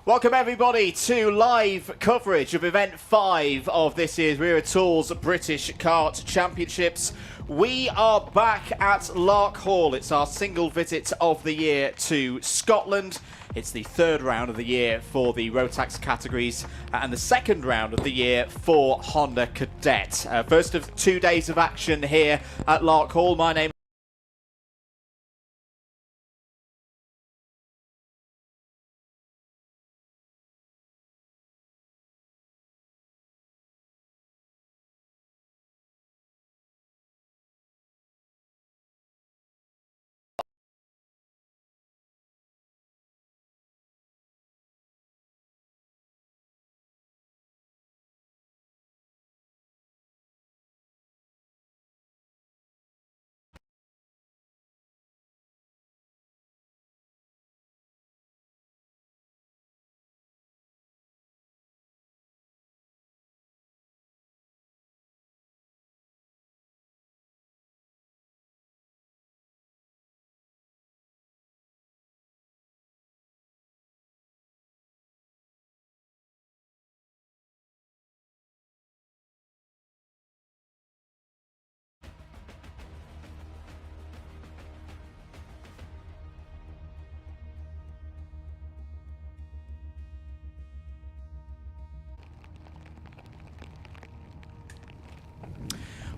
Welcome everybody to live coverage of Event 5 of this year's Wera Tools British Kart Championships. We are back at Larkhall. It's our single visit of the year to Scotland. It's the third round of the year for the Rotax categories and the second round of the year for Honda Cadet. First of 2 days of action here at Larkhall. My name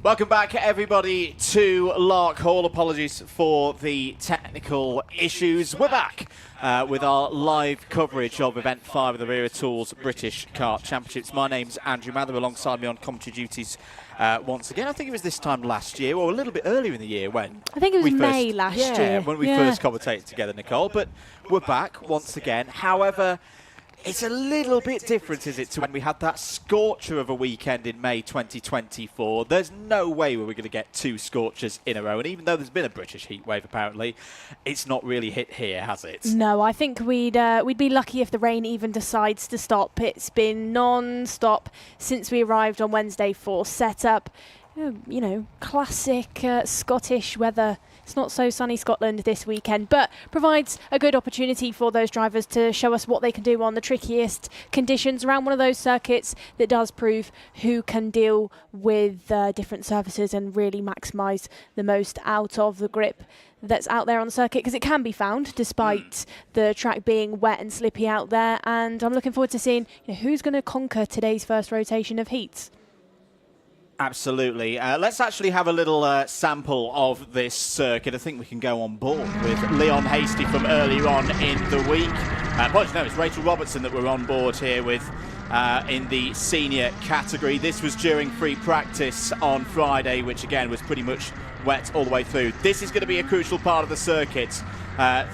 Welcome back everybody to Larkhall. Apologies for the technical issues. We're back with our live coverage of Event 5 of the Wera Tools British Kart Championships. My name's Andrew Mather, alongside me on commentary duties once again. I think it was this time last year, or a little bit earlier in the year when... I think it was May last year. When we first commentated together, Nicole. But we're back once again. However, it's a little bit different, is it, to when we had that scorcher of a weekend in May 2024. There's no way we're going to get two scorchers in a row. And even though there's been a British heatwave, apparently, it's not really hit here, has it? No, I think we'd be lucky if the rain even decides to stop. It's been non-stop since we arrived on Wednesday for setup. You know, classic Scottish weather. It's not so sunny Scotland this weekend, but provides a good opportunity for those drivers to show us what they can do on the trickiest conditions around one of those circuits that does prove who can deal with different surfaces and really maximise the most out of the grip that's out there on the circuit, because it can be found despite the track being wet and slippy out there. And I'm looking forward to seeing who's going to conquer today's first rotation of heats. Absolutely. Let's actually have a little sample of this circuit. I think we can go on board with Leon Hasty from earlier on in the week. No, it's Rachel Robertson that we're on board here with in the senior category. This was during free practice on Friday, which again was pretty much wet all the way through. This is going to be a crucial part of the circuit.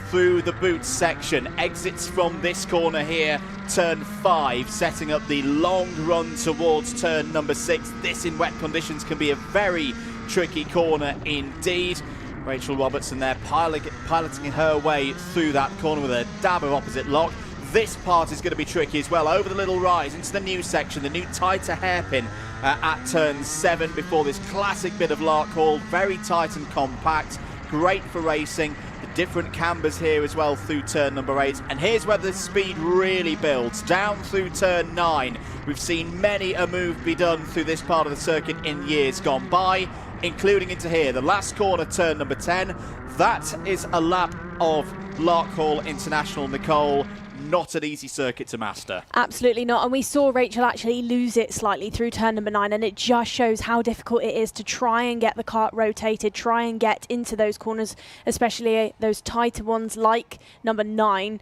Through the boot section, exits from this corner here, turn 5, setting up the long run towards turn number 6. This in wet conditions can be a very tricky corner indeed. Rachel Robertson there piloting her way through that corner with a dab of opposite lock. This part is going to be tricky as well, over the little rise into the new section, the new tighter hairpin at turn 7 before this classic bit of Larkhall, very tight and compact, great for racing. Different cambers here as well through turn number 8, and here's where the speed really builds down through turn 9. We've seen many a move be done through this part of the circuit in years gone by, including into here, the last corner, turn number 10. That is a lap of Larkhall International, Nicole. Not an easy circuit to master. Absolutely not. And we saw Rachel actually lose it slightly through turn number 9, and it just shows how difficult it is to try and get the kart rotated, try and get into those corners, especially those tighter ones like number 9.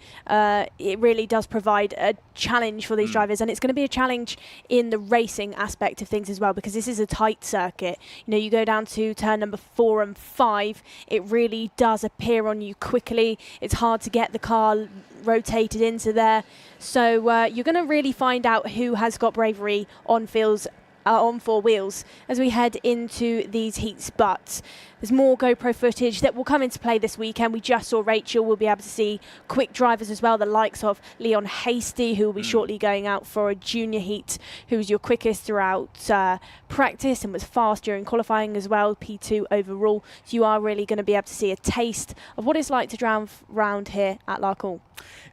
It really does provide a challenge for these drivers, and it's going to be a challenge in the racing aspect of things as well, because this is a tight circuit. You know, you go down to turn number 4 and 5, it really does appear on you quickly. It's hard to get the car rotated into there, so you're going to really find out who has got bravery on fields on four wheels as we head into these heats. But there's more GoPro footage that will come into play this weekend. We just saw Rachel. We'll be able to see quick drivers as well, the likes of Leon Hasty, who will be shortly going out for a junior heat, who was your quickest throughout practice and was fast during qualifying as well, P2 overall. So you are really going to be able to see a taste of what it's like to drive round here at Larkhall.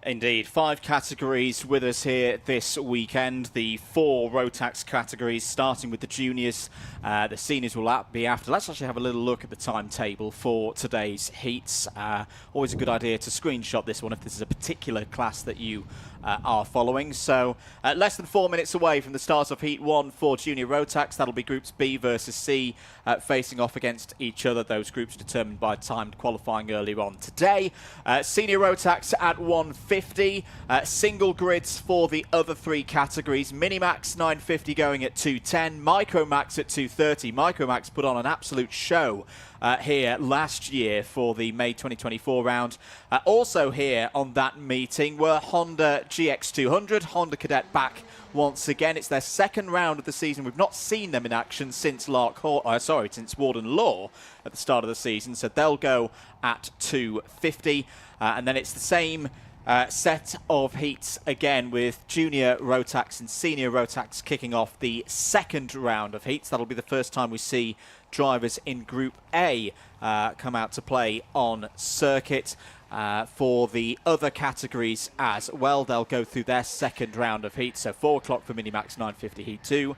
Indeed, 5 categories with us here this weekend. The 4 Rotax categories, starting with the juniors. The seniors will be after. Let's actually have a little look at the timetable for today's heats. Always a good idea to screenshot this one if this is a particular class that you are following. So less than 4 minutes away from the start of Heat 1 for Junior Rotax. That'll be Groups B versus C facing off against each other. Those groups determined by timed qualifying earlier on today. Senior Rotax at 150. Single grids for the other 3 categories. Minimax 950 going at 210. Micromax at 230. Micromax put on an absolute show here last year for the May 2024 round. Also here on that meeting were Honda GX200, Honda Cadet back once again. It's their second round of the season. We've not seen them in action since since Warden Law at the start of the season, so they'll go at 250. And then it's the same set of heats again with Junior Rotax and Senior Rotax kicking off the second round of heats. That'll be the first time we see drivers in Group A come out to play on circuit. For the other categories as well, they'll go through their second round of heats. So 4 o'clock for Minimax, 9:50 Heat 2,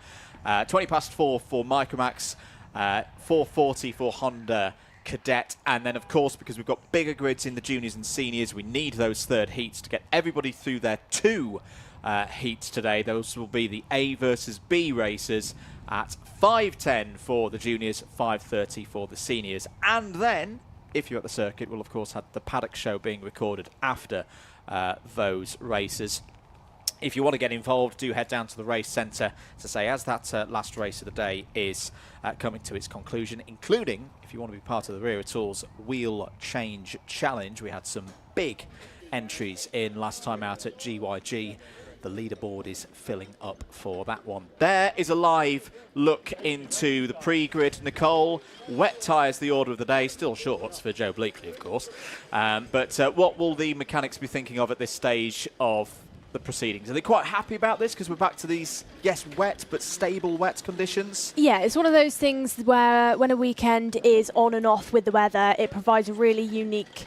20 past 4 for Micromax, 4:40 for Honda Cadet, and then of course, because we've got bigger grids in the juniors and seniors, we need those third heats to get everybody through their 2 heats today. Those will be the A versus B races at 5:10 for the juniors, 5:30 for the seniors, and then if you're at the circuit, we'll of course have the paddock show being recorded after those races. If you want to get involved, do head down to the race centre, to say, as that last race of the day is coming to its conclusion, including, if you want to be part of the Wera Tools Wheel Change Challenge. We had some big entries in last time out at GYG. The leaderboard is filling up for that one. There is a live look into the pre-grid. Nicole, wet tyres the order of the day. Still shorts for Joe Bleakley, of course. But what will the mechanics be thinking of at this stage of the proceedings? Are they quite happy about this because we're back to these, yes, wet but stable wet conditions? Yeah, it's one of those things where when a weekend is on and off with the weather, it provides a really unique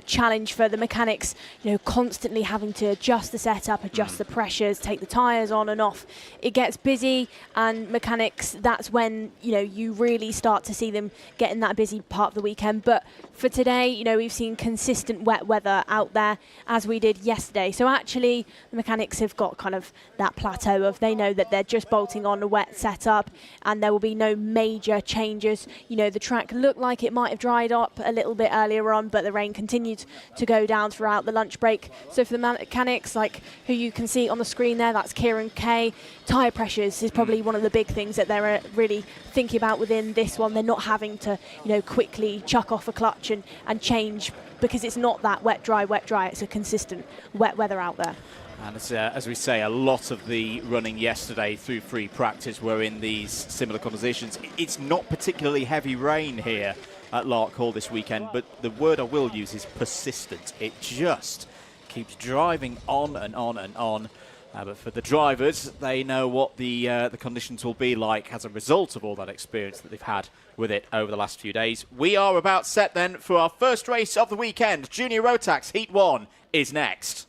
challenge for the mechanics, you know, constantly having to adjust the setup, adjust the pressures, take the tyres on and off. It gets busy, and mechanics, that's when, you know, you really start to see them get in that busy part of the weekend. But for today, you know, we've seen consistent wet weather out there as we did yesterday. So actually, the mechanics have got kind of that plateau of, they know that they're just bolting on a wet setup and there will be no major changes. You know, the track looked like it might have dried up a little bit earlier on, but the rain continued to go down throughout the lunch break. So for the mechanics, like who you can see on the screen there, that's Kieran Kay. Tyre pressures is probably one of the big things that they're really thinking about within this one. They're not having to, you know, quickly chuck off a clutch and change, because it's not that wet, dry. It's a consistent wet weather out there. And as we say, a lot of the running yesterday through free practice were in these similar conditions. It's not particularly heavy rain here at Larkhall this weekend, but the word I will use is persistent. It just keeps driving on and on and on. But for the drivers, they know what the conditions will be like as a result of all that experience that they've had with it over the last few days. We are about set then for our first race of the weekend. Junior Rotax Heat 1 is next.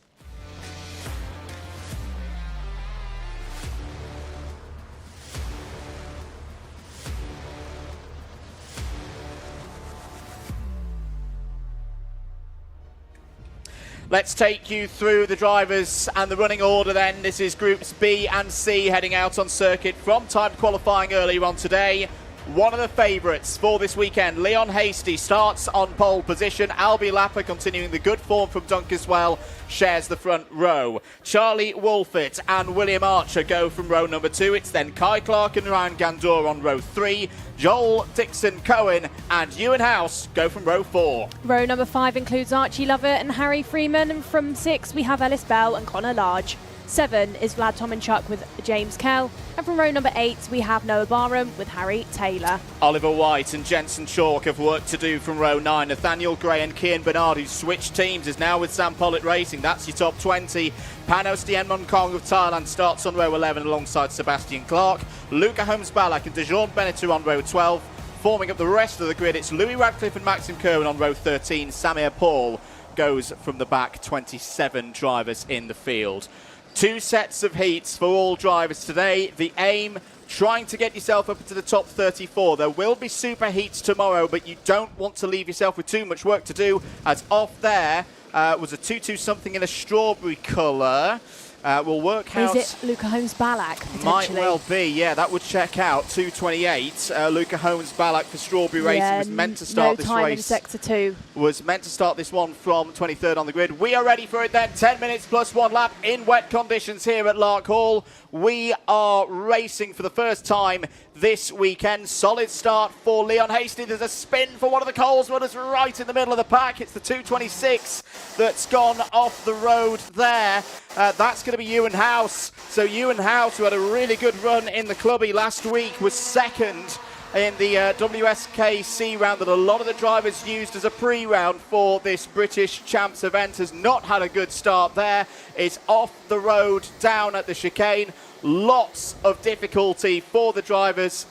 Let's take you through the drivers and the running order then. This is Groups B and C heading out on circuit from timed qualifying earlier on today. One of the favourites for this weekend, Leon Hasty, starts on pole position. Albie Lapper, continuing the good form from Dunkeswell, shares the front row. Charlie Wolfett and William Archer go from row number 2. It's then Kai Clark and Ryan Gandor on row 3. Joel Dixon Cohen and Ewan House go from row 4. Row number 5 includes Archie Lovett and Harry Freeman, and from 6 we have Ellis Bell and Connor Large. 7 is Vlad Tominchuk with James Kell. And from row number 8, we have Noah Barham with Harry Taylor. Oliver White and Jensen Chalk have work to do from row 9. Nathaniel Gray and Kian Bernard, who switched teams, is now with Sam Pollitt Racing. That's your top 20. Panos Dien Kong of Thailand starts on row 11 alongside Sebastian Clark. Luca Holmes-Ballack and DeJean Bennett are on row 12. Forming up the rest of the grid, it's Louis Radcliffe and Maxim Kerwin on row 13. Samir Paul goes from the back, 27 drivers in the field. 2 sets of heats for all drivers today. The aim, trying to get yourself up into the top 34. There will be super heats tomorrow, but you don't want to leave yourself with too much work to do, as off there was a 2-2 something in a strawberry colour. We'll work out. Is it Luca Holmes-Ballack, potentially? Might well be, yeah, that would check out. 2:28. Luca Holmes-Ballack for Strawberry Racing was meant to start this race. No time in Sector 2. Was meant to start this one from 23rd on the grid. We are ready for it then. 10 minutes plus 1 lap in wet conditions here at Larkhall. We are racing for the first time this weekend. Solid start for Leon Hasty. There's a spin for one of the Coles runners right in the middle of the pack. It's the 2:26 that's gone off the road there. That's going to be Ewan House. So Ewan House, who had a really good run in the clubby last week, was second in the WSKC round that a lot of the drivers used as a pre-round for this British Champs event. Has not had a good start there. Is off the road down at the chicane. Lots of difficulty for the drivers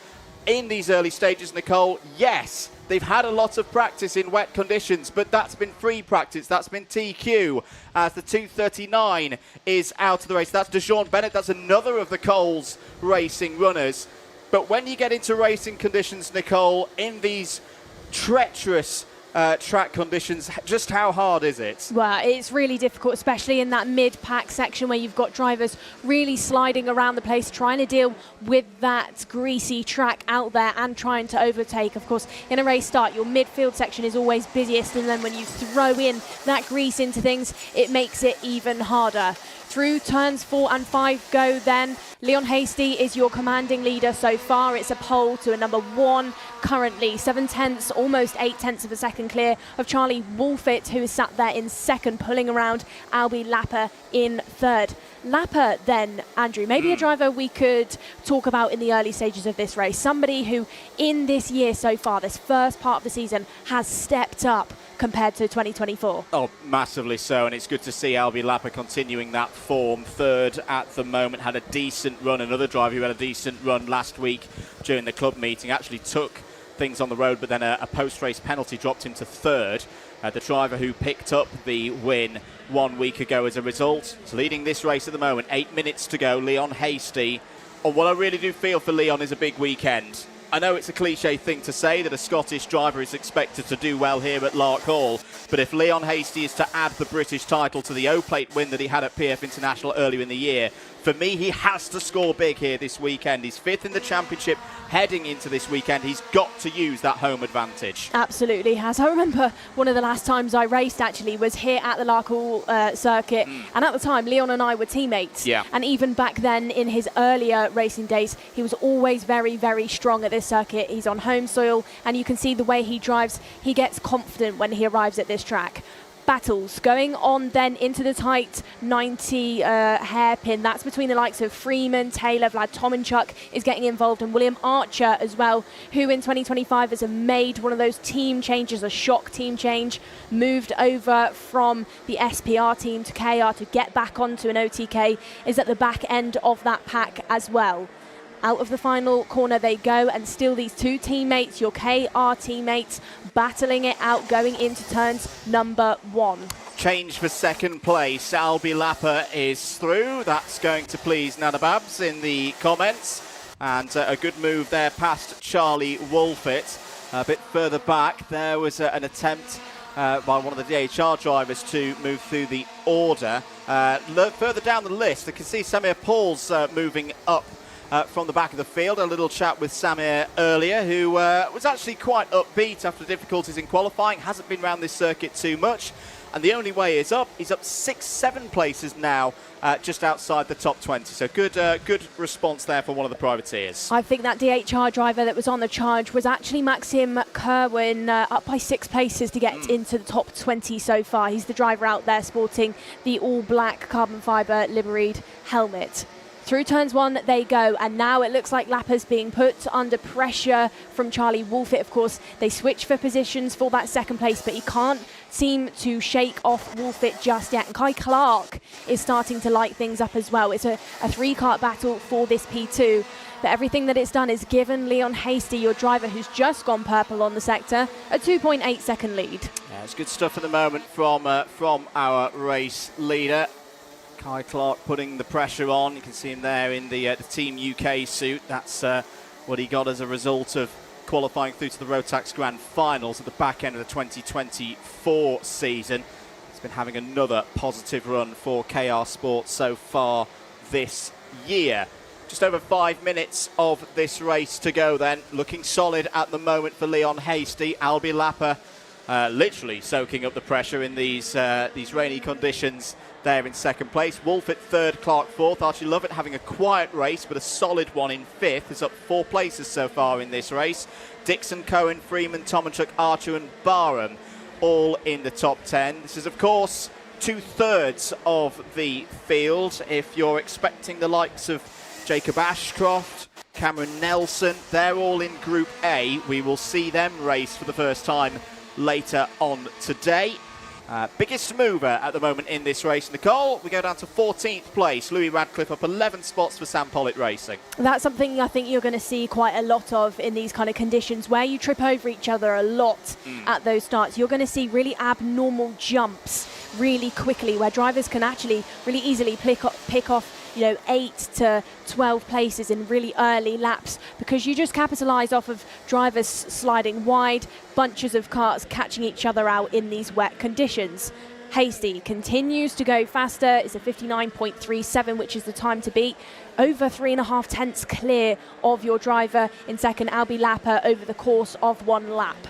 in these early stages, Nicole. Yes, they've had a lot of practice in wet conditions, but that's been free practice. That's been TQ, as the 2:39 is out of the race. That's DeJean Bennett. That's another of the Coles Racing runners. But when you get into racing conditions, Nicole, in these treacherous track conditions, just how hard is it? Well, it's really difficult, especially in that mid-pack section where you've got drivers really sliding around the place, trying to deal with that greasy track out there and trying to overtake. Of course, in a race start, your midfield section is always busiest, and then when you throw in that grease into things, it makes it even harder. Through turns 4 and 5 go then. Leon Hasty is your commanding leader so far. It's a pole to a number 1 currently. 7/10, almost 8/10 of a second clear of Charlie Wolfett, who is sat there in second, pulling around Albie Lapper in third. Lapper then, Andrew, maybe a driver we could talk about in the early stages of this race. Somebody who in this year so far, this first part of the season, has stepped up compared to 2024. Oh, massively so, and it's good to see Albie Lapper continuing that form. Third at the moment, had a decent run. Another driver who had a decent run last week during the club meeting actually took things on the road, but then a post-race penalty dropped him to third. The driver who picked up the win 1 week ago as a result is leading this race at the moment. 8 minutes to go. Leon Hasty. And what I really do feel for Leon is a big weekend. I know it's a cliche thing to say that a Scottish driver is expected to do well here at Larkhall, but if Leon Hasty is to add the British title to the O-Plate win that he had at PF International earlier in the year, for me, he has to score big here this weekend. He's 5th in the championship heading into this weekend. He's got to use that home advantage. Absolutely has. I remember one of the last times I raced actually was here at the Larkhall circuit, and at the time Leon and I were teammates. Yeah. And even back then in his earlier racing days, he was always very, very strong at this circuit. He's on home soil, and you can see the way he drives. He gets confident when he arrives at this track. Battles going on then into the tight 90 hairpin. That's between the likes of Freeman, Taylor, Vlad Tominchuk is getting involved, and William Archer as well, who in 2025 has made one of those team changes, a shock team change, moved over from the SPR team to KR to get back onto an OTK, is at the back end of that pack as well. Out of the final corner they go, and still these two teammates, your KR teammates, battling it out going into turns number 1. Change for second place. Albie Lapper is through. That's going to please Nana Babs in the comments. And a good move there past Charlie Wolfett. A bit further back, there was an attempt by one of the DHR drivers to move through the order. Further down the list, I can see Samir Paul's moving up from the back of the field. A little chat with Samir earlier, who was actually quite upbeat after difficulties in qualifying. Hasn't been around this circuit too much. And the only way is up. He's up 6-7 places now, just outside the top 20. So good response there for one of the privateers. I think that DHR driver that was on the charge was actually Maxim Kerwin, up by 6 places to get into the top 20 so far. He's the driver out there sporting the all-black carbon fibre liveried helmet. Through turns 1 they go, and now it looks like Lapper's being put under pressure from Charlie Wolfett. Of course, they switch for positions for that second place, but he can't seem to shake off Wolfett just yet. And Kai Clark is starting to light things up as well. It's a 3-kart battle for this P2, but everything that it's done is given Leon Hasty, your driver who's just gone purple on the sector, a 2.8 second lead. Yeah, it's good stuff at the moment from our race leader. Kai Clark putting the pressure on. You can see him there in the Team UK suit. That's what he got as a result of qualifying through to the Rotax Grand Finals at the back end of the 2024 season. He's been having another positive run for KR Sports so far this year. Just over 5 minutes of this race to go then. Looking solid at the moment for Leon Hasty. Albi Lapper literally soaking up the pressure in these rainy conditions there in second place. Wolfett third, Clark fourth. Archie Lovett having a quiet race but a solid one in fifth. It's up 4 places so far in this race. Dixon, Cohen, Freeman, Tomanchuk, Archer and Barham all in the top 10. This is of course 2/3 of the field. If you're expecting the likes of Jacob Ashcroft, Cameron Nelson, they're all in Group A. We will see them race for the first time later on today. Biggest mover at the moment in this race, Nicole. We go down to 14th place. Louis Radcliffe up 11 spots for Sam Pollitt Racing. That's something I think you're going to see quite a lot of in these kind of conditions where you trip over each other a lot at those starts. You're going to see really abnormal jumps really quickly where drivers can actually really easily pick off 8 to 12 places in really early laps because you just capitalise off of drivers sliding wide, bunches of karts catching each other out in these wet conditions. Hasty continues to go faster. It's a 59.37, which is the time to beat. Over 3.5 tenths clear of your driver in second, Albi Lapper, over the course of 1 lap.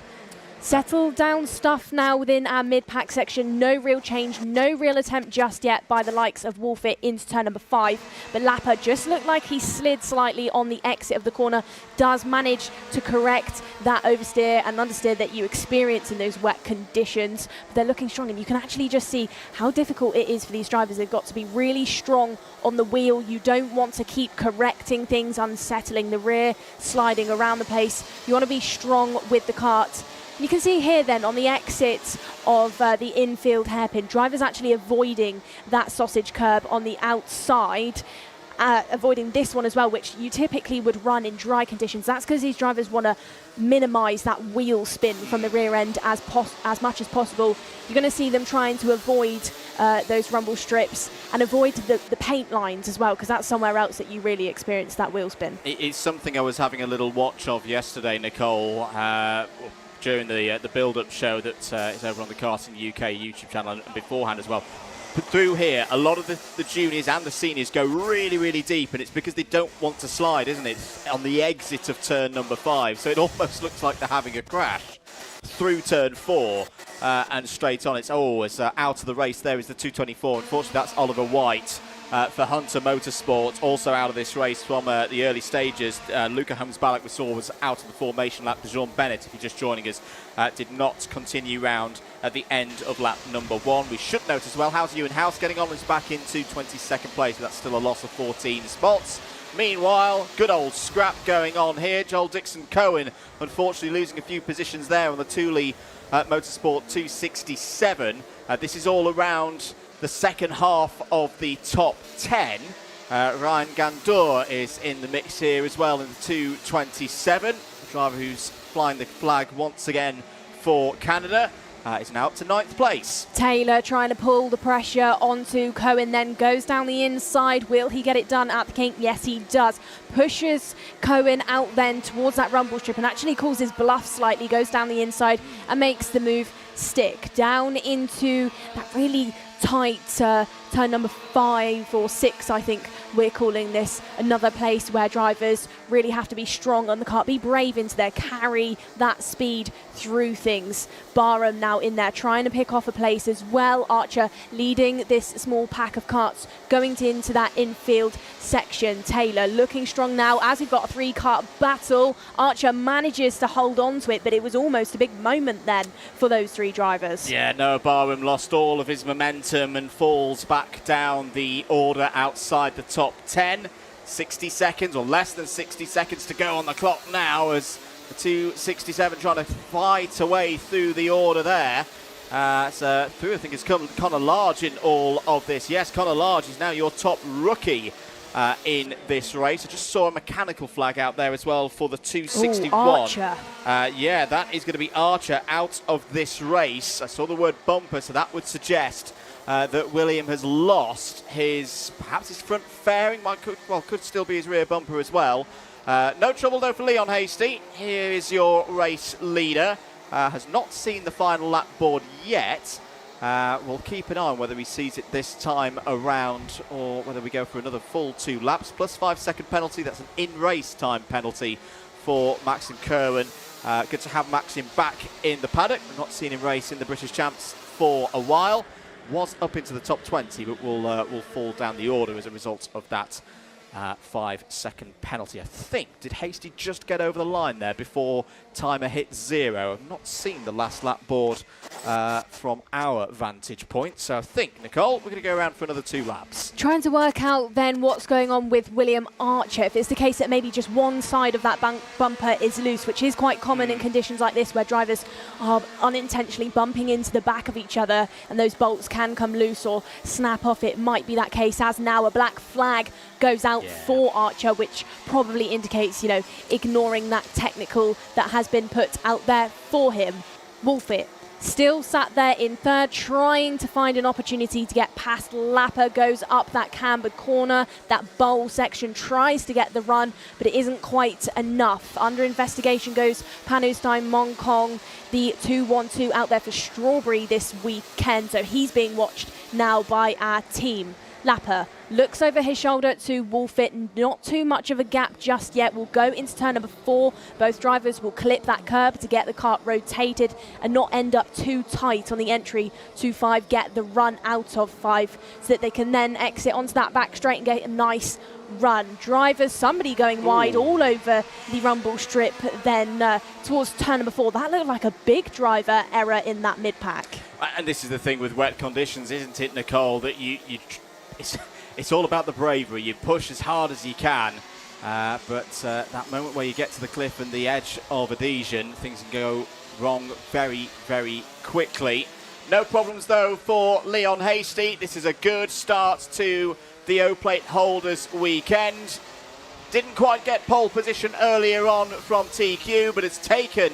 Settled down stuff now within our mid-pack section. No real change, no real attempt just yet by the likes of Wolfett into turn number 5. But Lapper just looked like he slid slightly on the exit of the corner. Does manage to correct that oversteer and understeer that you experience in those wet conditions. But they're looking strong, and you can actually just see how difficult it is for these drivers. They've got to be really strong on the wheel. You don't want to keep correcting things, unsettling the rear, sliding around the place. You want to be strong with the kart. You can see here then on the exit of the infield hairpin, drivers actually avoiding that sausage curb on the outside, avoiding this one as well, which you typically would run in dry conditions. That's because these drivers want to minimise that wheel spin from the rear end as much as possible. You're going to see them trying to avoid those rumble strips and avoid the paint lines as well, because that's somewhere else that you really experience that wheel spin. It's something I was having a little watch of yesterday, Nicole, during the build-up show that is over on the Karting UK YouTube channel and beforehand as well. But through here, a lot of the juniors and the seniors go really, really deep, and it's because they don't want to slide, isn't it? On the exit of turn number 5, so it almost looks like they're having a crash through turn 4 and straight on. It's out of the race. There is the 224. Unfortunately, that's Oliver White. For Hunter Motorsport, also out of this race from the early stages. Luca Holmes-Balak we saw was out of the formation lap. Jean Bennett, if you're just joining us, did not continue round at the end of lap number 1. We should note as well, how's Ewan House getting on? He's back into 22nd place. That's still a loss of 14 spots. Meanwhile, good old scrap going on here. Joel Dixon-Cohen, unfortunately losing a few positions there on the Thule Motorsport 267. This is all around the second half of the top 10. Ryan Gandour is in the mix here as well in the 227. The driver who's flying the flag once again for Canada is now up to 9th place. Taylor trying to pull the pressure onto Cohen, then goes down the inside. Will he get it done at the kink? Yes, he does. Pushes Cohen out then towards that rumble strip and actually calls his bluff slightly, goes down the inside and makes the move stick. Down into that really tight turn number 5 or 6, I think we're calling this, another place where drivers really have to be strong on the kart, be brave into there, carry that speed through things. Barham now in there trying to pick off a place as well. Archer leading this small pack of karts going into that infield section. Taylor looking strong now as we've got a 3-kart battle. Archer manages to hold on to it, but it was almost a big moment then for those 3 drivers. Yeah, Noah Barham lost all of his momentum and falls back down the order outside the top 10. 60 seconds or less than 60 seconds to go on the clock now as the 267 trying to fight away through the order there. Through, I think it's Connor Large in all of this. Yes, Connor Large is now your top rookie in this race. I just saw a mechanical flag out there as well for the 261. Ooh, Archer. Yeah, that is going to be Archer out of this race. I saw the word bumper, so that would suggest that William has lost perhaps his front fairing, could still be his rear bumper as well. No trouble though for Leon Hasty. Here is your race leader. Has not seen the final lap board yet. We'll keep an eye on whether he sees it this time around or whether we go for another full 2 laps. Plus 5-second penalty. That's an in-race time penalty for Maxim Kerwin. Good to have Maxim back in the paddock. We've not seen him race in the British Champs for a while. Was up into the top 20, but will fall down the order as a result of that 5-second penalty. I think, did Hasty just get over the line there before timer hit 0? I've not seen the last lap board from our vantage point, so I think, Nicole, we're going to go around for another 2 laps. Trying to work out then what's going on with William Archer. If it's the case that maybe just one side of that bumper is loose, which is quite common in conditions like this where drivers are unintentionally bumping into the back of each other and those bolts can come loose or snap off. It might be that case, as now a black flag goes out for Archer, which probably indicates, ignoring that technical that has been put out there for him. Wolfit still sat there in 3rd, trying to find an opportunity to get past Lapper, goes up that cambered corner, that bowl section, tries to get the run, but it isn't quite enough. Under investigation goes Panustine Mongkong, the 212 out there for Strawberry this weekend, so he's being watched now by our team. Lapper looks over his shoulder to Wolfit, not too much of a gap just yet. We'll go into turn number 4. Both drivers will clip that curb to get the kart rotated and not end up too tight on the entry to 5, get the run out of 5 so that they can then exit onto that back straight and get a nice run. Drivers, somebody going wide all over the rumble strip then towards turn number 4. That looked like a big driver error in that mid-pack. And this is the thing with wet conditions, isn't it, Nicole, that it's all about the bravery. You push as hard as you can, but that moment where you get to the cliff and the edge of adhesion, things can go wrong very, very quickly. No problems, though, for Leon Hasty. This is a good start to the O-Plate Holders weekend. Didn't quite get pole position earlier on from TQ, but has taken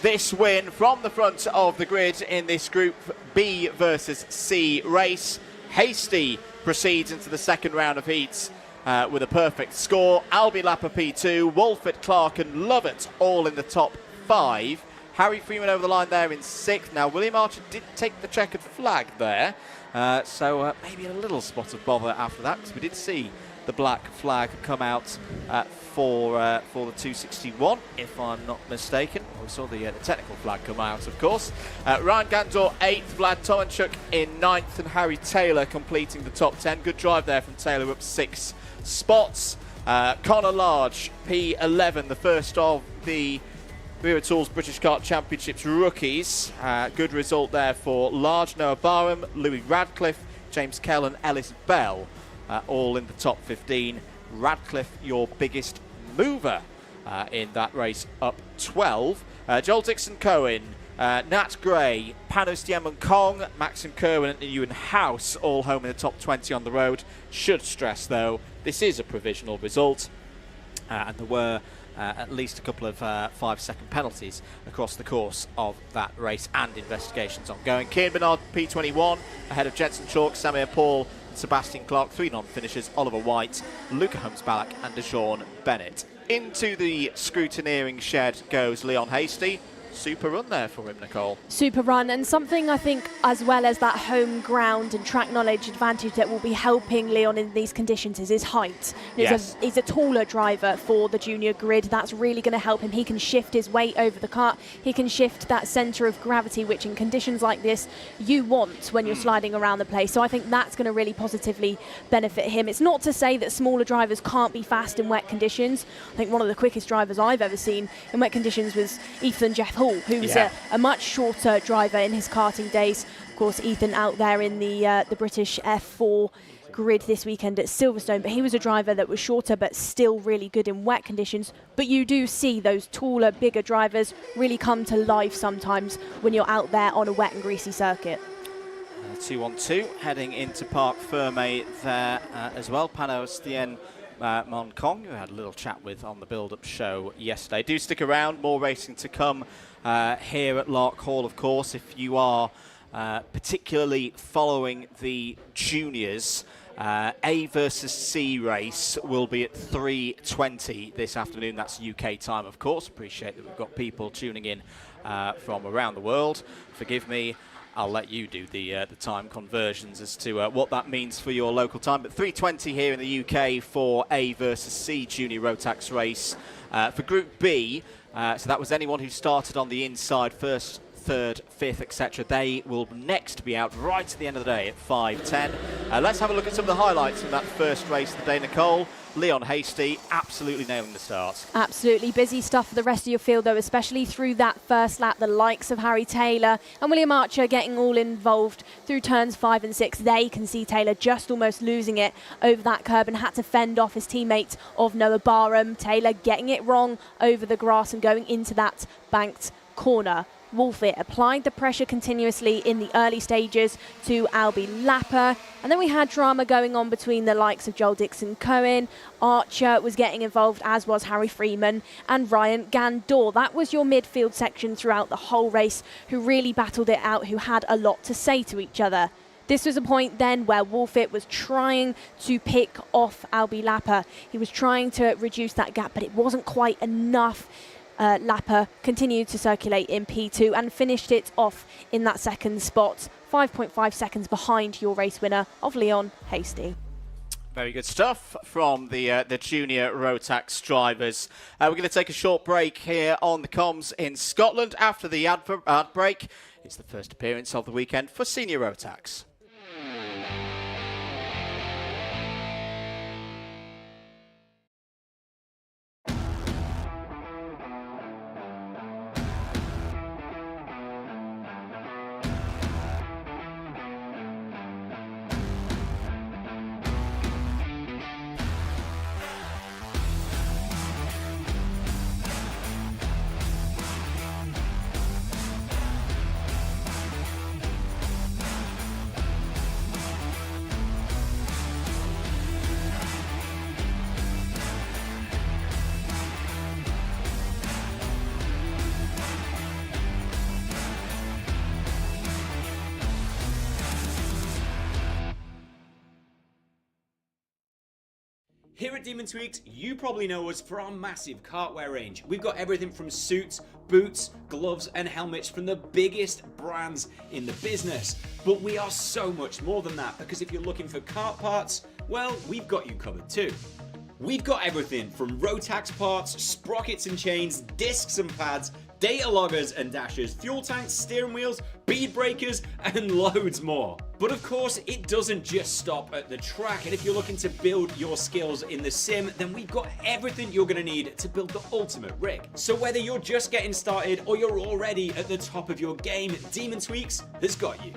this win from the front of the grid in this Group B versus C race. Hasty proceeds into the 2nd round of heats with a perfect score. Albie Lapper P2, Wolfit, Clark and Lovett all in the top 5. Harry Freeman over the line there in 6th. Now, William Archer did take the checkered flag there, so maybe a little spot of bother after that, because we did see the black flag come out for the 261, if I'm not mistaken. We saw the technical flag come out, of course. Ryan Gandor 8th, Vlad Tomanchuk in 9th, and Harry Taylor completing the top 10. Good drive there from Taylor, up 6 spots. Connor Large, P11, the first of the Wera Tools British Kart Championships rookies. Good result there for Large. Noah Barham, Louis Radcliffe, James Kell and Ellis Bell, all in the top 15. Radcliffe, your biggest mover in that race, up 12. Joel Dixon Cohen, Nat Gray, Panos Diamond-Kong, Maxim Kerwin and Ewan House all home in the top 20 on the road. Should stress, though, this is a provisional result, and there were at least a couple of 5-second penalties across the course of that race and investigations ongoing. Kieran Bernard, P21, ahead of Jensen Chalk, Samir Paul, Sebastian Clark, 3 non-finishers, Oliver White, Luca Holmes-Ballack and Deshaun Bennett. Into the scrutineering shed goes Leon Hasty. super run there for him, Nicole. Super run, and something I think as well as that home ground and track knowledge advantage that will be helping Leon in these conditions is his height. He's a taller driver for the junior grid. That's really going to help him. He can shift his weight over the kart. He can shift that centre of gravity, which in conditions like this you want when you're sliding around the place. So I think that's going to really positively benefit him. It's not to say that smaller drivers can't be fast in wet conditions. I think one of the quickest drivers I've ever seen in wet conditions was Ethan Jeff Hall, who's a much shorter driver in his karting days. Of course, Ethan out there in the British F4 grid this weekend at Silverstone, but he was a driver that was shorter but still really good in wet conditions. But you do see those taller, bigger drivers really come to life sometimes when you're out there on a wet and greasy circuit. 2-1-2 heading into Parc Fermé there as well. Panos Thien Moncong, who we had a little chat with on the build-up show yesterday. Do stick around, more racing to come here at Larkhall, of course. If you are particularly following the juniors, A versus C race will be at 3:20 this afternoon. That's UK time, of course. Appreciate that we've got people tuning in from around the world. Forgive me, I'll let you do the time conversions as to what that means for your local time. But 3:20 here in the UK for A versus C junior Rotax race. For Group B, so that was anyone who started on the inside first, third, fifth, etc. They will next be out right at the end of the day at 5:10. Let's have a look at some of the highlights from that first race of the day, Nicole. Leon Hasty absolutely nailing the start. Absolutely busy stuff for the rest of your field, though, especially through that first lap. The likes of Harry Taylor and William Archer getting all involved through turns 5 and 6. They can see Taylor just almost losing it over that curb and had to fend off his teammate of Noah Barham. Taylor getting it wrong over the grass and going into that banked corner. Wolfit applied the pressure continuously in the early stages to Albie Lapper. And then we had drama going on between the likes of Joel Dixon-Cohen. Archer was getting involved, as was Harry Freeman and Ryan Gandor. That was your midfield section throughout the whole race, who really battled it out, who had a lot to say to each other. This was a point then where Wolfit was trying to pick off Albie Lapper. He was trying to reduce that gap, but it wasn't quite enough. Lapper continued to circulate in P2 and finished it off in that second spot, 5.5 seconds behind your race winner of Leon Hasty. Very good stuff from the junior Rotax drivers. We're going to take a short break here on the comms in Scotland. After the ad break, it's the first appearance of the weekend for senior Rotax. Here at Demon Tweaked, you probably know us for our massive kartwear range. We've got everything from suits, boots, gloves and helmets from the biggest brands in the business. But we are so much more than that, because if you're looking for kart parts, well, we've got you covered too. We've got everything from Rotax parts, sprockets and chains, discs and pads, data loggers and dashers, fuel tanks, steering wheels, bead breakers, and loads more. But of course, it doesn't just stop at the track, and if you're looking to build your skills in the sim, then we've got everything you're going to need to build the ultimate rig. So whether you're just getting started or you're already at the top of your game, Demon Tweaks has got you.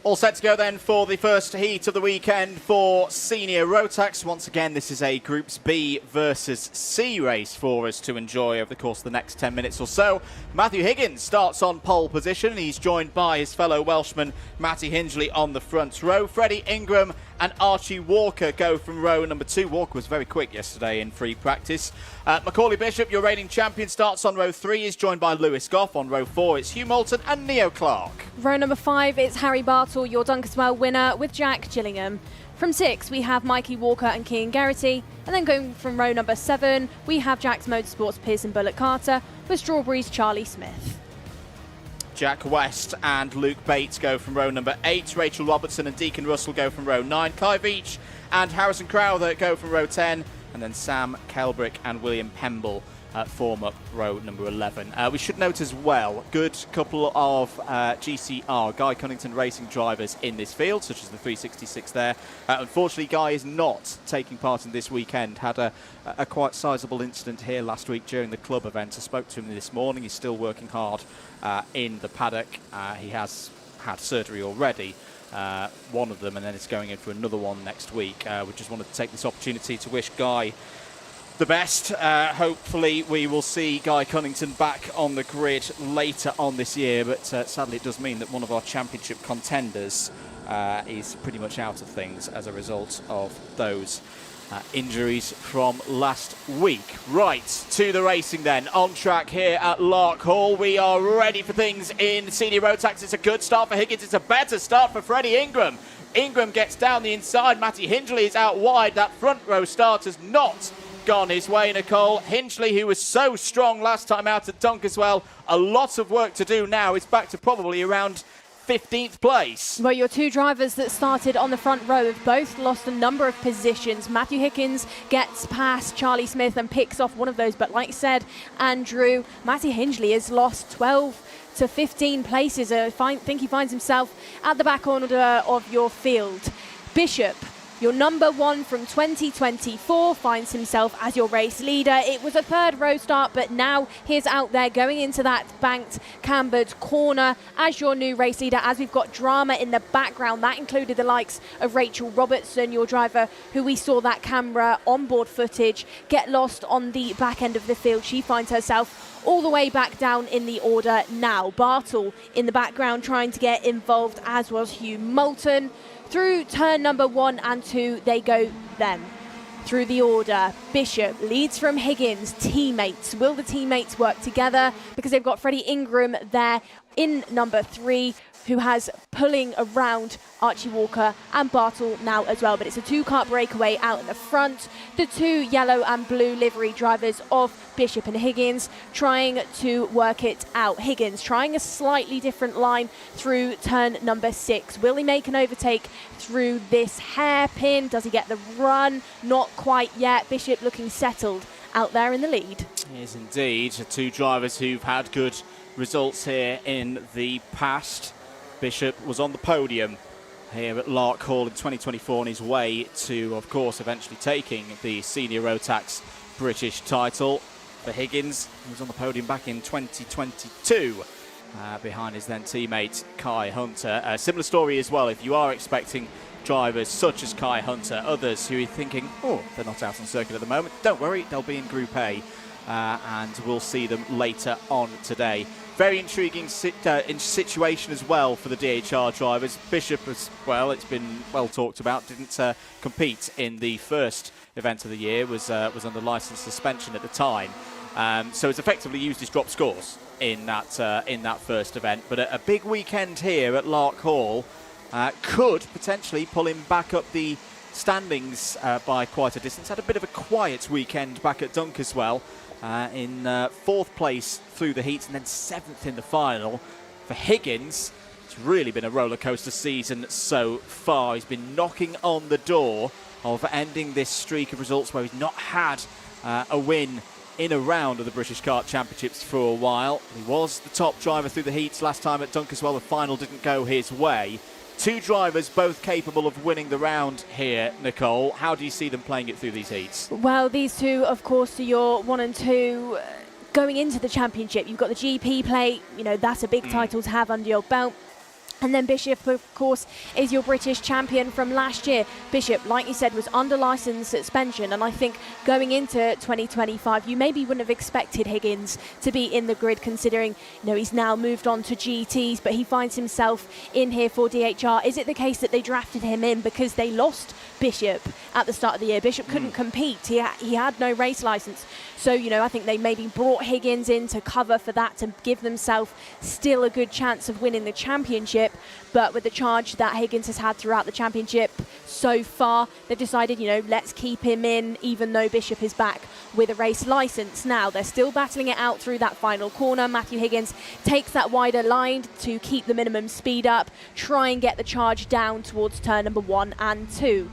All set to go then for the first heat of the weekend for senior Rotax. Once again, this is a Groups B versus C race for us to enjoy over the course of the next 10 minutes or so. Matthew Higgins starts on pole position. He's joined by his fellow Welshman, Matty Hingley, on the front row. Freddie Ingram and Archie Walker go from row number 2. Walker was very quick yesterday in free practice. Macaulay Bishop, your reigning champion, starts on row 3, is joined by Lewis Goff. On row 4, it's Hugh Moulton and Neo Clark. Row number 5, it's Harry Bartle, your Dunkeswell winner, with Jack Gillingham. From 6, we have Mikey Walker and Kean Garrity. And then going from row number 7, we have Jack's Motorsports Pearson Bullock Carter, with Strawberry's Charlie Smith. Jack West and Luke Bates go from row number 8. Rachel Robertson and Deacon Russell go from row 9. Kai Veach and Harrison Crowther go from row 10. And then Sam Kelbrick and William Pemble form up row number 11. We should note as well, good couple of GCR, Guy Cunnington Racing drivers in this field, such as the 366 there. Unfortunately, Guy is not taking part in this weekend. Had a quite sizable incident here last week during the club event. I spoke to him this morning. He's still working hard in the paddock. He has had surgery already. One of them, and then it's going in for another one next week. We just wanted to take this opportunity to wish Guy the best. Hopefully we will see Guy Cunnington back on the grid later on this year, but sadly it does mean that one of our championship contenders is pretty much out of things as a result of those injuries from last week. Right, to the racing then. On track here at Larkhall. We are ready for things in Senior Rotax. It's a good start for Higgins. It's a better start for Freddie Ingram. Ingram gets down the inside. Matty Hindley is out wide. That front row start has not gone his way, Nicole. Hindley, who was so strong last time out at Dunkeswell, a lot of work to do now. It's back to probably around 15th place. Well, your two drivers that started on the front row have both lost a number of positions. Matthew Hickins gets past Charlie Smith and picks off one of those, but like I said, Andrew, Matty Hindley has lost 12 to 15 places. I think he finds himself at the back order of your field. Bishop, your number 1 from 2024, finds himself as your race leader. It was a third row start, but now he's out there going into that banked, cambered corner as your new race leader, as we've got drama in the background. That included the likes of Rachel Robertson, your driver, who we saw that camera onboard footage get lost on the back end of the field. She finds herself all the way back down in the order now. Bartle in the background trying to get involved, as was Hugh Moulton. Through turn number 1 and 2, they go then. Through the order, Bishop leads from Higgins. Teammates, will the teammates work together? Because they've got Freddie Ingram there in number 3, who has pulling around Archie Walker and Bartle now as well. But it's a 2-car breakaway out in the front. The 2 yellow and blue livery drivers of Bishop and Higgins trying to work it out. Higgins trying a slightly different line through turn number 6. Will he make an overtake through this hairpin? Does he get the run? Not quite yet. Bishop looking settled out there in the lead. He is indeed. 2 drivers who've had good results here in the past. Bishop was on the podium here at Larkhall in 2024 on his way to, of course, eventually taking the Senior Rotax British title. For Higgins, he was on the podium back in 2022 behind his then teammate Kai Hunter. A similar story as well if you are expecting drivers such as Kai Hunter, others who are thinking, oh, they're not out on circuit at the moment. Don't worry, they'll be in Group A and we'll see them later on today. Very intriguing situation as well for the DHR drivers. Bishop, as well, it's been well talked about, didn't compete in the first event of the year, was under licence suspension at the time. So it's effectively used his drop scores in that first event. But a big weekend here at Larkhall could potentially pull him back up the standings by quite a distance. Had a bit of a quiet weekend back at Dunkeswell. In 4th place through the heats and then 7th in the final. For Higgins, it's really been a roller coaster season so far. He's been knocking on the door of ending this streak of results where he's not had a win in a round of the British Kart Championships for a while. He was the top driver through the heats last time at Dunkeswell. The final didn't go his way. 2 drivers both capable of winning the round here, Nicole. How do you see them playing it through these heats? Well, these 2, of course, are your 1 and 2 going into the championship. You've got the GP plate, you know, that's a big title to have under your belt. And then Bishop, of course, is your British champion from last year. Bishop, like you said, was under licence suspension, and I think going into 2025, you maybe wouldn't have expected Higgins to be in the grid, considering he's now moved on to GTs, but he finds himself in here for DHR. Is it the case that they drafted him in because they lost Bishop at the start of the year? Bishop couldn't compete. He had no race licence. So, I think they maybe brought Higgins in to cover for that, to give themselves still a good chance of winning the championship. But with the charge that Higgins has had throughout the championship so far, they've decided, let's keep him in, even though Bishop is back with a race licence. Now, they're still battling it out through that final corner. Matthew Higgins takes that wider line to keep the minimum speed up, try and get the charge down towards turn number 1 and 2.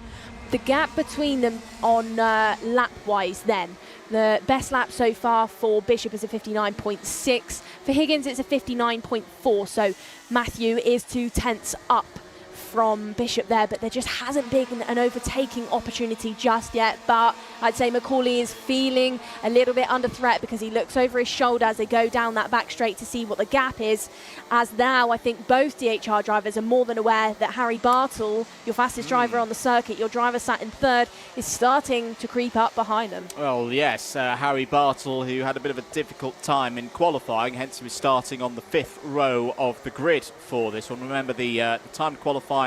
The gap between them on lap-wise then, the best lap so far for Bishop is a 59.6. For Higgins, it's a 59.4. So Matthew is 2/10 up from Bishop there, but there just hasn't been an overtaking opportunity just yet. But I'd say Macaulay is feeling a little bit under threat because he looks over his shoulder as they go down that back straight to see what the gap is. As now, I think both DHR drivers are more than aware that Harry Bartle, your fastest driver on the circuit, your driver sat in third, is starting to creep up behind them. Well, yes, Harry Bartle, who had a bit of a difficult time in qualifying, hence he was starting on the 5th row of the grid for this one. Remember, the time qualifying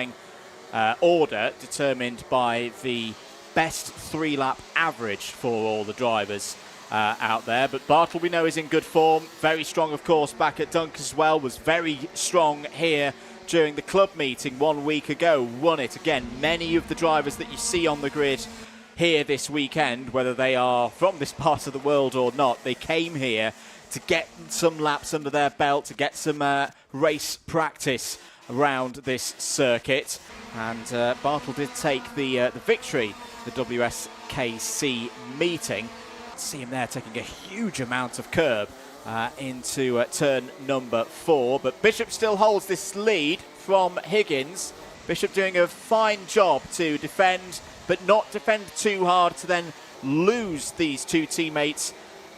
order determined by the best 3-lap average for all the drivers out there. But Bartle, we know, is in good form. Very strong, of course, back at Dunk as well. Was very strong here during the club meeting 1 week ago. Won it again. Many of the drivers that you see on the grid here this weekend, whether they are from this part of the world or not, they came here to get some laps under their belt, to get some race practice around this circuit. And Bartle did take the victory, the WSKC meeting. See him there taking a huge amount of curb into turn number 4. But Bishop still holds this lead from Higgins. Bishop doing a fine job to defend, but not defend too hard to then lose these two teammates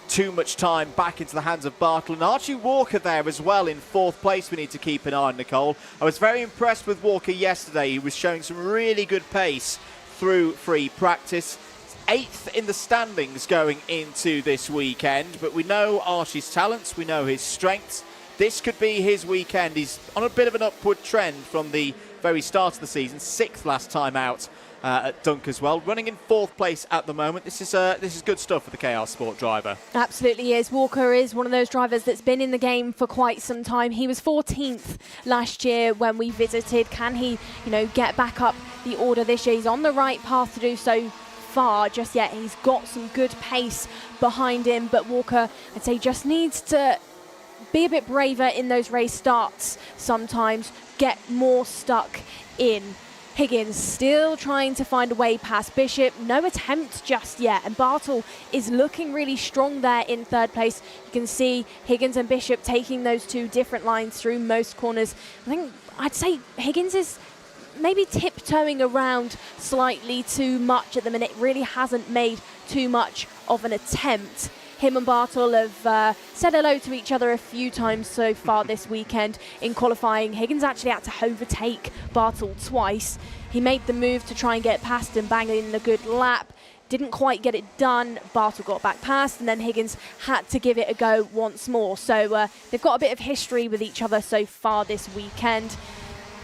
too much time back into the hands of Bartle. And Archie Walker there as well in 4th place we need to keep an eye on, Nicole. I was very impressed with Walker yesterday. He was showing some really good pace through free practice. 8th in the standings going into this weekend, but we know Archie's talents, we know his strengths. This could be his weekend. He's on a bit of an upward trend from the very start of the season. 6th last time out at Dunk as well, running in 4th place at the moment. This is good stuff for the KR Sport driver. Absolutely is. Walker is one of those drivers that's been in the game for quite some time. He was 14th last year when we visited. Can he, get back up the order this year? He's on the right path to do so far just yet. He's got some good pace behind him, but Walker, I'd say, just needs to be a bit braver in those race starts sometimes, get more stuck in. Higgins still trying to find a way past Bishop. No attempt just yet. And Bartle is looking really strong there in 3rd place. You can see Higgins and Bishop taking those two different lines through most corners. I'd say Higgins is maybe tiptoeing around slightly too much at the minute. Really hasn't made too much of an attempt. Him and Bartle have said hello to each other a few times so far this weekend in qualifying. Higgins actually had to overtake Bartle twice. He made the move to try and get past and bang in a good lap. Didn't quite get it done. Bartle got back past, and then Higgins had to give it a go once more. So they've got a bit of history with each other so far this weekend.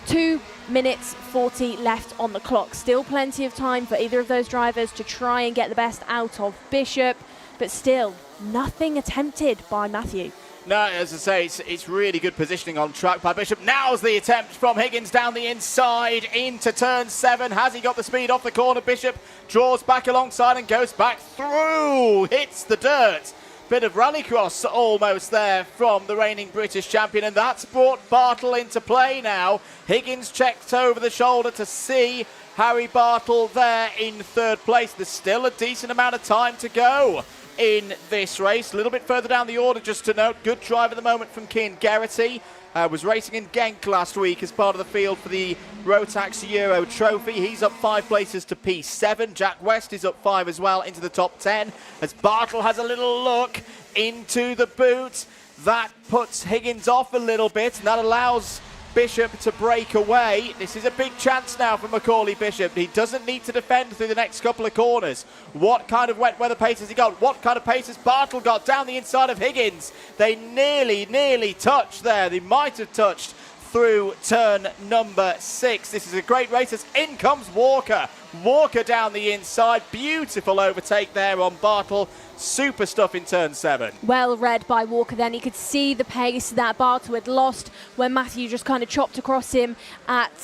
2 minutes 40 left on the clock. Still plenty of time for either of those drivers to try and get the best out of Bishop, but still nothing attempted by Matthew. No, as I say, it's really good positioning on track by Bishop. Now's the attempt from Higgins down the inside into turn 7. Has he got the speed off the corner? Bishop draws back alongside and goes back through. Hits the dirt. Bit of rallycross almost there from the reigning British champion, and that's brought Bartle into play now. Higgins checked over the shoulder to see Harry Bartle there in 3rd place. There's still a decent amount of time to go in this race. A little bit further down the order, just to note, good drive at the moment from Cian Geraghty. Was racing in Genk last week as part of the field for the Rotax Euro Trophy. He's up 5 places to P7. Jack West is up 5 as well into the top 10 as Bartle has a little look into the boot. That puts Higgins off a little bit, and that allows Bishop to break away. This is a big chance now for Macaulay Bishop. He doesn't need to defend through the next couple of corners. What kind of wet weather pace has he got? What kind of pace has Bartle got down the inside of Higgins? They nearly touched there. They might have touched through turn number 6. This is a great race as in comes Walker. Walker down the inside. Beautiful overtake there on Bartle. Super stuff in turn 7. Well read by Walker then. He could see the pace that Bartle had lost when Matthew just kind of chopped across him at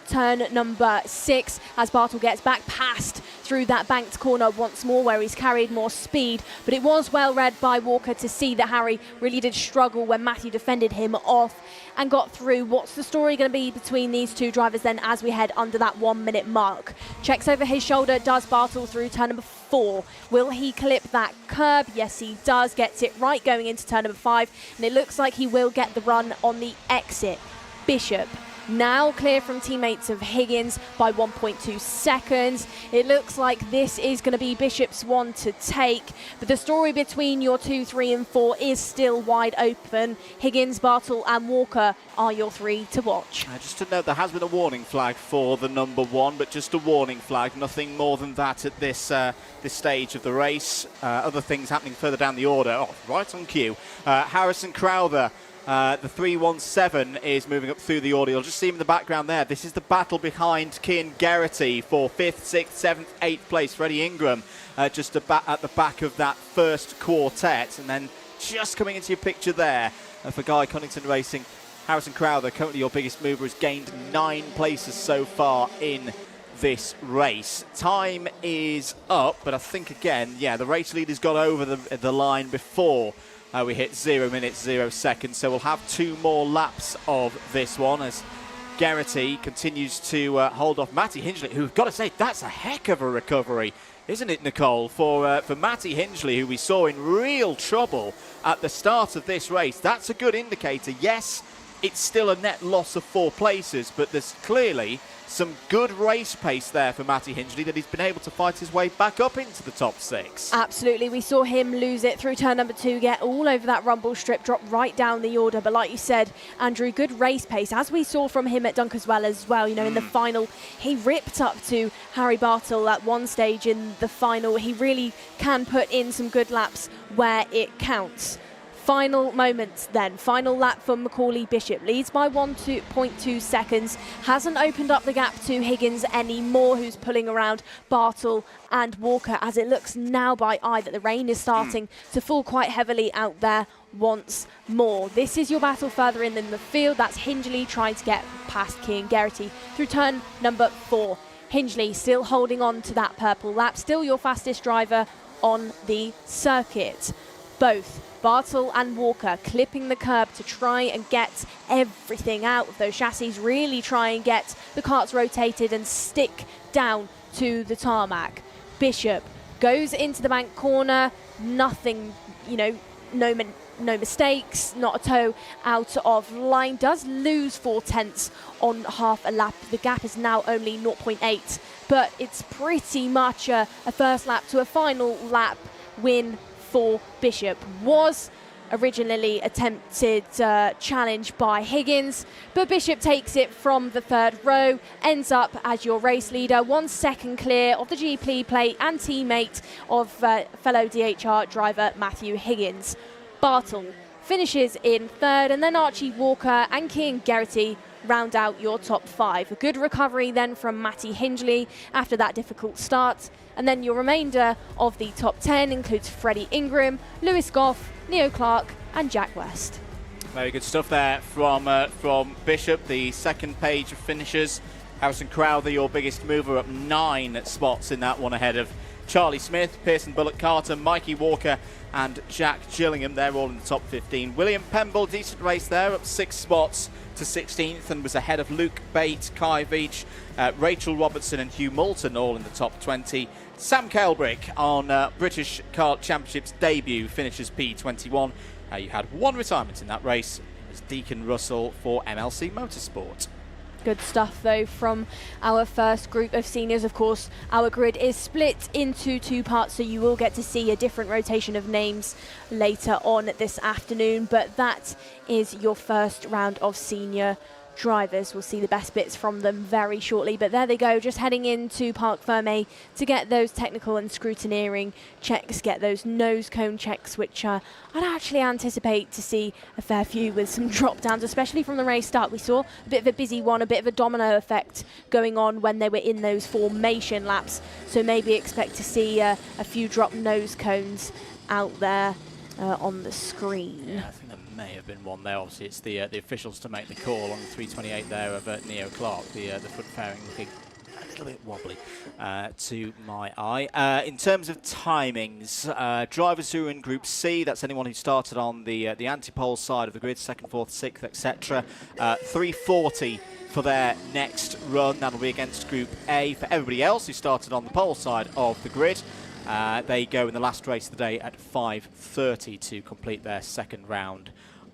turn number 6 as Bartle gets back past through that banked corner once more where he's carried more speed. But it was well read by Walker to see that Harry really did struggle when Matthew defended him off and got through. What's the story going to be between these two drivers then as we head under that 1 minute mark? Checks over his shoulder, does Bartle through turn number 4. Will he clip that curb? Yes, he does. Gets it right going into turn number 5. And it looks like he will get the run on the exit. Bishop now clear from teammates of Higgins by 1.2 seconds. It looks like this is going to be Bishop's one to take, but the story between your 2, 3 and 4 is still wide open. Higgins, Bartle and Walker are your 3 to watch. Just to note, there has been a warning flag for the number 1, but just a warning flag, nothing more than that at this stage of the race. Other things happening further down the order. Oh, right on cue. Harrison Crowther, the 317 is moving up through the order. You'll just see him in the background there. This is the battle behind Cian Geraghty for 5th, 6th, 7th, 8th place. Freddie Ingram just at the back of that first quartet. And then just coming into your picture there for Guy Cunnington Racing, Harrison Crowther, currently your biggest mover, has gained 9 places so far in this race. Time is up, but I think again, yeah, the race leader's got over the line before we hit 0 minutes, 0 seconds. So we'll have 2 more laps of this one as Geraghty continues to hold off Matty Hingley, who, got to say, that's a heck of a recovery, isn't it, Nicole, for Matty Hingley, who we saw in real trouble at the start of this race. That's a good indicator. Yes, it's still a net loss of 4 places, but there's clearly some good race pace there for Matty Hingley that he's been able to fight his way back up into the top 6. Absolutely. We saw him lose it through turn number 2, get all over that rumble strip, drop right down the order. But like you said, Andrew, good race pace, as we saw from him at Dunkerswell as well. You know, in the final, he ripped up to Harry Bartle at one stage in the final. He really can put in some good laps where it counts. Final moments then. Final lap for Macaulay Bishop. Leads by 1.2 seconds. Hasn't opened up the gap to Higgins anymore, who's pulling around Bartle and Walker, as it looks now by eye that the rain is starting to fall quite heavily out there once more. This is your battle further in the field. That's Hingley trying to get past Cian Geraghty through turn number 4. Hingley still holding on to that purple lap. Still your fastest driver on the circuit. Both Bartle and Walker clipping the curb to try and get everything out of those chassis, really try and get the karts rotated and stick down to the tarmac. Bishop goes into the bank corner, nothing, you know, no mistakes, not a toe out of line, does lose 4/10 on half a lap. The gap is now only 0.8, but it's pretty much a first lap to a final lap win for Bishop. Was originally attempted challenge by Higgins, but Bishop takes it from the 3rd row, ends up as your race leader, 1 second clear of the GP plate and teammate of fellow DHR driver Matthew Higgins. Bartle finishes in 3rd, and then Archie Walker and Cian Geraghty round out your top 5. A good recovery then from Matty Hingley after that difficult start. And then your remainder of the top 10 includes Freddie Ingram, Lewis Goff, Neo Clark and Jack West. Very good stuff there from Bishop. The second page of finishers. Harrison Crowther, your biggest mover, up 9 spots in that one, ahead of Charlie Smith, Pearson Bullock Carter, Mikey Walker and Jack Gillingham. They're all in the top 15. William Pemble, decent race there, up 6 spots to 16th and was ahead of Luke Bate, Kai Veach, Rachel Robertson and Hugh Moulton, all in the top 20. Sam Kelbrick on British Kart Championships debut finishes P21. You had 1 retirement in that race. It was Deacon Russell for MLC Motorsport. Good stuff though from our first group of seniors. Of course, our grid is split into 2 parts, so you will get to see a different rotation of names later on this afternoon. But that is your first round of senior drivers. We'll see the best bits from them very shortly. But there they go, just heading into Parc Fermé to get those technical and scrutineering checks, get those nose cone checks, which I'd actually anticipate to see a fair few with some drop downs, especially from the race start. We saw a bit of a busy one, a bit of a domino effect going on when they were in those formation laps. So maybe expect to see a few drop nose cones out there on the screen. Yeah, I think there may have been one there. Obviously, it's the officials to make the call on the 328 there of Neo Clark, the front fairing looking a little bit wobbly to my eye. In terms of timings, drivers who are in Group C, that's anyone who started on the anti-pole side of the grid, 2nd, 4th, 6th, etc. 3:40 for their next run. That'll be against Group A. For everybody else who started on the pole side of the grid, they go in the last race of the day at 5:30 to complete their second round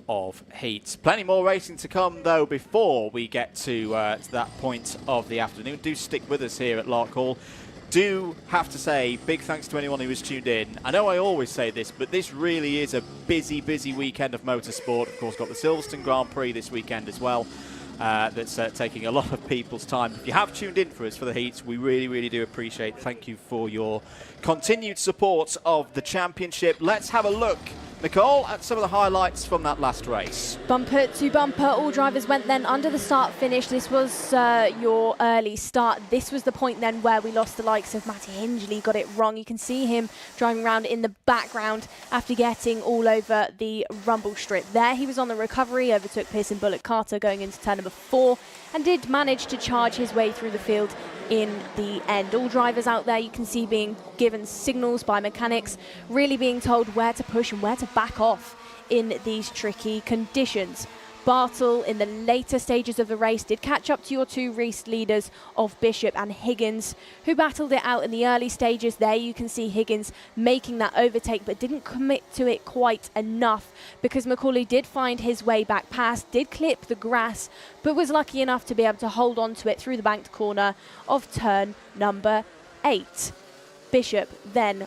of heats. Plenty more racing to come, though, before we get to that point of the afternoon. Do stick with us here at Larkhall. Do have to say big thanks to anyone who has tuned in. I know I always say this, but this really is a busy, busy weekend of motorsport. Of course, got the Silverstone Grand Prix this weekend as well. That's taking a lot of people's time. If you have tuned in for us for the heats, we really, really do appreciate it. Thank you for your continued support of the championship. Let's have a look, Nicole, at some of the highlights from that last race. Bumper to bumper, all drivers went then under the start finish. This was your early start. This was the point then where we lost the likes of Matty Hingley, got it wrong. You can see him driving around in the background after getting all over the rumble strip. There he was on the recovery, overtook Pearson Bullock Carter going into turn number 4 and did manage to charge his way through the field in the end. All drivers out there you can see being given signals by mechanics, really being told where to push and where to back off in these tricky conditions. Bartle in the later stages of the race did catch up to your two race leaders of Bishop and Higgins, who battled it out in the early stages. There you can see Higgins making that overtake, but didn't commit to it quite enough because Macaulay did find his way back past, did clip the grass, but was lucky enough to be able to hold on to it through the banked corner of turn number 8. Bishop then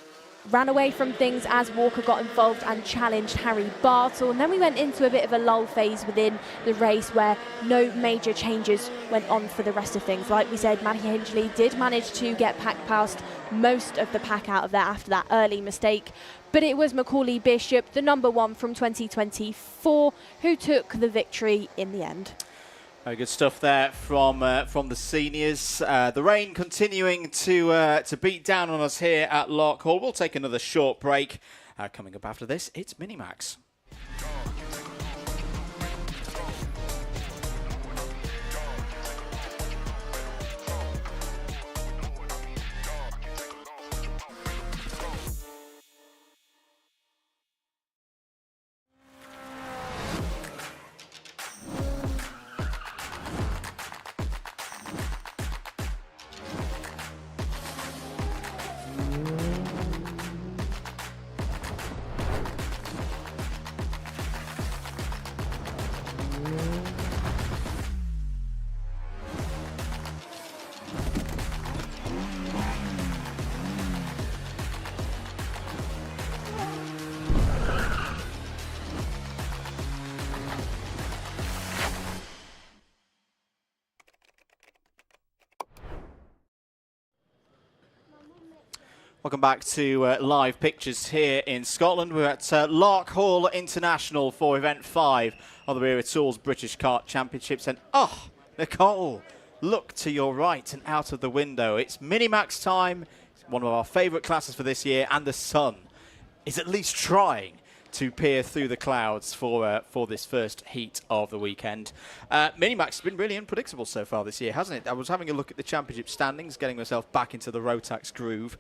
ran away from things as Walker got involved and challenged Harry Bartle. And then we went into a bit of a lull phase within the race where no major changes went on for the rest of things. Like we said, Matty Hingley did manage to get packed past most of the pack out of there after that early mistake. But it was Macaulay Bishop, the number 1 from 2024, who took the victory in the end. Very good stuff there from the seniors. The rain continuing to beat down on us here at Larkhall. We'll take another short break. Coming up after this, it's Minimax. Welcome back to live pictures here in Scotland. We're at Larkhall International for Event 5 of the Wera Tools British Kart Championships. And, oh, Nicole, look to your right and out of the window. It's Minimax time. It's one of our favourite classes for this year, and the sun is at least trying to peer through the clouds for this first heat of the weekend. Minimax has been really unpredictable so far this year, hasn't it? I was having a look at the championship standings, getting myself back into the Rotax groove.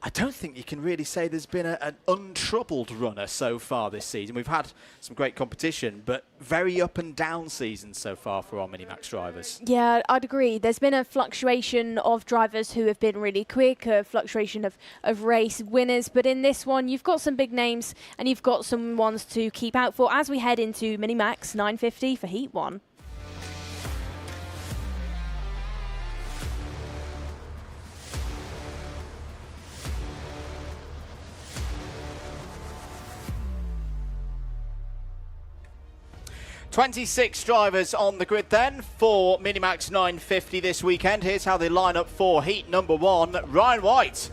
I don't think you can really say there's been an untroubled runner so far this season. We've had some great competition, but very up and down seasons so far for our Minimax drivers. Yeah, I'd agree. There's been a fluctuation of drivers who have been really quick, a fluctuation of race winners. But in this one, you've got some big names and you've got some ones to keep out for as we head into Minimax 950 for Heat 1. 26 drivers on the grid then for Minimax 950 this weekend. Here's how they line up for heat number 1. Ryan White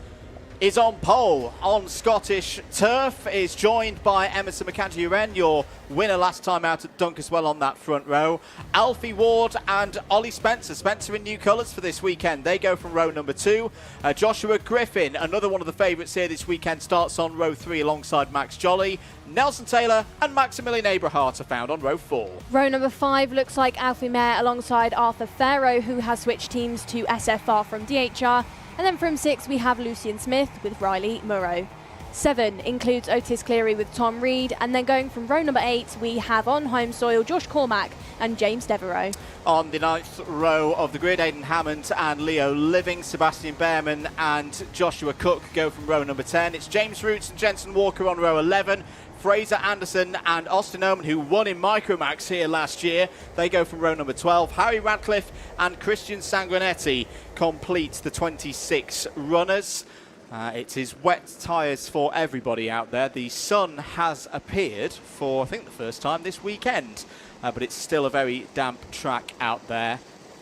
is on pole on Scottish turf, is joined by Emerson McCanty-Uren, your winner last time out at Dunkeswell on that front row. Alfie Ward and Ollie Spencer. Spencer in new colours for this weekend. They go from row number 2. Joshua Griffin, another one of the favourites here this weekend, starts on row 3 alongside Max Jolly. Nelson Taylor and Maximilian Abrahart are found on row 4. Row number 5 looks like Alfie Mayer alongside Arthur Farrow, who has switched teams to SFR from DHR. And then from 6 we have Lucian Smith with Riley Murrow. 7 includes Otis Cleary with Tom Reed, and then going from row number 8 we have on home soil Josh Cormack and James Devereaux. On the 9th row of the grid, Aidan Hammond and Leo Living, Sebastian Behrman and Joshua Cook go from row number 10. It's James Roots and Jensen Walker on row 11. Fraser Anderson and Austin Oman, who won in Micromax here last year, they go from row number 12. Harry Radcliffe and Christian Sanguinetti complete the 26 runners. It is wet tyres for everybody out there. The sun has appeared for, I think, the first time this weekend, but it's still a very damp track out there.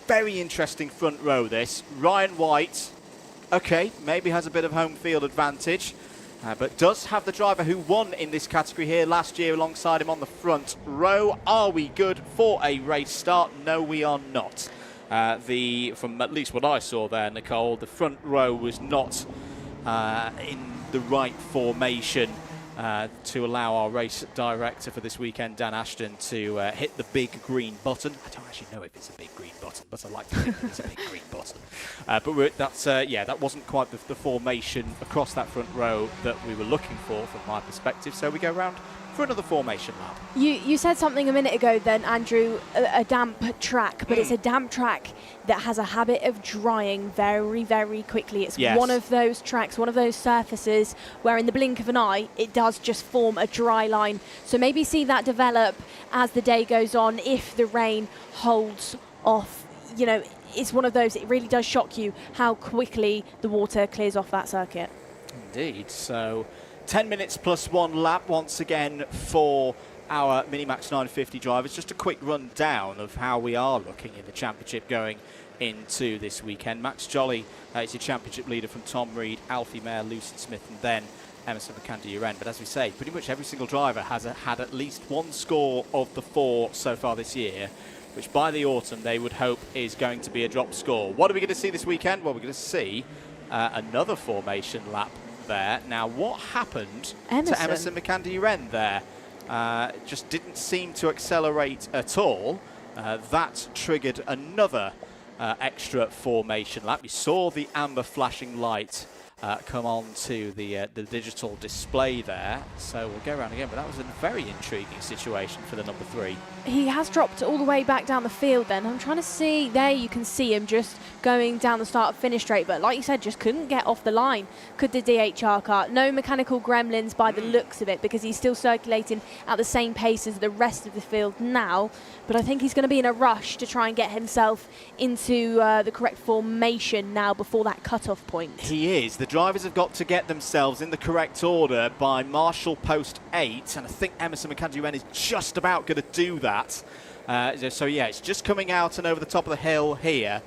Very interesting front row this. Ryan White, okay, maybe has a bit of home field advantage. But does have the driver who won in this category here last year alongside him on the front row. Are we good for a race start? No, we are not. From at least what I saw there, Nicole, the front row was not in the right formation to allow our race director for this weekend, Dan Ashton, to hit the big green button. I don't actually know if it's a big green button, but I like to think it's a big green button. That wasn't quite the formation across that front row that we were looking for from my perspective. So we go round for another formation lap. You said something a minute ago then, Andrew, a damp track, but it's a damp track that has a habit of drying very, very quickly. It's one of those tracks, one of those surfaces where in the blink of an eye, it does just form a dry line. So maybe see that develop as the day goes on if the rain holds off. You know, it's one of those, it really does shock you how quickly the water clears off that circuit. Indeed. So 10 minutes plus 1 lap once again for our Minimax 950 drivers. Just a quick rundown of how we are looking in the championship going into this weekend. Max Jolly is your championship leader from Tom Reed, Alfie Mayer, Lucian Smith, and then Emerson McCanty-Uren. But as we say, pretty much every single driver has had at least one score of the 4 so far this year, which by the autumn they would hope is going to be a drop score. What are we going to see this weekend? Well, we're going to see another formation lap there. Now, what happened to Emerson McCanty-Uren there? Just didn't seem to accelerate at all. That triggered another extra formation lap. You saw the amber flashing light come on to the digital display there. So we'll go around again, but that was a very intriguing situation for the number 3. He has dropped all the way back down the field then. I'm trying to see, there you can see him just going down the start-finish straight, but like you said, just couldn't get off the line. Could the DHR car. No mechanical gremlins by the looks of it, because he's still circulating at the same pace as the rest of the field now. But I think he's going to be in a rush to try and get himself into the correct formation now before that cut-off point. He is. The drivers have got to get themselves in the correct order by Marshall Post 8, and I think Emerson McCanty-Uren is just about going to do that. So yeah, it's just coming out and over the top of the hill here,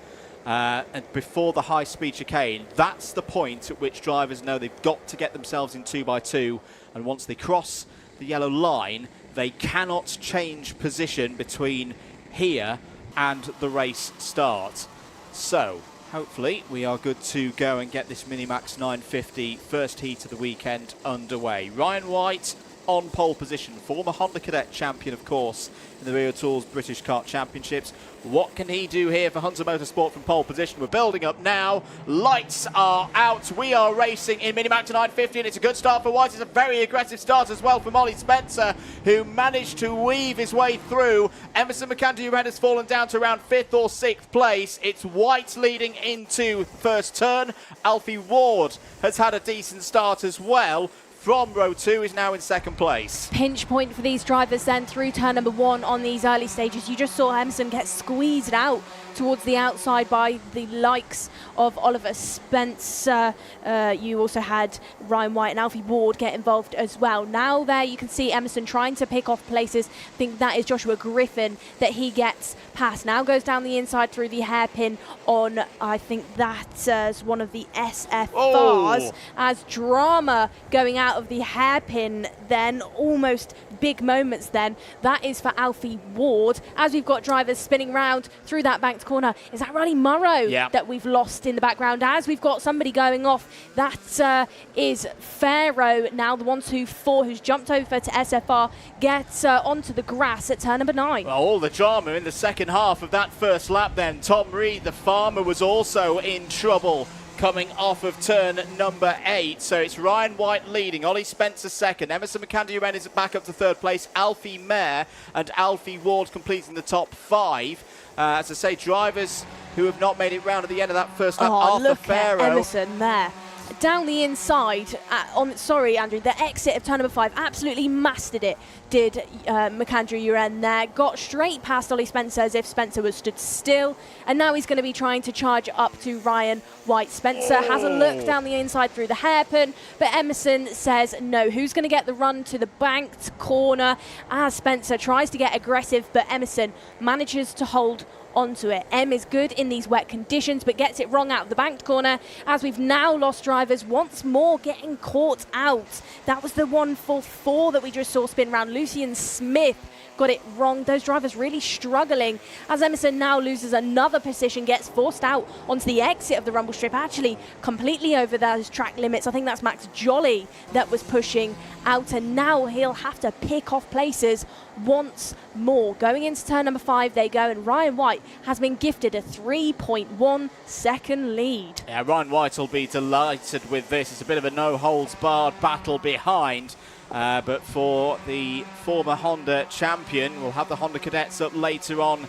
and before the high-speed chicane. That's the point at which drivers know they've got to get themselves in 2x2, and once they cross the yellow line, they cannot change position between here and the race start. So hopefully we are good to go and get this Minimax 950 first heat of the weekend underway. Ryan White on pole position, former Honda Cadet champion, of course, in the Rio Tools British Kart Championships. What can he do here for Hunter Motorsport from pole position? We're building up now. Lights are out. We are racing in Minimax 950, and it's a good start for White. It's a very aggressive start as well for Ollie Spencer, who managed to weave his way through. Emerson McCanty-Uren has fallen down to around 5th or 6th place. It's White leading into first turn. Alfie Ward has had a decent start as well. From row 2 is now in 2nd place. Pinch point for these drivers then through turn number 1 on these early stages. You just saw Emerson get squeezed out towards the outside by the likes of Oliver Spencer. You also had Ryan White and Alfie Ward get involved as well. Now there you can see Emerson trying to pick off places. I think that is Joshua Griffin that he gets past. Now goes down the inside through the hairpin on, I think that's one of the SFRs, as drama going out of the hairpin then, almost big moments then. That is for Alfie Ward, as we've got drivers spinning round through that banked corner. Is that Riley Murrow that we've lost in the background, as we've got somebody going off? That is Pharaoh, now the 1-2-4, who's jumped over to SFR, gets onto the grass at turn number 9. Well, all the drama in the second half of that first lap then. Tom Reed, the farmer, was also in trouble coming off of turn number 8. So it's Ryan White leading, Ollie Spencer second, Emerson McCandy-Wren is back up to third place, Alfie Mayer and Alfie Ward completing the top 5. As I say, drivers who have not made it round at the end of that first lap. Arthur look Pharaoh. at Emerson there. Down the inside, the exit of turn number 5, absolutely mastered it, did McAndrew-Uren there. Got straight past Ollie Spencer as if Spencer was stood still, and now he's going to be trying to charge up to Ryan White. Spencer has a look down the inside through the hairpin, but Emerson says no. Who's going to get the run to the banked corner as Spencer tries to get aggressive, but Emerson manages to hold onto it. Em is good in these wet conditions, but gets it wrong out of the banked corner, as we've now lost drivers once more getting caught out. That was the 1-4-4 that we just saw spin round. Lucian Smith got it wrong. Those drivers really struggling, as Emerson now loses another position, gets forced out onto the exit of the rumble strip, actually completely over those track limits. I think that's Max Jolly that was pushing out, and now he'll have to pick off places once more. Going into turn number 5 they go, and Ryan White has been gifted a 3.1 second lead. Yeah, Ryan White will be delighted with this. It's a bit of a no-holds-barred battle behind. But for the former Honda champion, we'll have the Honda cadets up later on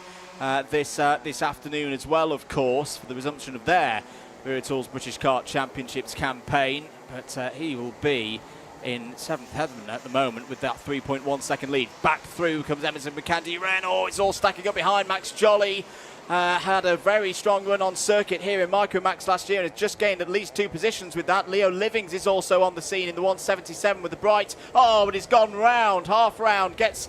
this afternoon as well, of course, for the resumption of their Wera British Kart Championships campaign. But he will be in 7th heaven at the moment with that 3.1 second lead. Back through comes Emerson McCandy-Wren. Oh, it's all stacking up behind. Max Jolly had a very strong run on circuit here in Micromax last year and has just gained at least 2 positions with that. Leo Livings is also on the scene in the 177 with the bright. Oh, but he's gone round, half round, gets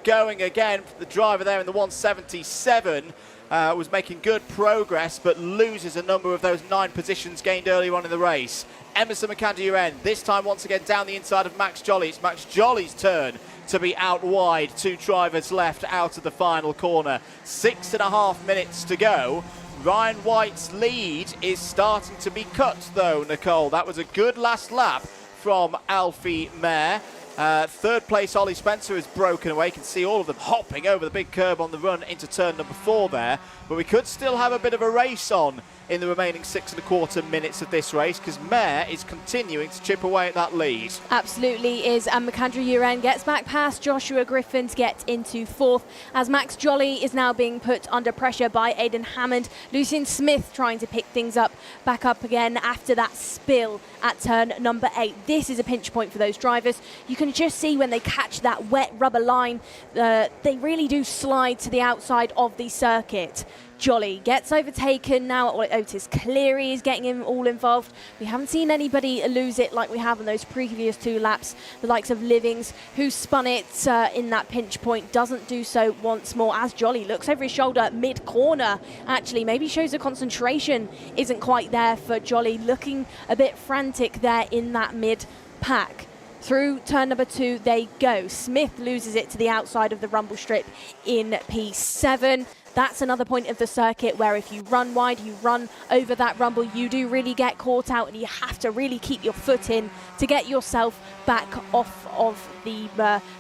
going again. The driver there in the 177 was making good progress, but loses a number of those 9 positions gained earlier on in the race. Emerson McCandy-Wren, this time once again down the inside of Max Jolly. It's Max Jolly's turn to be out wide. 2 drivers left out of the final corner. 6.5 minutes to go. Ryan White's lead is starting to be cut though, Nicole. That was a good last lap from Alfie Mayer. Third place Ollie Spencer has broken away. You can see all of them hopping over the big curb on the run into turn number 4 there. But we could still have a bit of a race on in the remaining 6.25 minutes of this race, because Mayer is continuing to chip away at that lead. Absolutely is, and McAndrew-Uren gets back past Joshua Griffin to get into 4th, as Max Jolly is now being put under pressure by Aidan Hammond. Lucian Smith trying to pick things up, back up again after that spill at turn number 8. This is a pinch point for those drivers. You can just see when they catch that wet rubber line, they really do slide to the outside of the circuit. Jolly gets overtaken now. Otis Cleary is getting him all involved. We haven't seen anybody lose it like we have in those previous 2 laps. The likes of Livings, who spun it in that pinch point, doesn't do so once more, as Jolly looks over his shoulder mid-corner. Actually, maybe shows the concentration isn't quite there for Jolly, looking a bit frantic there in that mid-pack. Through turn number 2 they go. Smith loses it to the outside of the rumble strip in P7. That's another point of the circuit where if you run wide, you run over that rumble, you do really get caught out, and you have to really keep your foot in to get yourself back off of the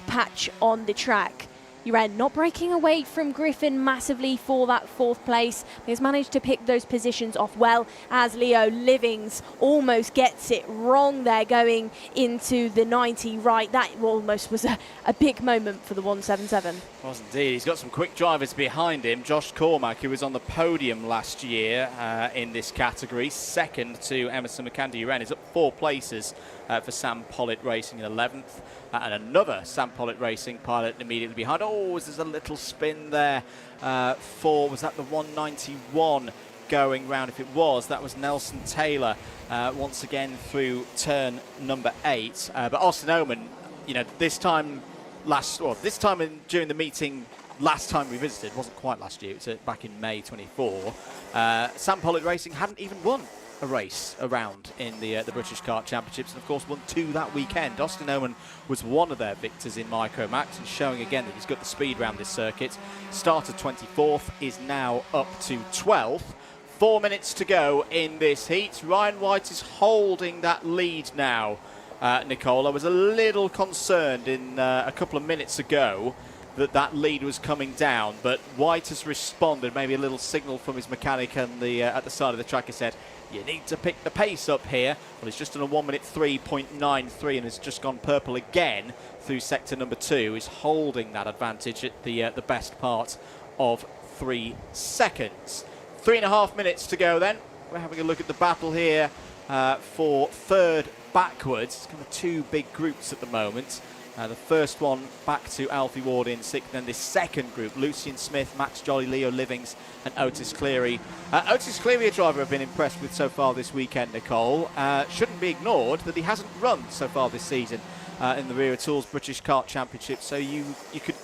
patch on the track. Uren not breaking away from Griffin massively for that 4th place. He's managed to pick those positions off well, as Leo Livings almost gets it wrong there going into the 90 right. That almost was a big moment for the 177. Was indeed. He's got some quick drivers behind him. Josh Cormack, who was on the podium last year in this category, second to Emerson McCandy-Uren, is up 4 places for Sam Pollitt Racing in 11th. And another Sam Pollitt Racing pilot immediately behind. Oh, Oh, there's a little spin there was that the 191 going round? If it was, that was Nelson Taylor once again through turn number 8. But Austin Oman, this time during the meeting last time we visited, wasn't quite last year, it was back in May 24. Sam Pollard Racing hadn't even won a race around in the British Kart Championships, and of course won 2 that weekend. Austin Oman was one of their victors in Micromax, and showing again that he's got the speed around this circuit. Started 24th, is now up to 12th. 4 minutes to go in this heat. Ryan White is holding that lead now. Nicole, I was a little concerned in a couple of minutes ago that lead was coming down, but White has responded, maybe a little signal from his mechanic and at the side of the track. He said, you need to pick the pace up here. Well, he's just done a 1 minute 3.93 and has just gone purple again through sector number 2. He's holding that advantage at the best part of 3 seconds. 3.5 minutes to go then. We're having a look at the battle here for third backwards. It's kind of 2 big groups at the moment. The first one back to Alfie Ward in 6th, then this second group, Lucian Smith, Max Jolly, Leo Livings and Otis Cleary. Otis Cleary, a driver I've been impressed with so far this weekend, Nicole. Shouldn't be ignored that he hasn't run so far this season in the Wera Tools British Kart Championship, so you could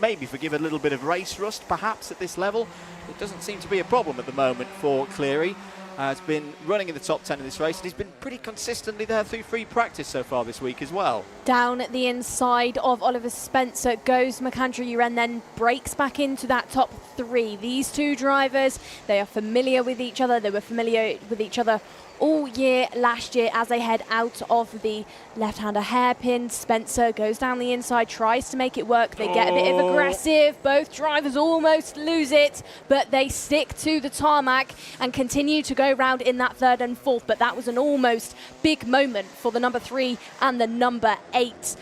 maybe forgive a little bit of race rust perhaps at this level. It doesn't seem to be a problem at the moment for Cleary. Has been running in the top 10 in this race, and he's been pretty consistently there through free practice so far this week as well. Down at the inside of Oliver Spencer goes McAndrew Uren, then breaks back into that top 3. These 2 drivers, they are familiar with each other. They were familiar with each other all year last year as they head out of the left-hander hairpin. Spencer goes down the inside, tries to make it work. They get a bit of aggressive. Both drivers almost lose it, but they stick to the tarmac and continue to go round in that 3rd and 4th. But that was an almost big moment for the number 3 and the number 8.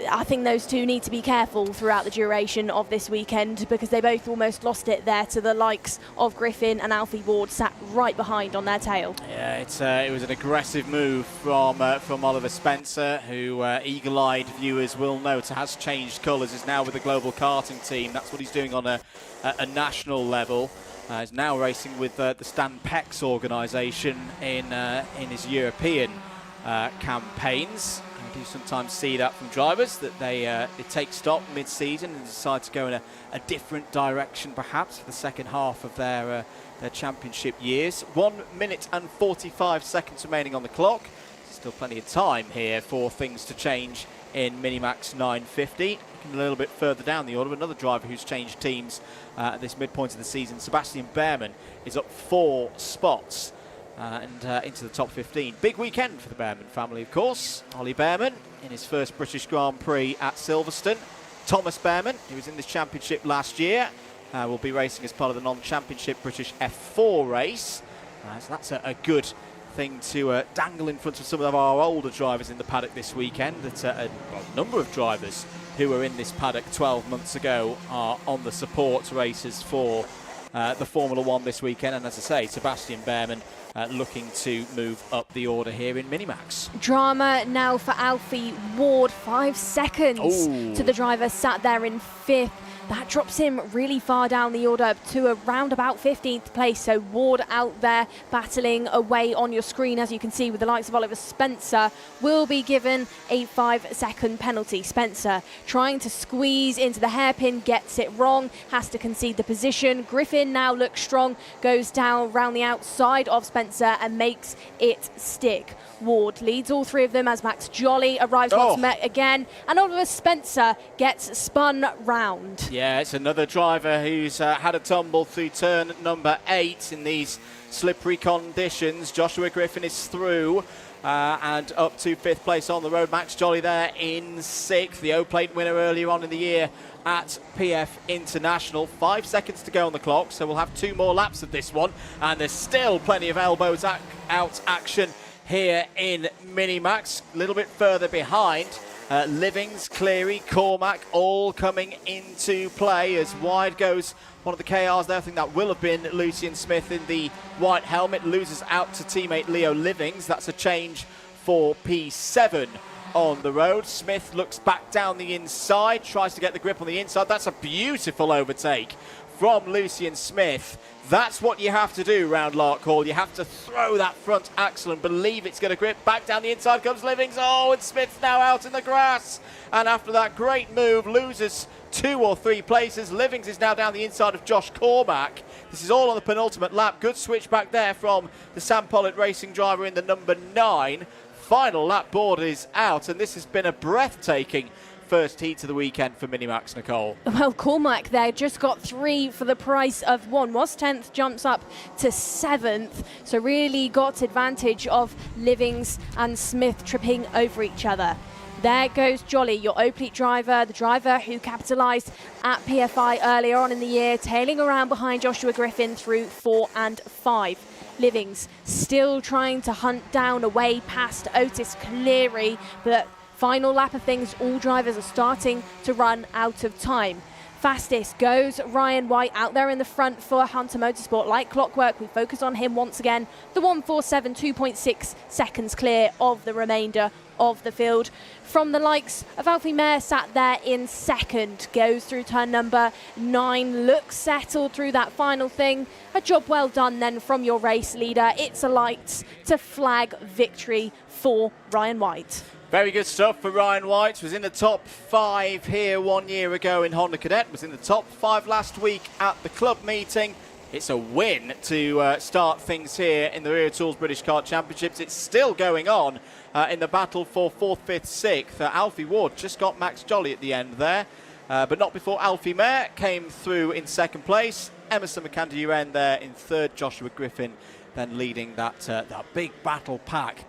I think those 2 need to be careful throughout the duration of this weekend, because they both almost lost it there to the likes of Griffin, and Alfie Ward sat right behind on their tail. Yeah, it was an aggressive move from Oliver Spencer, who eagle-eyed viewers will note has changed colours, is now with the global karting team. That's what he's doing on a national level. He's now racing with the Stan Peck's organisation in his European campaigns. I do sometimes see that from drivers, that they take stock mid-season and decide to go in a different direction perhaps for the second half of their championship years. 1 minute and 45 seconds remaining on the clock. Still plenty of time here for things to change in Minimax 950. Looking a little bit further down the order, another driver who's changed teams at this midpoint of the season, Sebastian Behrman, is up 4 spots. And into the top 15. Big weekend for the Behrman family, of course. Ollie Behrman in his first British Grand Prix at Silverstone. Thomas Behrman, who was in this championship last year, will be racing as part of the non-championship British F4 race. So that's a good thing to dangle in front of some of our older drivers in the paddock this weekend. That a number of drivers who were in this paddock 12 months ago are on the support races for the Formula 1 this weekend. And as I say, Sebastian Behrman looking to move up the order here in Minimax. Drama now for Alfie Ward. 5 seconds to the driver sat there in 5th. That drops him really far down the order to around about 15th place. So Ward out there battling away on your screen, as you can see, with the likes of Oliver Spencer, will be given a 5-second penalty. Spencer trying to squeeze into the hairpin, gets it wrong, has to concede the position. Griffin now looks strong, goes down round the outside of Spencer and makes it stick. Ward leads all 3 of them as Max Jolly arrives once met again, and Oliver Spencer gets spun round. Yeah, it's another driver who's had a tumble through turn number 8 in these slippery conditions. Joshua Griffin is through and up to 5th place on the road. Max Jolly there in 6th, the O-Plate winner earlier on in the year at PF International. 5 seconds to go on the clock, so we'll have 2 more laps of this one, and there's still plenty of elbows out action here in Minimax. A little bit further behind, Livings, Cleary, Cormac all coming into play as wide goes one of the KRs there. I think that will have been Lucian Smith in the white helmet. Loses out to teammate Leo Livings. That's a change for P7 on the road. Smith looks back down the inside, tries to get the grip on the inside. That's a beautiful overtake from Lucian Smith. That's what you have to do round Larkhall. You have to throw that front axle and believe it's going to grip. Back down the inside comes Livings. Oh, and Smith's now out in the grass. And after that great move, loses 2 or 3 places. Livings is now down the inside of Josh Cormack. This is all on the penultimate lap. Good switch back there from the Sam Pollitt racing driver in the number 9. Final lap board is out, and this has been a breathtaking first heat of the weekend for Minimax, Nicole. Well, Cormac there just got 3 for the price of 1. Was 10th, jumps up to 7th. So really got advantage of Livings and Smith tripping over each other. There goes Jolly, your Oplite driver, the driver who capitalised at PFI earlier on in the year, tailing around behind Joshua Griffin through 4 and 5. Livings still trying to hunt down a way past Otis Cleary, but final lap of things, all drivers are starting to run out of time. Fastest goes Ryan White out there in the front for Hunter Motorsport. Like clockwork, we focus on him once again. The 147, 2.6 seconds clear of the remainder of the field. From the likes of Alfie Mayer sat there in second, goes through turn number 9, looks settled through that final thing. A job well done then from your race leader. It's a light to flag victory for Ryan White. Very good stuff for Ryan White. Was in the top 5 here 1 year ago in Honda Cadet. Was in the top 5 last week at the club meeting. It's a win to start things here in the Wera Tools British Kart Championships. It's still going on in the battle for 4th, 5th, 6th. Alfie Ward just got Max Jolly at the end there, but not before Alfie Mayer came through in 2nd place. Emerson McAnder there in 3rd. Joshua Griffin then leading that big battle pack.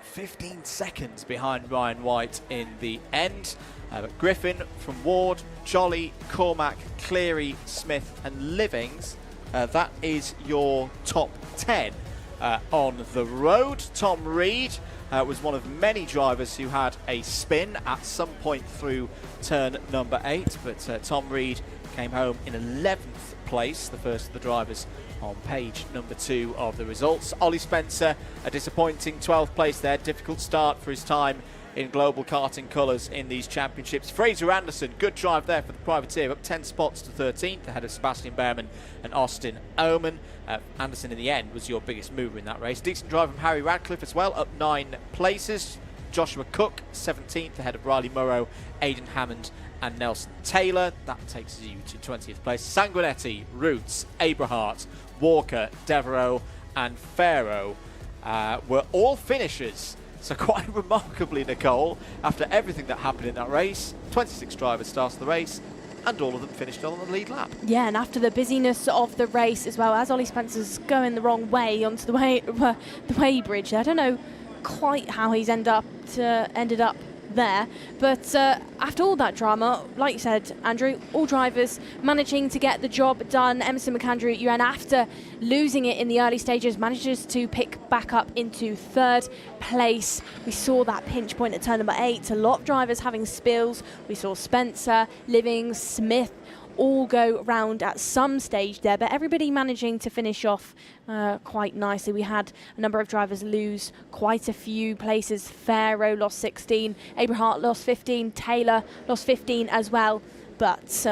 15 seconds behind Ryan White in the end. But Griffin from Ward, Jolly, Cormack, Cleary, Smith and Livings. That is your top 10 on the road. Tom Reed was one of many drivers who had a spin at some point through turn number 8, but Tom Reed came home in 11th place, the first of the drivers on page number 2 of the results. Ollie Spencer, a disappointing 12th place there. Difficult start for his time in global karting colours in these championships. Fraser Anderson, good drive there for the privateer, up 10 spots to 13th ahead of Sebastian Behrman and Austin Oman. Anderson in the end was your biggest mover in that race. Decent drive from Harry Radcliffe as well, up 9 places. Joshua Cook 17th ahead of Riley Murrow, Aidan Hammond and Nelson Taylor. That takes you to 20th place. Sanguinetti, Roots, Abrahart, Walker, Devereaux and Farrow were all finishers. So quite remarkably, Nicole, after everything that happened in that race, 26 drivers started the race and all of them finished on the lead lap. Yeah, and after the busyness of the race as well, as Ollie Spencer's going the wrong way onto the way bridge, I don't know quite how he's ended up there, but after all that drama, like you said, Andrew, all drivers managing to get the job done. Emerson McAndrew at UN, after losing it in the early stages, manages to pick back up into 3rd place. We saw that pinch point at turn number 8, a lot of drivers having spills. We saw Spencer, Livings, Smith all go round at some stage there, but everybody managing to finish off quite nicely. We had a number of drivers lose quite a few places. Farrow lost 16, Abrahart lost 15, Taylor lost 15 as well, but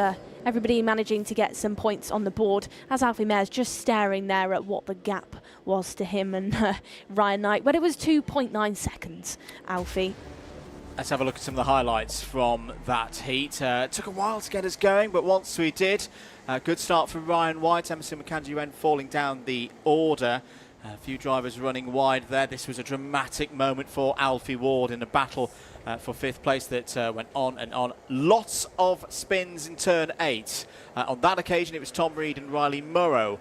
everybody managing to get some points on the board, as Alfie Mayer's just staring there at what the gap was to him and Ryan Knight, but it was 2.9 seconds, Alfie. Let's have a look at some of the highlights from that heat. Took a while to get us going, but once we did, good start from Ryan White. Emerson McAndrew falling down the order. A few drivers running wide there. This was a dramatic moment for Alfie Ward in a battle for 5th place that went on and on. Lots of spins in turn 8. On that occasion, it was Tom Reed and Riley Murrow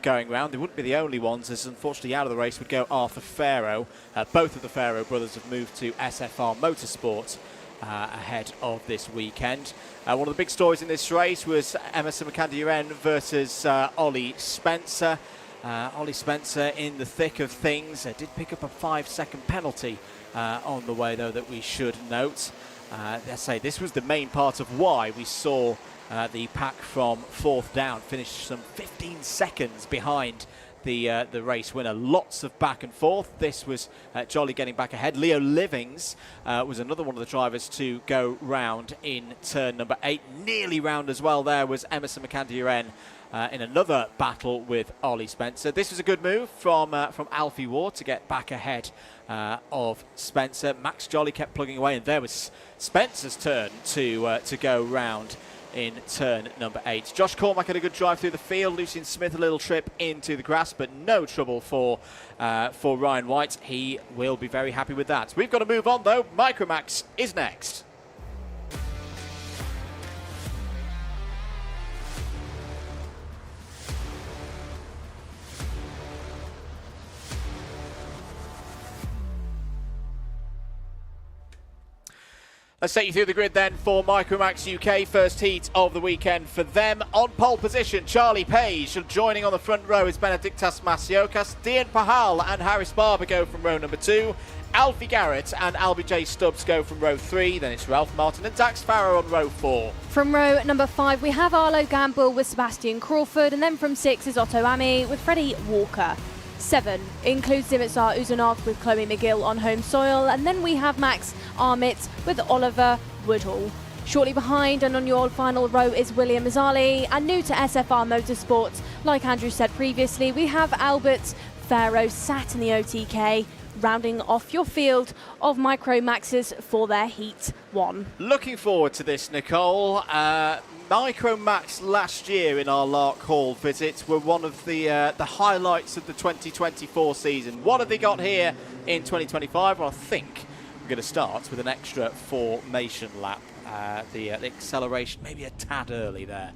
going round. They wouldn't be the only ones, as unfortunately out of the race would go Arthur Farrow. Both of the Farrow brothers have moved to SFR Motorsport ahead of this weekend. One of the big stories in this race was Emerson McAndrew versus Ollie Spencer. Ollie Spencer in the thick of things. Did pick up a 5-second penalty on the way, though, that we should note. Let's say this was the main part of why we saw the pack from 4th down finish some 15 seconds behind the race winner. Lots of back and forth. This was Jolly getting back ahead. Leo Livings was another one of the drivers to go round in turn number 8. Nearly round as well there was Emerson McCandy-Uren in another battle with Ollie Spencer. This was a good move from Alfie Ward to get back ahead of Spencer. Max Jolly kept plugging away, and there was Spencer's turn to go round in turn number 8. Josh Cormack had a good drive through the field. Lucian Smith a little trip into the grass, but no trouble for Ryan White. He will be very happy with that. We've got to move on though. Micromax is next. Let's take you through the grid then for Micromax UK. First heat of the weekend for them. On pole position, Charlie Page. Joining on the front row is Benedictas Masiokas. Dean Pahal and Harris Barber go from row number 2. Alfie Garrett and Albie J. Stubbs go from row 3. Then it's Ralph Martin and Dax Farrow on row 4. From row number 5, we have Arlo Gamble with Sebastian Crawford. And then from 6 is Otto Ami with Freddie Walker. 7 includes Dimitar Uzunov with Chloe McGill on home soil, and then we have Max Armitz with Oliver Woodhall. Shortly behind and on your final row is William Mazzali, and new to SFR Motorsports, like Andrew said previously, we have Albert Farrow sat in the OTK, rounding off your field of Micromaxes for their Heat 1. Looking forward to this, Nicole. Micromax last year in our Larkhall visit were one of the highlights of the 2024 season. What have they got here in 2025? Well, I think we're going to start with an extra formation lap. The acceleration maybe a tad early there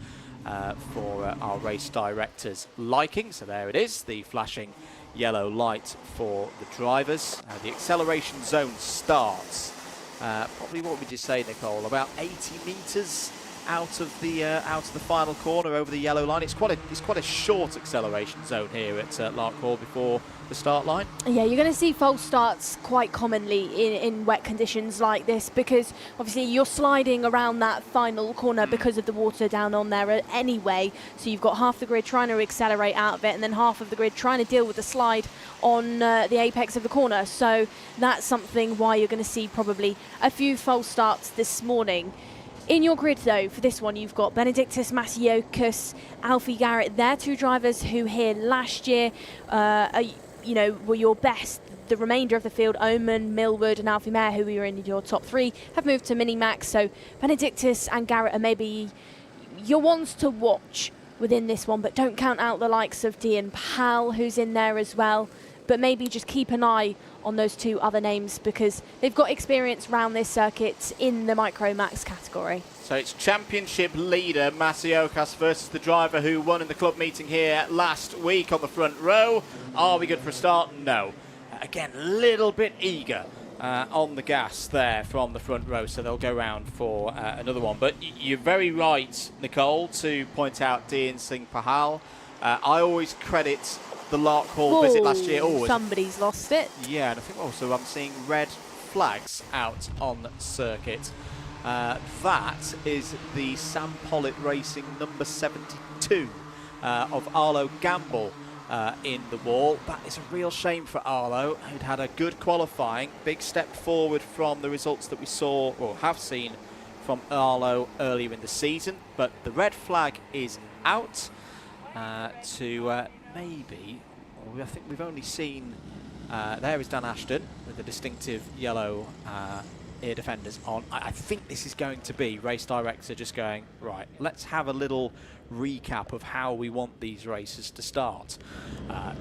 for our race director's liking. So there it is, the flashing yellow light for the drivers. The acceleration zone starts probably, what would you say, Nicole, about 80 metres out of the final corner over the yellow line. It's quite a short acceleration zone here at Larkhall before the start line. Yeah, you're going to see false starts quite commonly in wet conditions like this, because obviously you're sliding around that final corner because of the water down on there anyway. So you've got half the grid trying to accelerate out of it, and then half of the grid trying to deal with the slide on the apex of the corner. So that's something why you're going to see probably a few false starts this morning. In your grid, though, for this one, you've got Benedictus Masiokas, Alfie Garrett. They're two drivers who here last year, were your best. The remainder of the field, Oman, Millwood and Alfie Mayer, who were in your top 3, have moved to Minimax. So Benedictus and Garrett are maybe your ones to watch within this one, but don't count out the likes of Dean Pal, who's in there as well. But maybe just keep an eye on those two other names, because they've got experience around this circuit in the Micromax category. So it's championship leader Masiokas versus the driver who won in the club meeting here last week on the front row. Are we good for a start? No. Again, a little bit eager on the gas there from the front row, so they'll go round for another one. But you're very right, Nicole, to point out Dean Singh Pahal. I always credit the Larkhall visit last year. Somebody's lost it. Yeah, and I think also I'm seeing red flags out on the circuit. That is the Sam Pollitt Racing number 72 of Arlo Gamble in the wall. That is a real shame for Arlo, who'd had a good qualifying, big step forward from the results that we saw or have seen from Arlo earlier in the season. But the red flag is out to maybe, I think we've only seen, there is Dan Ashton with the distinctive yellow ear defenders on. I think this is going to be race director just going, right, let's have a little recap of how we want these races to start,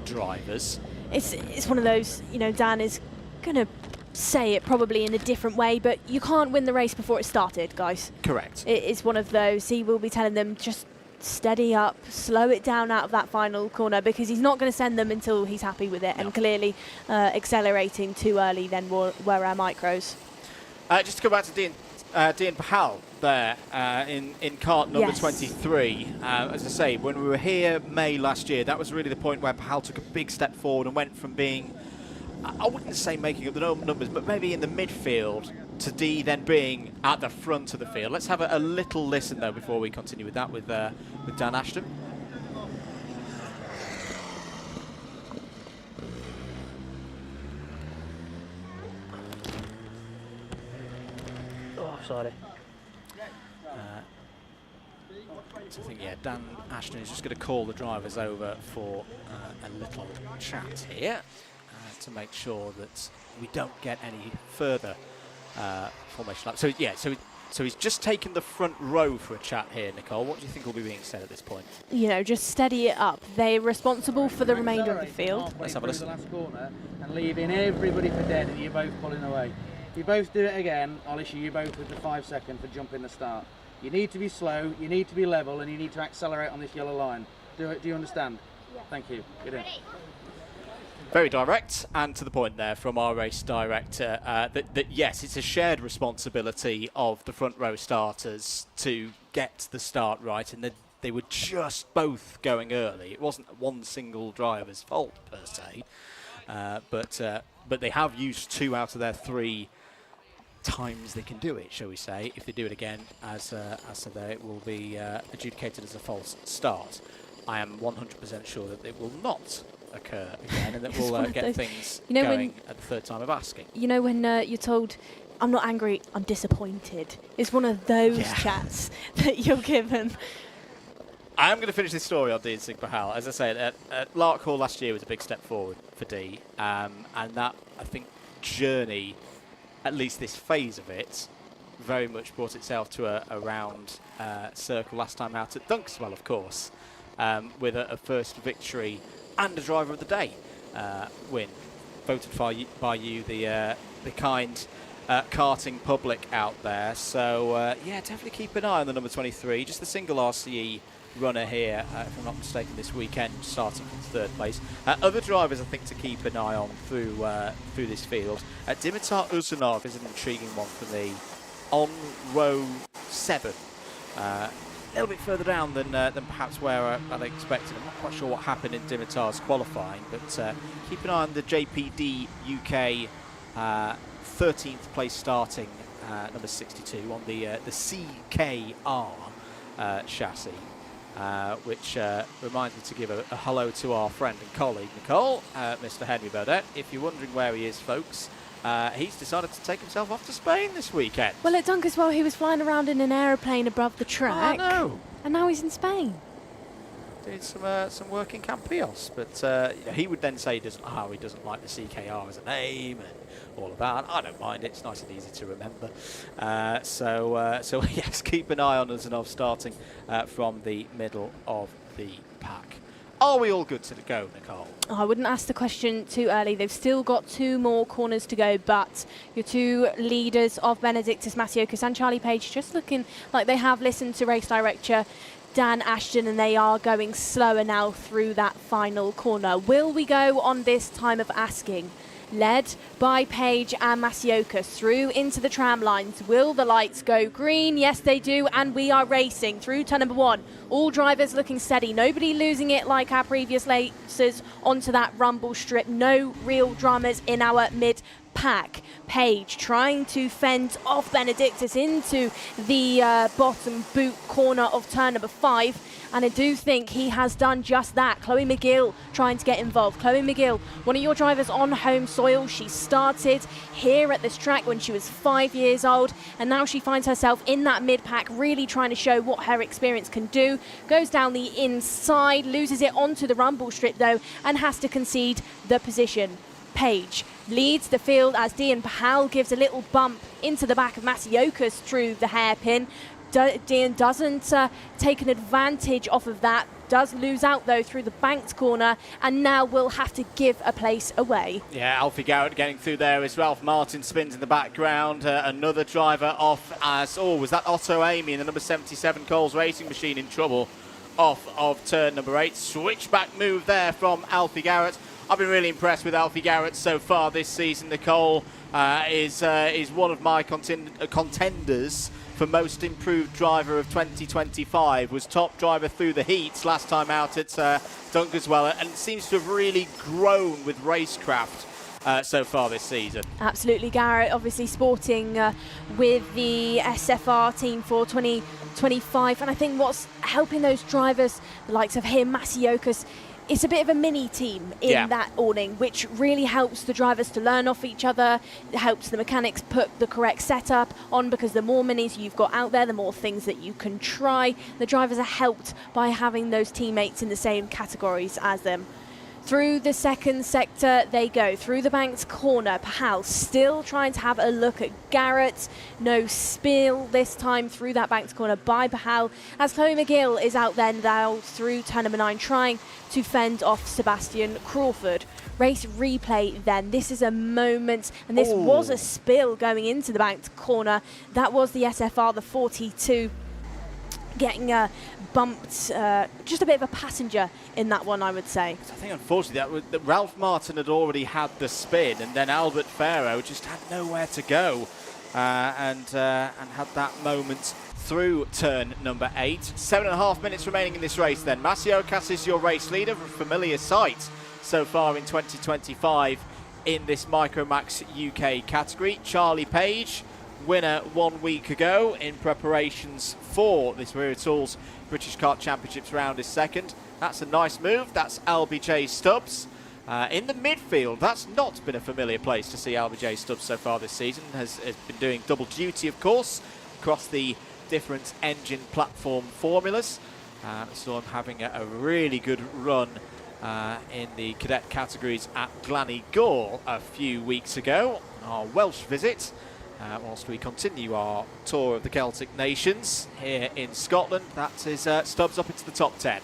drivers. It's one of those, Dan is going to say it probably in a different way, but you can't win the race before it started, guys. Correct. It is one of those. He will be telling them just steady up, slow it down out of that final corner, because he's not going to send them until he's happy with it. No. And clearly accelerating too early then were our micros. Just to go back to Dean Pahal there in kart number 23. As I say, when we were here May last year, that was really the point where Pahal took a big step forward and went from being, I wouldn't say making up the numbers, but maybe in the midfield, to D then being at the front of the field. Let's have a little listen though before we continue with that with Dan Ashton. sorry. So I think, yeah, Dan Ashton is just going to call the drivers over for a little chat here to make sure that we don't get any further formation. So, yeah, so he's just taken the front row for a chat here, Nicole. What do you think will be being said at this point? You know, just steady it up. They're responsible for the remainder of the field. Let's have a listen. The last corner and leaving everybody for dead, and you're both pulling away. If you both do it again, I'll issue you both with the 5 second for jumping the start. You need to be slow, you need to be level, and you need to accelerate on this yellow line. Do you understand? Yeah. Thank you. Get in. Very direct and to the point there from our race director that yes, it's a shared responsibility of the front row starters to get the start right, and they were just both going early. It wasn't one single driver's fault per se, but they have used 2 out of their 3 times they can do it, shall we say. If they do it again, as said there, it will be adjudicated as a false start. I am 100% sure that it will not occur again, and that we'll get things going at the 3rd time of asking. You know, when you're told, I'm not angry, I'm disappointed. It's one of those chats that you're given. I am going to finish this story on Dee and Sig Bahal. As I said, at Larkhall last year was a big step forward for Dee, and that, I think, journey, at least this phase of it, very much brought itself to a round circle last time out at Dunkeswell, of course, with a first victory and a driver of the day win, voted by you, the kind karting public out there. So yeah, definitely keep an eye on the number 23, just the single RCE runner here, if I'm not mistaken, this weekend, starting from 3rd place. Other drivers, I think, to keep an eye on through this field. Dimitar Uzunov is an intriguing one for me, on row 7. A little bit further down than perhaps where I'd expected. I'm not quite sure what happened in Dimitar's qualifying, but keep an eye on the JPD UK 13th place starting number 62 on the CKR chassis, which reminds me to give a hello to our friend and colleague Nicole, Mr. Henry Burdett. If you're wondering where he is, folks, he's decided to take himself off to Spain this weekend. Well, at Dunkeswell, he was flying around in an aeroplane above the track. Oh, no. And now he's in Spain. Did some work in Campillos, but he would then say he doesn't like the CKR as a name and all of that. I don't mind it. It's nice and easy to remember. So yes, keep an eye on Uzunov starting from the middle of the pack. Are we all good to go, Nicole? I wouldn't ask the question too early. They've still got 2 more corners to go, but your 2 leaders of Benedictus Masiokas and Charlie Page just looking like they have listened to race director Dan Ashton, and they are going slower now through that final corner. Will we go on this time of asking? Led by Page and Masiokas through into the tram lines. Will the lights go green? Yes, they do, and we are racing through turn number 1. All drivers looking steady. Nobody losing it like our previous races onto that rumble strip. No real dramas in our mid-pack. Page trying to fend off Benedictus into the bottom boot corner of turn number 5. And I do think he has done just that. Chloe McGill trying to get involved. Chloe McGill, one of your drivers on home soil. She started here at this track when she was 5 years old, and now she finds herself in that mid-pack, really trying to show what her experience can do. Goes down the inside, loses it onto the rumble strip though, and has to concede the position. Page leads the field as Dian Pahal gives a little bump into the back of Masiokas through the hairpin. Dian doesn't take an advantage off of that, does lose out though through the banked corner, and now will have to give a place away. Yeah, Alfie Garrett getting through there as Ralph Martin spins in the background. Another driver off as, was that Otto Amy in the number 77 Coles Racing Machine in trouble off of turn number 8. Switchback move there from Alfie Garrett. I've been really impressed with Alfie Garrett so far this season. Nicole is one of my contenders for most improved driver of 2025. Was top driver through the heats last time out at Dunkeswell, and seems to have really grown with racecraft so far this season. Absolutely, Garrett obviously sporting with the SFR team for 2025, and I think what's helping those drivers, the likes of him, Masiokas, it's a bit of a mini team in that awning, which really helps the drivers to learn off each other. It helps the mechanics put the correct setup on, because the more minis you've got out there, the more things that you can try. The drivers are helped by having those teammates in the same categories as them. Through the second sector they go, through the banked corner. Pahal still trying to have a look at Garrett. No spill this time through that banked corner by Pahal, as Chloe McGill is out there now through turn number 9, trying to fend off Sebastian Crawford. Race replay then. This is a moment, and this was a spill going into the banked corner. That was the SFR, the 42. Getting bumped, just a bit of a passenger in that one, I would say. I think, unfortunately, that Ralph Martin had already had the spin, and then Albert Farrow just had nowhere to go, and had that moment through turn number 8. 7.5 minutes remaining in this race then. Masiokas is your race leader, a familiar sight so far in 2025 in this Micromax UK category. Charlie Page, winner 1 week ago in preparations for this Wera Tools British Kart Championships round, is second. That's a nice move. That's LBJ Stubbs. In the midfield, that's not been a familiar place to see LBJ Stubbs so far this season. Has been doing double duty, of course, across the different engine platform formulas. Saw him having a really good run in the cadet categories at Glannygore a few weeks ago. Our Welsh visit. Whilst we continue our tour of the Celtic nations here in Scotland, that is Stubbs up into the top 10.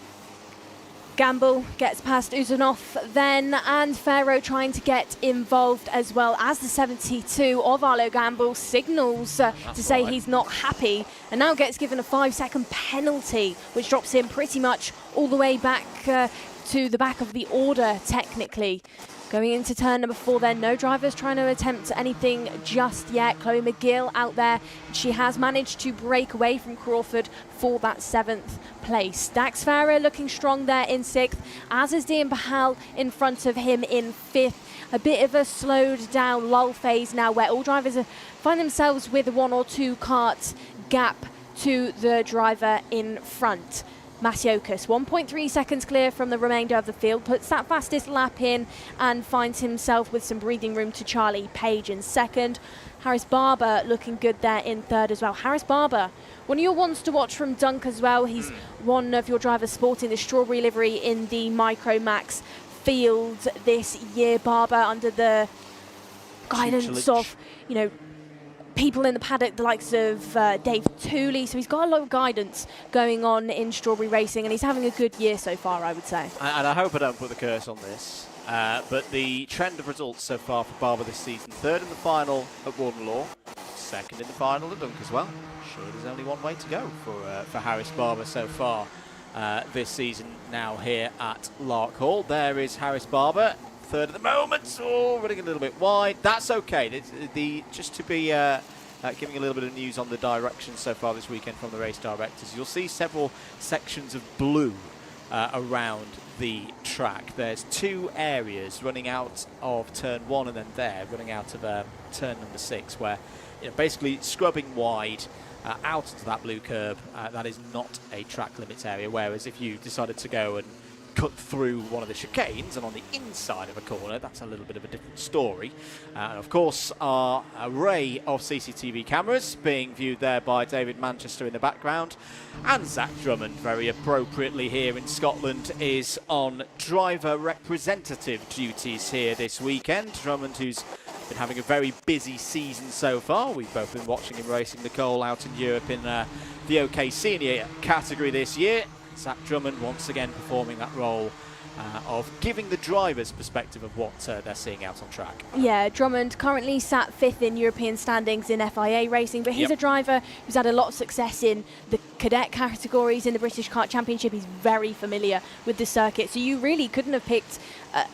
Gamble gets past Uzunov then, and Farrow trying to get involved as well, as the 72 of Arlo Gamble signals to say he's not happy, and now gets given a 5-second penalty, which drops him pretty much all the way back to the back of the order, technically. Going into turn number 4 then, no drivers trying to attempt anything just yet. Chloe McGill out there. She has managed to break away from Crawford for that 7th place. Dax Farah looking strong there in 6th, as is Dean Pahal in front of him in 5th. A bit of a slowed down lull phase now, where all drivers find themselves with a 1 or 2 kart gap to the driver in front. Masiokas, 1.3 seconds clear from the remainder of the field, puts that fastest lap in and finds himself with some breathing room to Charlie Page in 2nd. Harris Barber looking good there in 3rd as well. Harris Barber, one of your ones to watch from Dunk as well. He's one of your drivers sporting the strawberry livery in the Micromax field this year. Barber under the guidance of, you know, people in the paddock, the likes of Dave Tooley, so he's got a lot of guidance going on in strawberry racing, and he's having a good year so far, I would say. And I hope I don't put the curse on this, but the trend of results so far for Barber this season: 3rd in the final at Wardenlaw, 2nd in the final at Dunk as well. Sure, there's only one way to go for Harris Barber so far this season now here at Larkhall. There is Harris Barber. 3rd at the moment, running a little bit wide. That's okay. Just to be giving a little bit of news on the direction so far this weekend from the race directors, you'll see several sections of blue around the track. There's 2 areas running out of turn 1 and then there running out of turn number 6, where basically scrubbing wide out into that blue curb. That is not a track limits area, whereas if you decided to go and cut through one of the chicanes and on the inside of a corner, that's a little bit of a different story. And of course, our array of CCTV cameras being viewed there by David Manchester in the background, and Zach Drummond, very appropriately here in Scotland, is on driver representative duties here this weekend. Drummond, who's been having a very busy season so far. We've both been watching him racing Nicole out in Europe in the OK Senior category this year. Zach Drummond once again performing that role of giving the drivers perspective of what they're seeing out on track. Yeah, Drummond currently sat 5th in European standings in FIA racing, but he's a driver who's had a lot of success in the cadet categories in the British Kart Championship. He's very familiar with the circuit, so you really couldn't have picked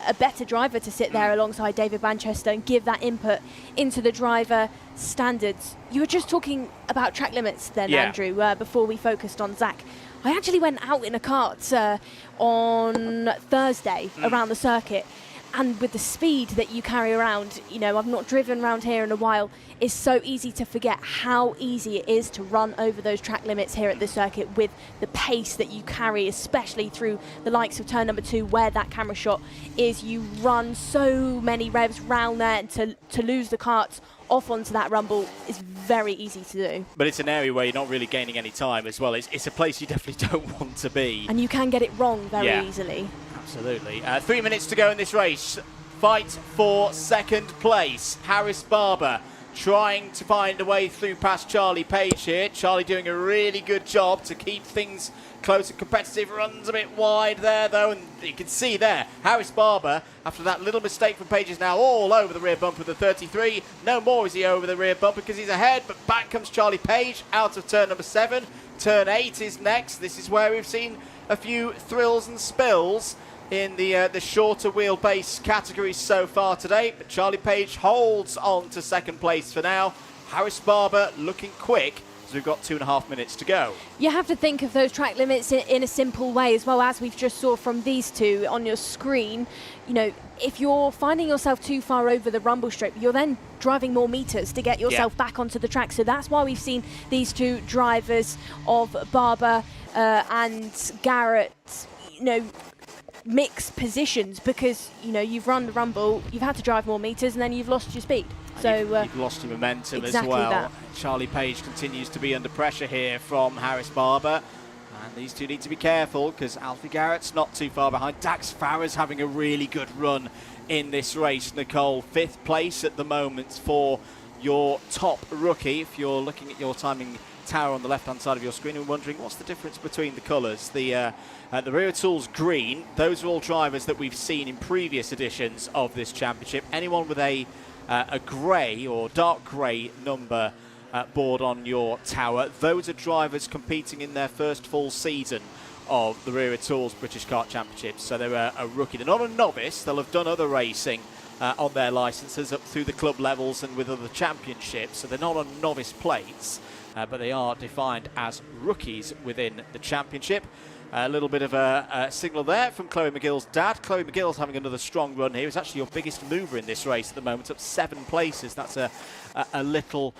a better driver to sit there alongside David Manchester and give that input into the driver standards. You were just talking about track limits then, Andrew, before we focused on Zach. I actually went out in a kart on Thursday around the circuit, and with the speed that you carry around, you know, I've not driven around here in a while, it's so easy to forget how easy it is to run over those track limits here at the circuit with the pace that you carry, especially through the likes of turn number 2 where that camera shot is. You run so many revs round there, and to lose the karts off onto that rumble is very easy to do. But it's an area where you're not really gaining any time as well. It's a place you definitely don't want to be. And you can get it wrong very easily. Absolutely. 3 minutes to go in this race. Fight for second place. Harris Barber trying to find a way through past Charlie Page here. Charlie doing a really good job to keep things close and competitive. Runs a bit wide there though, and you can see there Harris Barber, after that little mistake from Page, is now all over the rear bumper with the 33. No more is he over the rear bumper because he's ahead, but back comes Charlie Page out of turn number 7. Turn 8 is next. This is where we've seen a few thrills and spills in the shorter wheelbase categories so far today, but Charlie Page holds on to second place for now. Harris Barber looking quick, as we've got 2.5 minutes to go. You have to think of those track limits in a simple way as well, as we've just saw from these two on your screen. You know, if you're finding yourself too far over the rumble strip, you're then driving more meters to get yourself back onto the track. So that's why we've seen these two drivers of Barber and Garrett, you know, mix positions, because you know you've run the rumble, you've had to drive more meters, and then you've lost your speed. So you've lost your momentum exactly as well. That. Charlie Page continues to be under pressure here from Harris Barber, and these two need to be careful because Alfie Garrett's not too far behind. Dax Farah's having a really good run in this race, Nicole. 5th place at the moment for your top rookie. If you're looking at your timing tower on the left-hand side of your screen and wondering what's the difference between the colours, the Wera Tools green, those are all drivers that we've seen in previous editions of this championship. Anyone with a grey or dark grey number board on your tower, those are drivers competing in their first full season of the Wera Tools British Kart Championships. So they're a rookie. They're not a novice. They'll have done other racing on their licences up through the club levels and with other championships. So they're not on novice plates, but they are defined as rookies within the championship. A little bit of a signal there from Chloe McGill's dad. Chloe McGill's having another strong run here. He's actually your biggest mover in this race at the moment, up 7 places. That's a little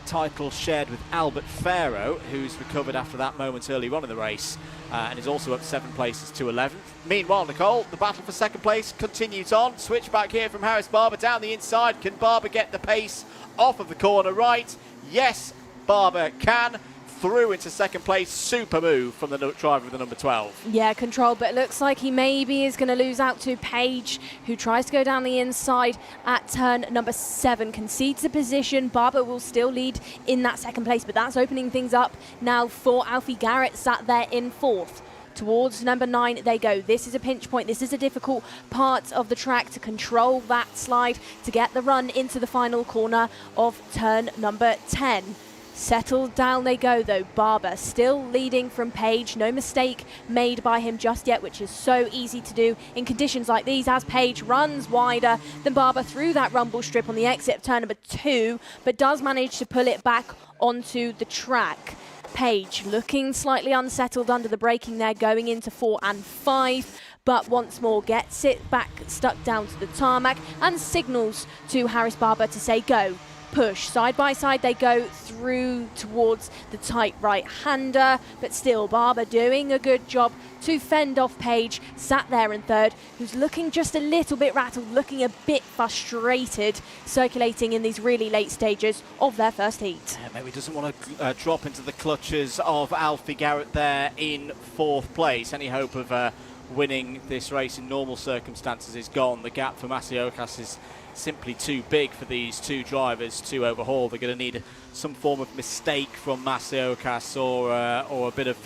title shared with Albert Farrow, who's recovered after that moment early on in the race, and is also up 7 places to 11th. Meanwhile, Nicole, the battle for second place continues on. Switch back here from Harris Barber down the inside. Can Barber get the pace off of the corner right? Yes, Barber can. Through into second place. Super move from the driver with the number 12. Yeah, control, but it looks like he maybe is going to lose out to Page, who tries to go down the inside at turn number 7. Concedes the position. Barber will still lead in that second place, but that's opening things up now for Alfie Garrett, sat there in 4th. Towards number 9 they go. This is a pinch point. This is a difficult part of the track to control that slide to get the run into the final corner of turn number 10. Settled down they go though. Barber still leading from Page. No mistake made by him just yet, which is so easy to do in conditions like these, as Page runs wider than Barber through that rumble strip on the exit of turn number 2, but does manage to pull it back onto the track. Page looking slightly unsettled under the braking there, going into 4 and 5, but once more gets it back stuck down to the tarmac and signals to Harris Barber to say go. Push. Side by side they go through towards the tight right-hander, but still Barber doing a good job to fend off Page, sat there in 3rd, who's looking just a little bit rattled, looking a bit frustrated, circulating in these really late stages of their first heat. Yeah, maybe doesn't want to drop into the clutches of Alfie Garrett there in 4th place. Any hope of winning this race in normal circumstances is gone. The gap for Masiokas is simply too big for these two drivers to overhaul. They're going to need some form of mistake from Masiokas or a bit of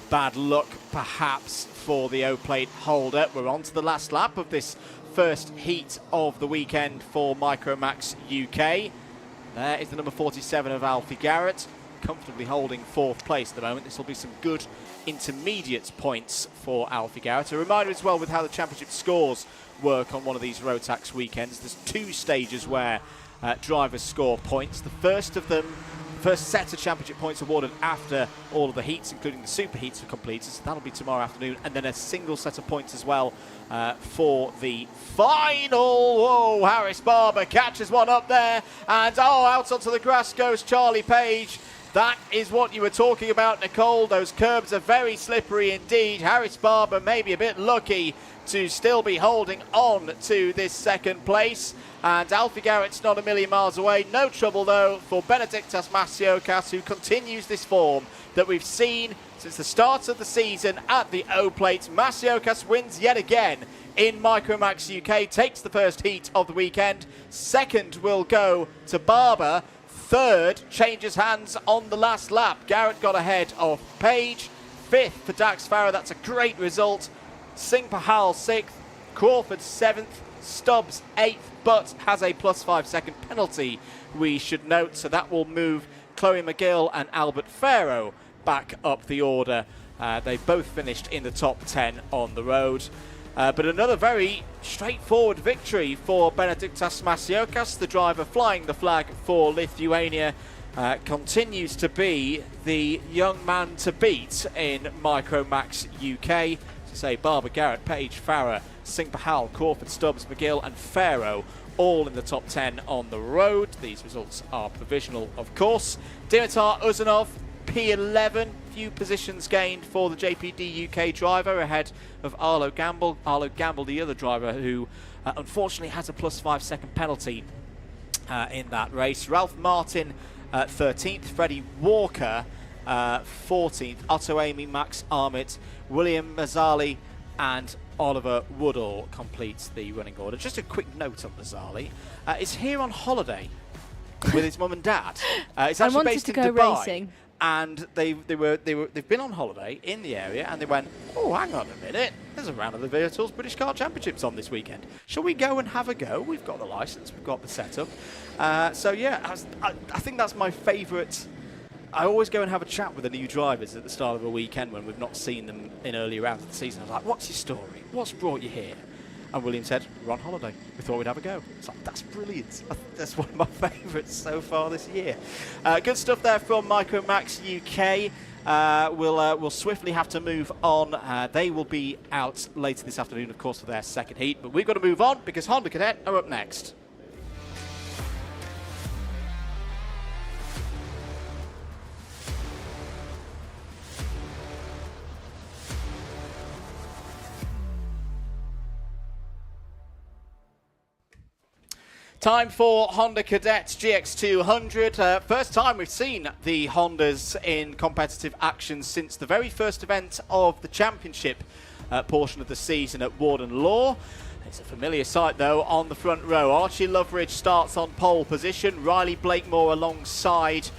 bad luck perhaps for the O-plate holder. We're on to the last lap of this first heat of the weekend for Micromax UK. There is the number 47 of Alfie Garrett, comfortably holding 4th place at the moment. This will be some good intermediate points for Alfie Garrett. A reminder as well with how the championship scores work on one of these Rotax weekends. There's 2 stages where drivers score points. The first of them first set of championship points awarded after all of the heats, including the super heats, are completed. So that'll be tomorrow afternoon. And then a single set of points as well for the final. Whoa, Harris Barber catches one up there. And out onto the grass goes Charlie Page. That is what you were talking about, Nicole. Those curbs are very slippery indeed. Harris Barber may be a bit lucky to still be holding on to this second place. And Alfie Garrett's not a million miles away. No trouble, though, for Benediktas Masiokas, who continues this form that we've seen since the start of the season at the O-Plate. Masiokas wins yet again in Micromax UK, takes the first heat of the weekend. Second will go to Barber. Third changes hands on the last lap. Garrett got ahead of Page. Fifth for Dax Farah. That's a great result. Singh Pahal 6th. Crawford 7th. Stubbs 8th, but has a +5 second penalty, we should note. So that will move Chloe McGill and Albert Farrow back up the order. They both finished in the top 10 on the road. But another very straightforward victory for Benediktas Masiokas, the driver flying the flag for Lithuania. Continues to be the young man to beat in Micromax UK. To say Barber, Garrett, Page, Farah, Singh Pahal, Crawford, Stubbs, McGill and Farrow all in the top 10 on the road. These results are provisional, of course. Dimitar Uzanov, P11, few positions gained for the JPD UK driver ahead of Arlo Gamble. Arlo Gamble, the other driver who unfortunately has a +5 second penalty in that race. Ralph Martin 13th, Freddie Walker 14th, Otto Amy, Max Armit, William Mazzali and Oliver Woodall completes the running order. Just a quick note on Mazzali. Is here on holiday with his mum and dad. It's actually based in Dubai. Racing. And they've been on holiday in the area, and they went, oh, hang on a minute, there's a round of the Virtuals British Kart Championships on this weekend. Shall we go and have a go? We've got the licence, we've got the setup. So yeah, I think that's my favourite. I always go and have a chat with the new drivers at the start of a weekend when we've not seen them in earlier rounds of the season. I was like, what's your story? What's brought you here? And William said, we're on holiday. We thought we'd have a go. It's like, that's brilliant. That's one of my favourites so far this year. Good stuff there from Micromax UK. We'll swiftly have to move on. They will be out later this afternoon, of course, for their second heat. But we've got to move on because Honda Cadet are up next. Time for Honda Cadets GX200. First time we've seen the Hondas in competitive action since the very first event of the championship portion of the season at Warden Law. It's a familiar sight though on the front row. Archie Loveridge starts on pole position. Riley Blakemore alongside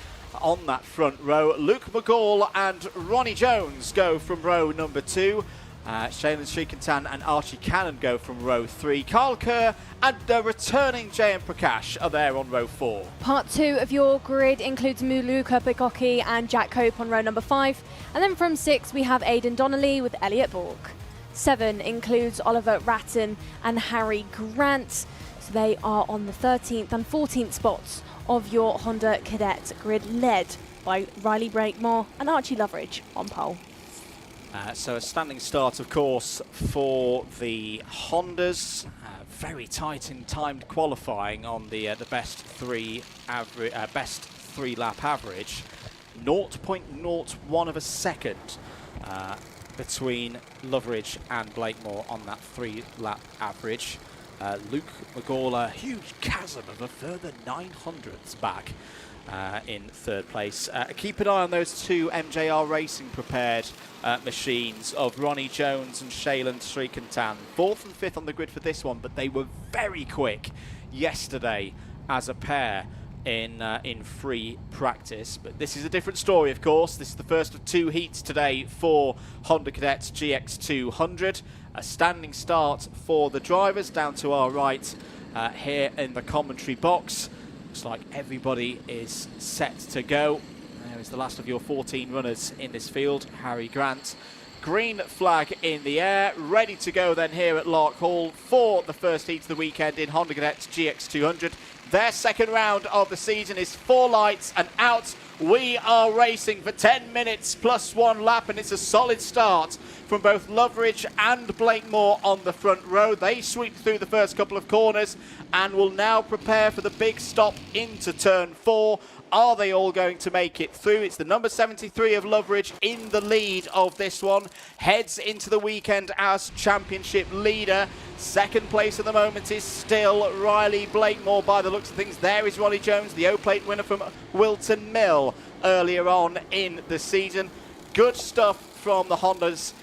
on that front row. Luke McGall and Ronnie Jones go from row number 2. Shailen Srikantan and Archie Cannon go from row 3. Carl Kerr and the returning J.M. Prakash are there on row 4. Part 2 of your grid includes Muluka Bikoki and Jack Cope on row number 5. And then from 6 we have Aidan Donnelly with Elliot Borg. 7 includes Oliver Ratton and Harry Grant. So they are on the 13th and 14th spots of your Honda Cadet grid, led by Riley Blakemore and Archie Loveridge on pole. So a standing start, of course, for the Hondas. Very tight in timed qualifying on the best three lap average. 0.01 of a second between Loveridge and Blakemore on that 3 lap average. Luke McGall, a huge chasm of a further 900ths back in 3rd place. Keep an eye on those 2 MJR Racing prepared machines of Ronnie Jones and Shailen Srikantan. 4th and 5th on the grid for this one, but they were very quick yesterday as a pair in free practice. But this is a different story, of course. This is the first of 2 heats today for Honda Cadets GX200. A standing start for the drivers down to our right here in the commentary box. Looks like everybody is set to go. There is the last of your 14 runners in this field. Harry Grant. Green flag in the air, ready to go then here at Larkhall for the first heat of the weekend in Honda Cadets GX200. Their second round of the season is 4 lights and out We are racing for 10 minutes plus 1 lap, and it's a solid start from both Loveridge and Blakemore on the front row. They sweep through the first couple of corners and will now prepare for the big stop into turn 4. Are they all going to make it through? It's the number 73 of Loveridge in the lead of this one. Heads into the weekend as championship leader. Second place at the moment is still Riley Blakemore by the looks of things. There is Ronnie Jones, the O-Plate winner from Wilton Mill earlier on in the season. Good stuff from the Hondas.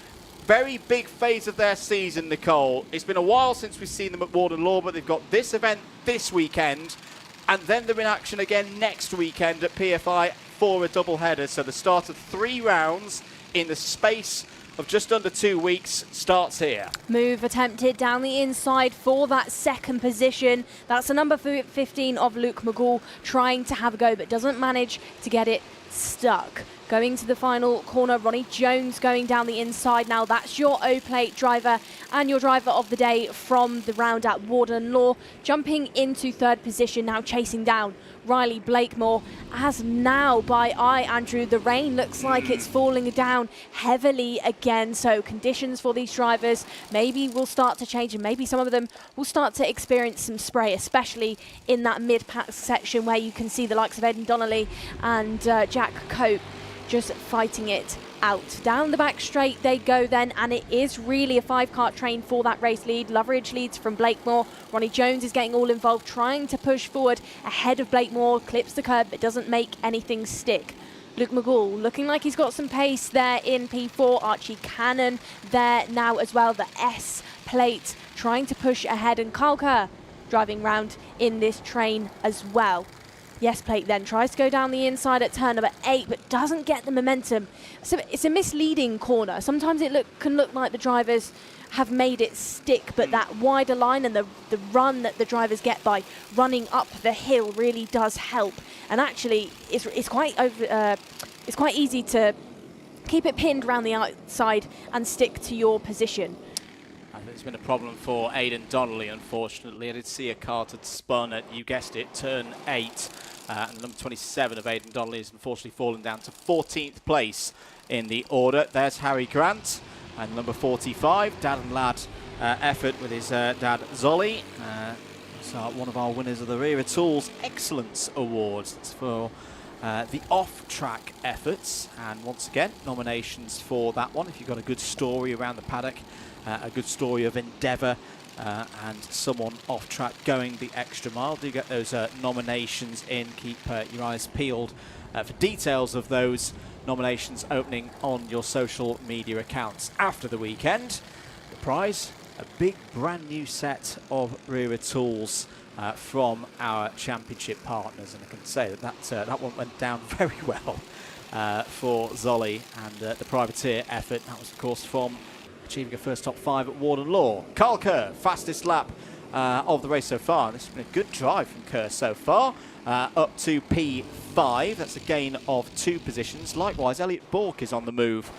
Very big phase of their season, Nicole. It's been a while since we've seen them at Warden Law, but they've got this event this weekend. And then they're in action again next weekend at PFI for a double header. So the start of 3 rounds in the space of just under 2 weeks starts here. Move attempted down the inside for that second position. That's the number 15 of Luke McGall trying to have a go, but doesn't manage to get it stuck. Going to the final corner, Ronnie Jones going down the inside now. That's your O-Plate driver and your driver of the day from the round at Warden Law. Jumping into third position now, chasing down Riley Blakemore. As now by eye, Andrew, the rain looks like it's falling down heavily again. So conditions for these drivers maybe will start to change, and maybe some of them will start to experience some spray, especially in that mid-pack section where you can see the likes of Aidan Donnelly and Jack Cope just fighting it out. Down the back straight they go then, and it is really a 5-kart train for that race lead. Loveridge leads from Blakemore. Ronnie Jones is getting all involved, trying to push forward ahead of Blakemore, clips the curb but doesn't make anything stick. Luke McGall looking like he's got some pace there in P4. Archie Cannon there now as well, the S plate trying to push ahead, and Carl Kerr driving round in this train as well. Yes plate then tries to go down the inside at turn number 8, but doesn't get the momentum. So it's a misleading corner. Sometimes it can look like the drivers have made it stick, but that wider line and the run that the drivers get by running up the hill really does help. And actually, it's quite easy to keep it pinned around the outside and stick to your position. I think it's been a problem for Aidan Donnelly, unfortunately. I did see a Kart had spun at, you guessed it, turn 8. And number 27 of Aidan Donnelly has unfortunately fallen down to 14th place in the order. There's Harry Grant and number 45, dad and lad effort with his dad Zolly. So one of our winners of the Wera Tools Excellence Awards. That's for the off-track efforts. And once again, nominations for that one. If you've got a good story around the paddock, a good story of endeavour, and someone off track going the extra mile, do get those nominations in. Keep your eyes peeled for details of those nominations opening on your social media accounts. After the weekend, the prize, a big brand new set of Wera Tools from our championship partners, and I can say that one went down very well for Zolly and the privateer effort. That was of course from achieving a first top 5 at Warden Law. Carl Kerr, fastest lap of the race so far. This has been a good drive from Kerr so far, up to P5. That's a gain of 2 positions. Likewise, Elliot Bourke is on the move.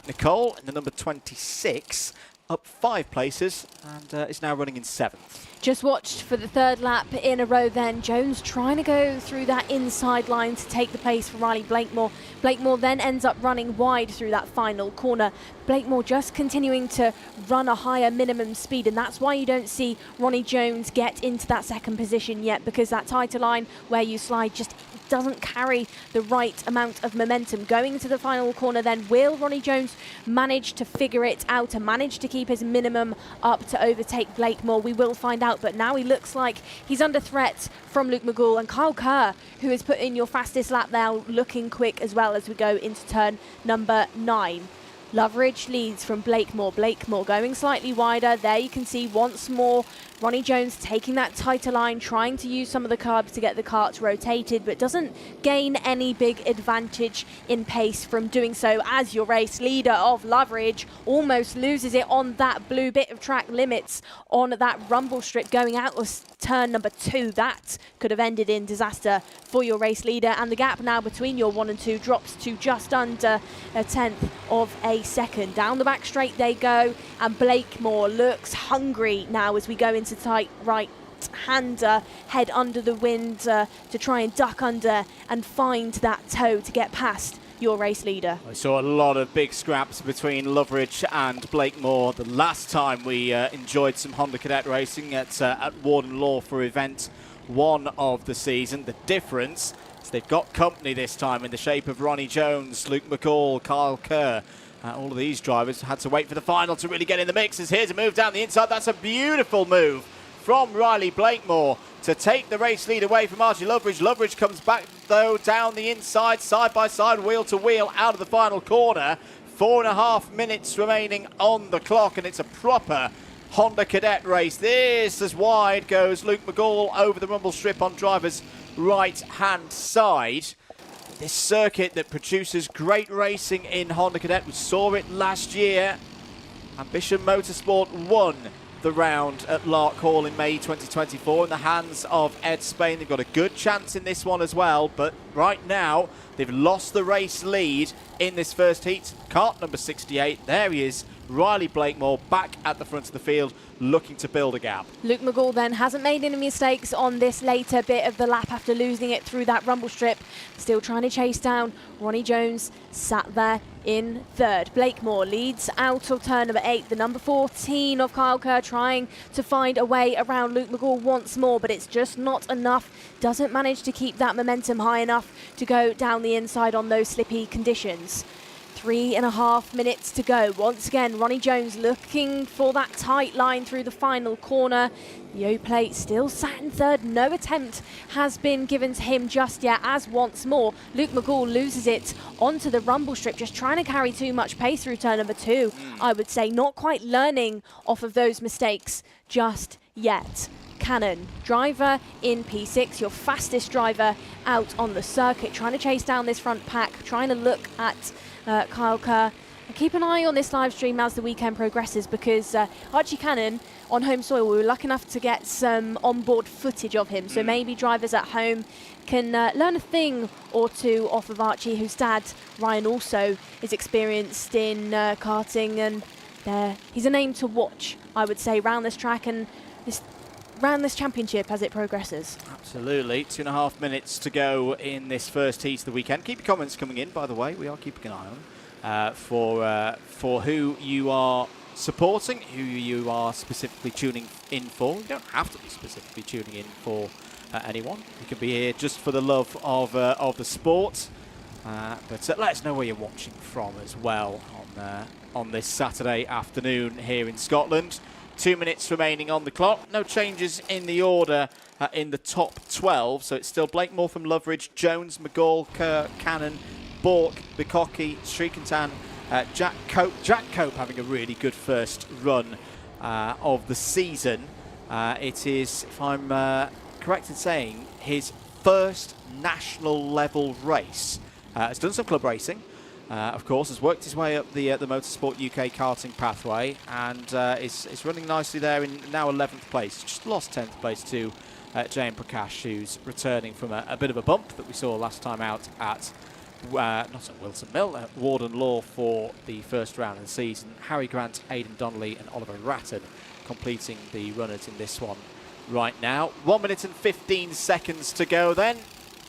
Nicole, in the number 26, up 5 places, and is now running in 7th. Just watched for the 3rd lap in a row then. Jones trying to go through that inside line to take the place for Riley Blakemore. Blakemore then ends up running wide through that final corner. Blakemore just continuing to run a higher minimum speed, and that's why you don't see Ronnie Jones get into that 2nd position yet, because that tighter line where you slide just doesn't carry the right amount of momentum. Going into the final corner then, will Ronnie Jones manage to figure it out and manage to keep his minimum up to overtake Blakemore? We will find out, but now he looks like he's under threat from Luke McGall and Kyle Kerr, who has put in your fastest lap now, looking quick as well as we go into turn number 9. Loveridge leads from Blakemore. Blakemore going slightly wider. There you can see once more Ronnie Jones taking that tighter line, trying to use some of the curbs to get the karts rotated, but doesn't gain any big advantage in pace from doing so, as your race leader of Loveridge almost loses it on that blue bit of track limits on that rumble strip going out of turn number 2. That could have ended in disaster for your race leader, and the gap now between your 1 and 2 drops to just under a 1/10 of a second. Down the back straight they go, and Blakemore looks hungry now as we go into tight right right-hander head under the wind to try and duck under and find that toe to get past your race leader. I saw a lot of big scraps between Loveridge and Blakemore the last time we enjoyed some Honda Cadet racing at Warden Law for event 1 of the season. The difference is they've got company this time in the shape of Ronnie Jones, Luke McCall, Kyle Kerr. All of these drivers had to wait for the final to really get in the mix. As here's a move down the inside. That's a beautiful move from Riley Blakemore to take the race lead away from Archie Loveridge. Loveridge comes back, though, down the inside, side by side, wheel to wheel, out of the final corner. 4.5 minutes remaining on the clock, and it's a proper Honda Cadet race. This as wide goes Luke McGall over the rumble strip on driver's right-hand side. This circuit that produces great racing in Honda Cadet, we saw it last year. Ambition Motorsport won the round at Larkhall in May 2024 in the hands of Ed Spain. They've got a good chance in this one as well, but right now they've lost the race lead in this first heat. Kart number 68, there he is, Riley Blakemore back at the front of the field looking to build a gap. Luke McGall then hasn't made any mistakes on this later bit of the lap after losing it through that rumble strip. Still trying to chase down Ronnie Jones, sat there in third. Blakemore leads out of turn number 8. The number 14 of Kyle Kerr trying to find a way around Luke McGall once more, but it's just not enough. Doesn't manage to keep that momentum high enough to go down the inside on those slippy conditions. 3.5 minutes to go. Once again, Ronnie Jones looking for that tight line through the final corner. The O-plate still sat in third. No attempt has been given to him just yet, as once more Luke McGall loses it onto the rumble strip, just trying to carry too much pace through turn number 2. I would say not quite learning off of those mistakes just yet. Cannon, driver in P6, your fastest driver out on the circuit, trying to chase down this front pack, trying to look at Kyle Kerr. And keep an eye on this live stream as the weekend progresses, because Archie Cannon on home soil, we were lucky enough to get some onboard footage of him, so maybe drivers at home can learn a thing or two off of Archie, whose dad Ryan also is experienced in karting, and he's a name to watch, I would say, round this track and round this championship as it progresses. Absolutely. 2.5 minutes to go in this first heat of the weekend. Keep your comments coming in, by the way. We are keeping an eye on for who you are supporting, who you are specifically tuning in for. You don't have to be specifically tuning in for anyone. You can be here just for the love of the sport. But let us know where you're watching from as well on this Saturday afternoon here in Scotland. 2 minutes remaining on the clock. No changes in the order in the top 12. So it's still Blakemore from Loveridge, Jones, McGall, Kerr, Cannon, Bork, Bikoki, Srikantan, Jack Cope. Jack Cope having a really good first run of the season. It is, if I'm correct in saying, his first national level race. Has done some club racing. Of course, has worked his way up the Motorsport UK karting pathway, and is running nicely there in now 11th place. Just lost 10th place to Jayan Prakash, who's returning from a bit of a bump that we saw last time out at, not at Wilson Mill, at Warden Law for the first round of the season. Harry Grant, Aidan Donnelly and Oliver Ratton completing the runners in this one right now. 1 minute and 15 seconds to go then.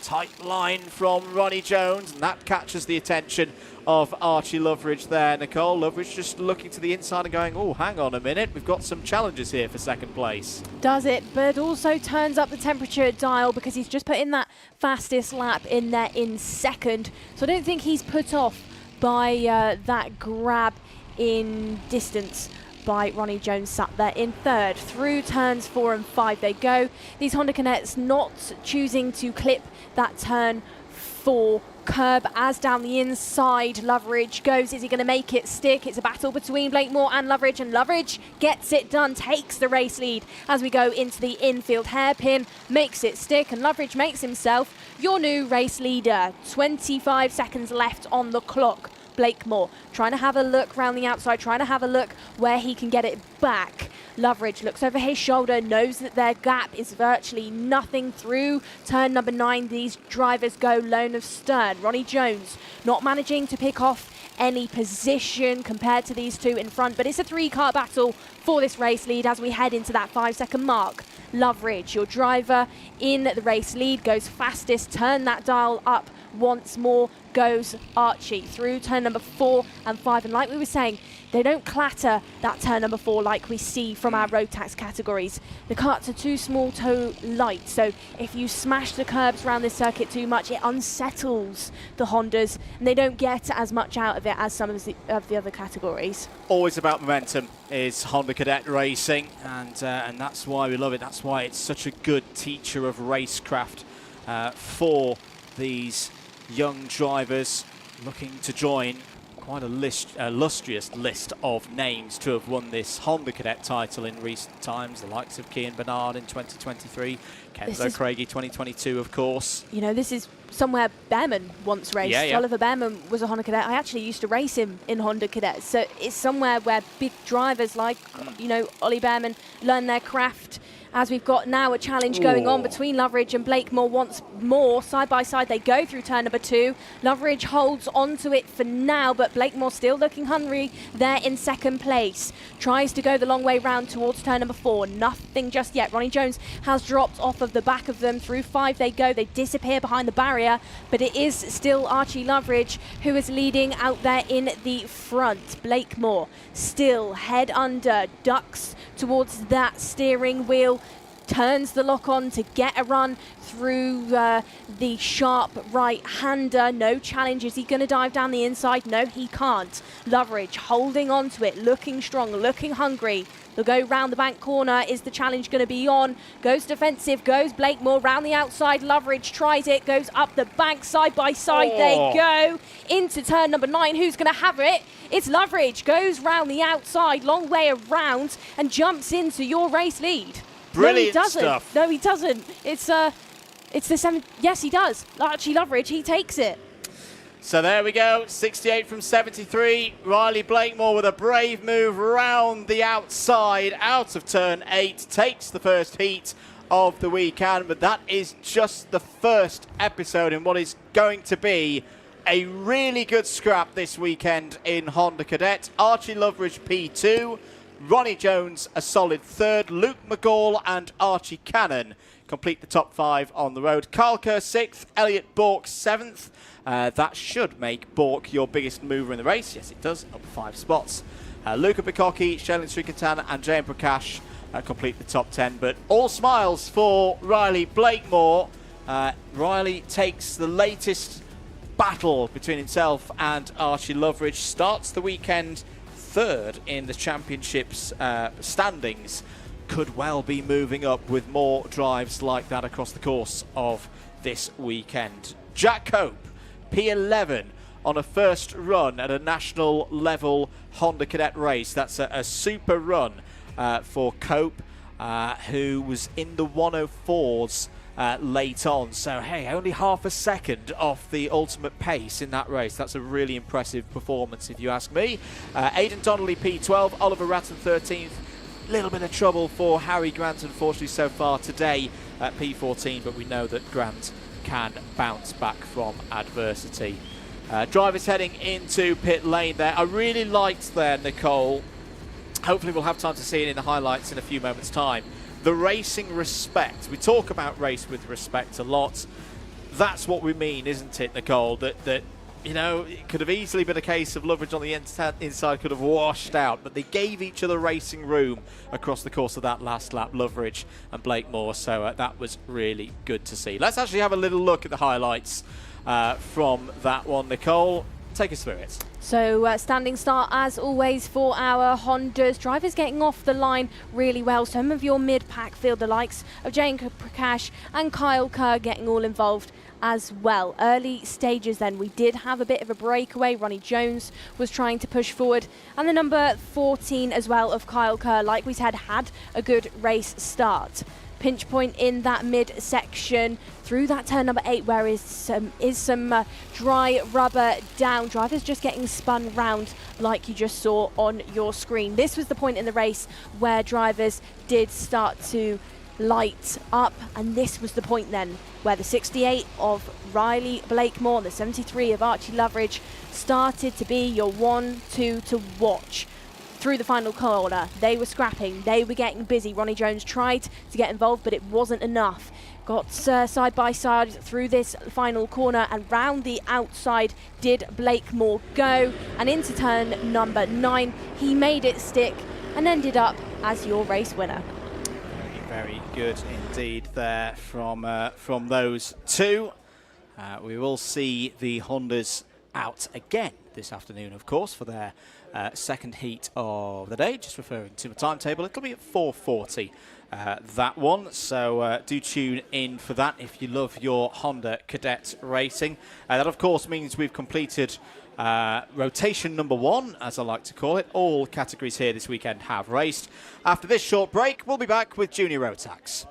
Tight line from Ronnie Jones, and that catches the attention of Archie Loveridge there. Nicole Loveridge just looking to the inside and going, oh, hang on a minute, we've got some challenges here for second place. Does it, but also turns up the temperature dial, because he's just put in that fastest lap in there in second. So I don't think he's put off by that grab in distance by Ronnie Jones, sat there in third. Through turns 4 and 5 they go. These Honda Cadets not choosing to clip that turn 4 curb as down the inside Loveridge goes. Is he going to make it stick? It's a battle between Blakemore and Loveridge gets it done, takes the race lead as we go into the infield hairpin, makes it stick, and Loveridge makes himself your new race leader. 25 seconds left on the clock. Blakemore trying to have a look round the outside, trying to have a look where he can get it back. Loveridge looks over his shoulder, knows that their gap is virtually nothing through turn number 9. These drivers go lone of stern. Ronnie Jones not managing to pick off any position compared to these two in front, but it's a 3-car battle for this race lead as we head into that 5-second mark. Loveridge, your driver in the race lead, goes fastest. Turn that dial up once more, goes Archie through turn number 4 and 5. And like we were saying, they don't clatter that turn number 4 like we see from our Rotax categories. The karts are too small, too light, so if you smash the curbs around this circuit too much, it unsettles the Hondas, and they don't get as much out of it as some of the other categories. Always about momentum is Honda Cadet racing, and that's why we love it. That's why it's such a good teacher of racecraft for these young drivers looking to join quite a illustrious list of names to have won this Honda Cadet title in recent times. The likes of Cian Bernard in 2023, Kenzo Craigie 2022, of course. You know, this is somewhere Behrman once raced. Yeah. Oliver Behrman was a Honda Cadet. I actually used to race him in Honda Cadet. So it's somewhere where big drivers like, you know, Ollie Behrman learn their craft. As we've got now a challenge going on between Loveridge and Blakemore once more. Side by side they go through turn number 2. Loveridge holds on to it for now, but Blakemore still looking hungry there in second place. Tries to go the long way round towards turn number 4. Nothing just yet. Ronnie Jones has dropped off of the back of them. Through 5 they go. They disappear behind the barrier, but it is still Archie Loveridge who is leading out there in the front. Blakemore still head under, ducks towards that steering wheel, turns the lock on to get a run through the sharp right-hander. No challenge. Is he going to dive down the inside? No, he can't. Loveridge holding on to it, looking strong, looking hungry. They'll go round the bank corner. Is the challenge going to be on? Goes defensive, goes Blakemore round the outside. Loveridge tries it, goes up the bank, side by side they go. Into turn number 9. Who's going to have it? It's Loveridge. Goes round the outside, long way around, and jumps into your race lead. Brilliant no, he doesn't. stuff. No, he doesn't. It's the 7. Yes, he does. Archie Loveridge, he takes it. So there we go, 68 from 73. Riley Blakemore with a brave move round the outside, out of turn 8, takes the first heat of the weekend. But that is just the first episode in what is going to be a really good scrap this weekend in Honda Cadet. Archie Loveridge P2, Ronnie Jones a solid 3rd, Luke McGall and Archie Cannon complete the top 5 on the road. Kyle Kerr 6th, Elliot Bork 7th. That should make Bork your biggest mover in the race. Yes, it does, up 5 spots. Luca Bikocki, Shailin Srikantana and Jayan Prakash complete the top 10. But all smiles for Riley Blakemore. Riley takes the latest battle between himself and Archie Loveridge, starts the weekend 3rd in the championship's standings. Could well be moving up with more drives like that across the course of this weekend. Jack Cope, P11 on a first run at a national level Honda Cadet race. That's a super run for Cope, who was in the 104s late on. So, hey, only half a second off the ultimate pace in that race. That's a really impressive performance, if you ask me. Aidan Donnelly, P12. Oliver Ratton, 13th. Little bit of trouble for Harry Grant, unfortunately, so far today at P14, but we know that Grant can bounce back from adversity. Drivers heading into pit lane there. I really liked there, Nicole. Hopefully we'll have time to see it in the highlights in a few moments' time. The racing respect. We talk about race with respect a lot. That's what we mean, isn't it, Nicole? That you know, it could have easily been a case of Loveridge on the inside could have washed out, but they gave each other racing room across the course of that last lap, Loveridge and Blakemore, so that was really good to see. Let's actually have a little look at the highlights from that one. Nicole, take us through it. So standing start as always for our Hondas. Drivers getting off the line really well. Some of your mid-pack field, the likes of Jayan Prakash and Kyle Kerr getting all involved as well. Early stages then, we did have a bit of a breakaway. Ronnie Jones was trying to push forward, and the number 14 as well of Kyle Kerr, like we said, had a good race start. Pinch point in that mid-section through that turn number 8, where is some dry rubber down. Drivers just getting spun round like you just saw on your screen. This was the point in the race where drivers did start to light up, and this was the point then where the 68 of Riley Blakemore and the 73 of Archie Loveridge started to be your 1-2 to watch. through the final corner. They were scrapping, they were getting busy. Ronnie Jones tried to get involved, but it wasn't enough. Got side by side through this final corner, and round the outside did Blakemore go, and into turn number 9 he made it stick and ended up as your race winner. Very good indeed there from those two. We will see the Hondas out again this afternoon, of course, for their second heat of the day. Just referring to the timetable, it'll be at 4:40. That one, so do tune in for that if you love your Honda Cadet racing. That of course means we've completed rotation number 1, as I like to call it. All categories here this weekend have raced. After this short break, we'll be back with Junior Rotax.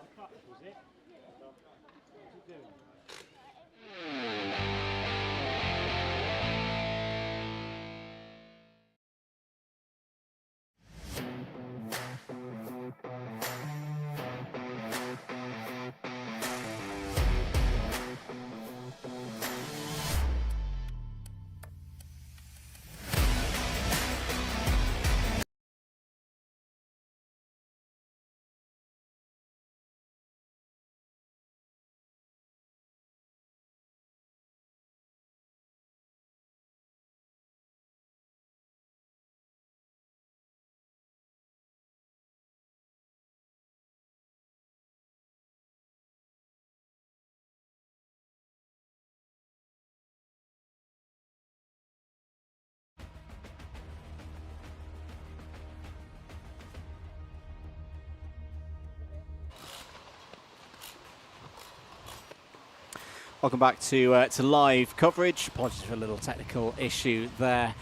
Welcome back to live coverage. Apologies for a little technical issue there.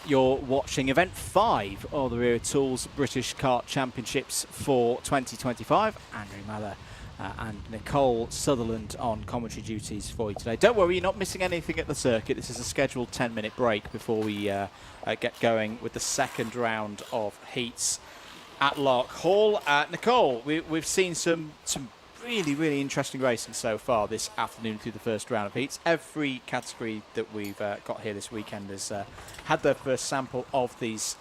You're watching Event 5 of the Wera Tools British Kart Championships for 2025. Andrew Mather and Nicole Sutherland on commentary duties for you today. Don't worry, you're not missing anything at the circuit. This is a scheduled 10-minute break before we get going with the second round of heats at Larkhall. Nicole, we've seen some really interesting racing so far this afternoon through the first round of heats. Every category that we've got here this weekend has had their first sample of these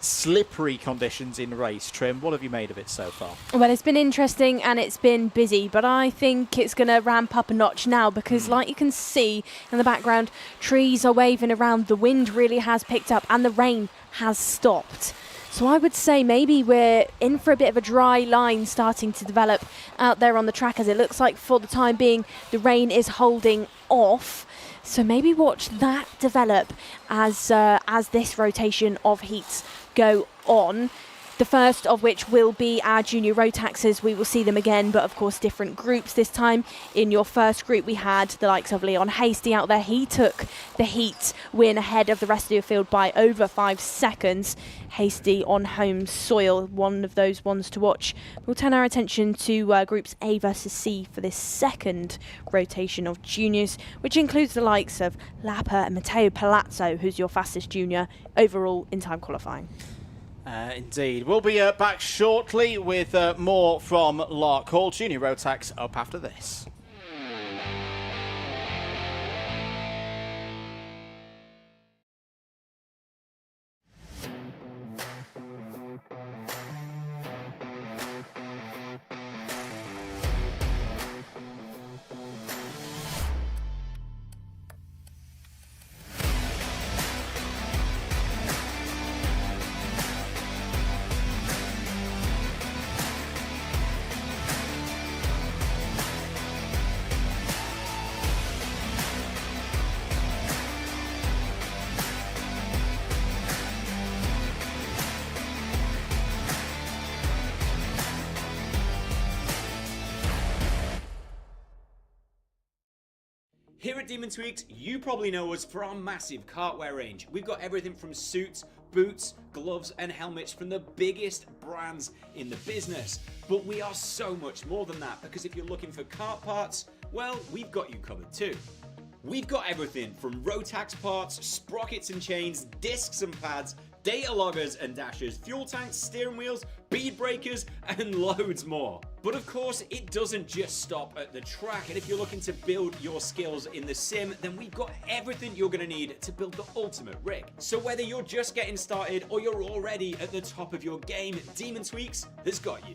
slippery conditions in race trim. What have you made of it so far? Well, it's been interesting and it's been busy, but I think it's going to ramp up a notch now because like you can see in the background, trees are waving around, the wind really has picked up and the rain has stopped. So I would say maybe we're in for a bit of a dry line starting to develop out there on the track, as it looks like for the time being the rain is holding off. So maybe watch that develop as this rotation of heats go on. The first of which will be our junior Rotaxes. We will see them again, but of course different groups this time. In your first group we had the likes of Leon Hasty out there. He took the heat win ahead of the rest of the field by over 5 seconds. Hasty on home soil, one of those ones to watch. We'll turn our attention to groups A versus C for this second rotation of juniors, which includes the likes of Lapper and Matteo Palazzo, who's your fastest junior overall in time qualifying. Indeed. We'll be back shortly with more from Larkhall. Junior Rotax up after this. Here at Demon Tweaked, you probably know us for our massive cartwear range. We've got everything from suits, boots, gloves and helmets from the biggest brands in the business. But we are so much more than that, because if you're looking for kart parts, well, we've got you covered too. We've got everything from Rotax parts, sprockets and chains, discs and pads, data loggers and dashers, fuel tanks, steering wheels, bead breakers, and loads more. But of course, it doesn't just stop at the track, and if you're looking to build your skills in the sim, then we've got everything you're going to need to build the ultimate rig. So whether you're just getting started or you're already at the top of your game, Demon Tweaks has got you.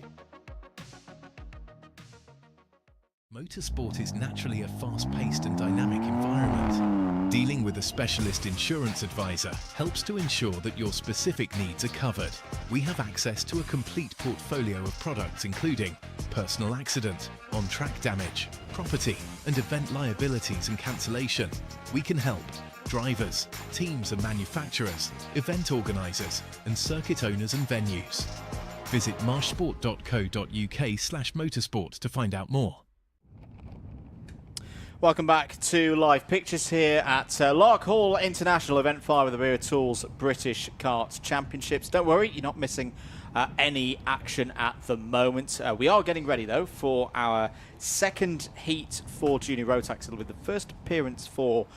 Motorsport is naturally a fast-paced and dynamic environment. Dealing with a specialist insurance advisor helps to ensure that your specific needs are covered. We have access to a complete portfolio of products including personal accident, on-track damage, property and event liabilities and cancellation. We can help drivers, teams and manufacturers, event organisers and circuit owners and venues. Visit marshsport.co.uk/motorsport to find out more. Welcome back to live pictures here at Larkhall International Event 5 of the Wera Tools British Kart Championships. Don't worry, you're not missing any action at the moment. We are getting ready though for our second heat for Junior Rotax. It'll be the first appearance for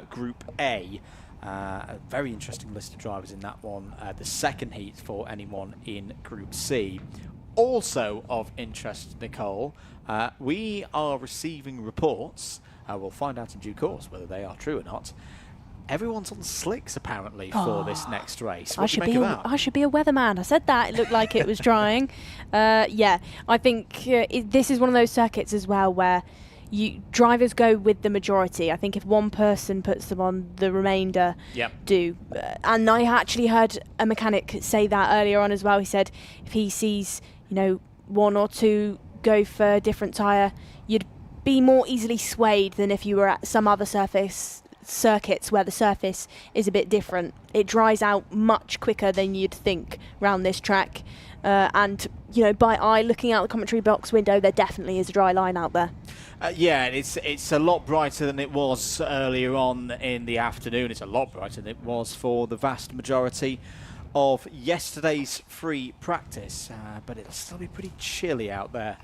Group A. A very interesting list of drivers in that one. The second heat for anyone in Group C. Also of interest, Nicole, we are receiving reports, we'll find out in due course whether they are true or not. Everyone's on slicks apparently for this next race. What do you make of that? I should be a weatherman. I said that. It looked like it was drying. Yeah, I think this is one of those circuits as well where drivers go with the majority. I think if one person puts them on, the remainder do. And I actually heard a mechanic say that earlier on as well. He said if he sees, one or two go for a different tyre, you'd be more easily swayed than if you were at some other circuits where the surface is a bit different. It dries out much quicker than you'd think around this track. And, by eye, looking out the commentary box window, there definitely is a dry line out there. Yeah, it's a lot brighter than it was earlier on in the afternoon. It's a lot brighter than it was for the vast majority of yesterday's free practice, but it'll still be pretty chilly out there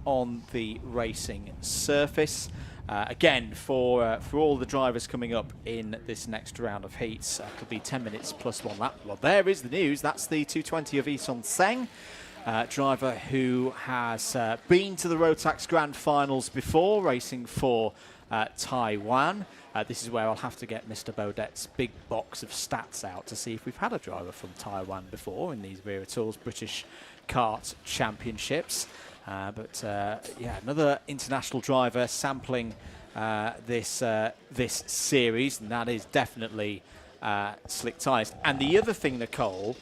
on the racing surface. Again, for all the drivers coming up in this next round of heats, could be 10 minutes plus 1 lap. Well, there is the news. That's the 220 of Eson Seng, driver who has been to the Rotax Grand Finals before, racing for Taiwan. This is where I'll have to get Mr. Baudet's big box of stats out to see if we've had a driver from Taiwan before in these Wera Tools British Kart Championships. Yeah, another international driver sampling this series, and that is definitely slick tyres. And the other thing, Nicole,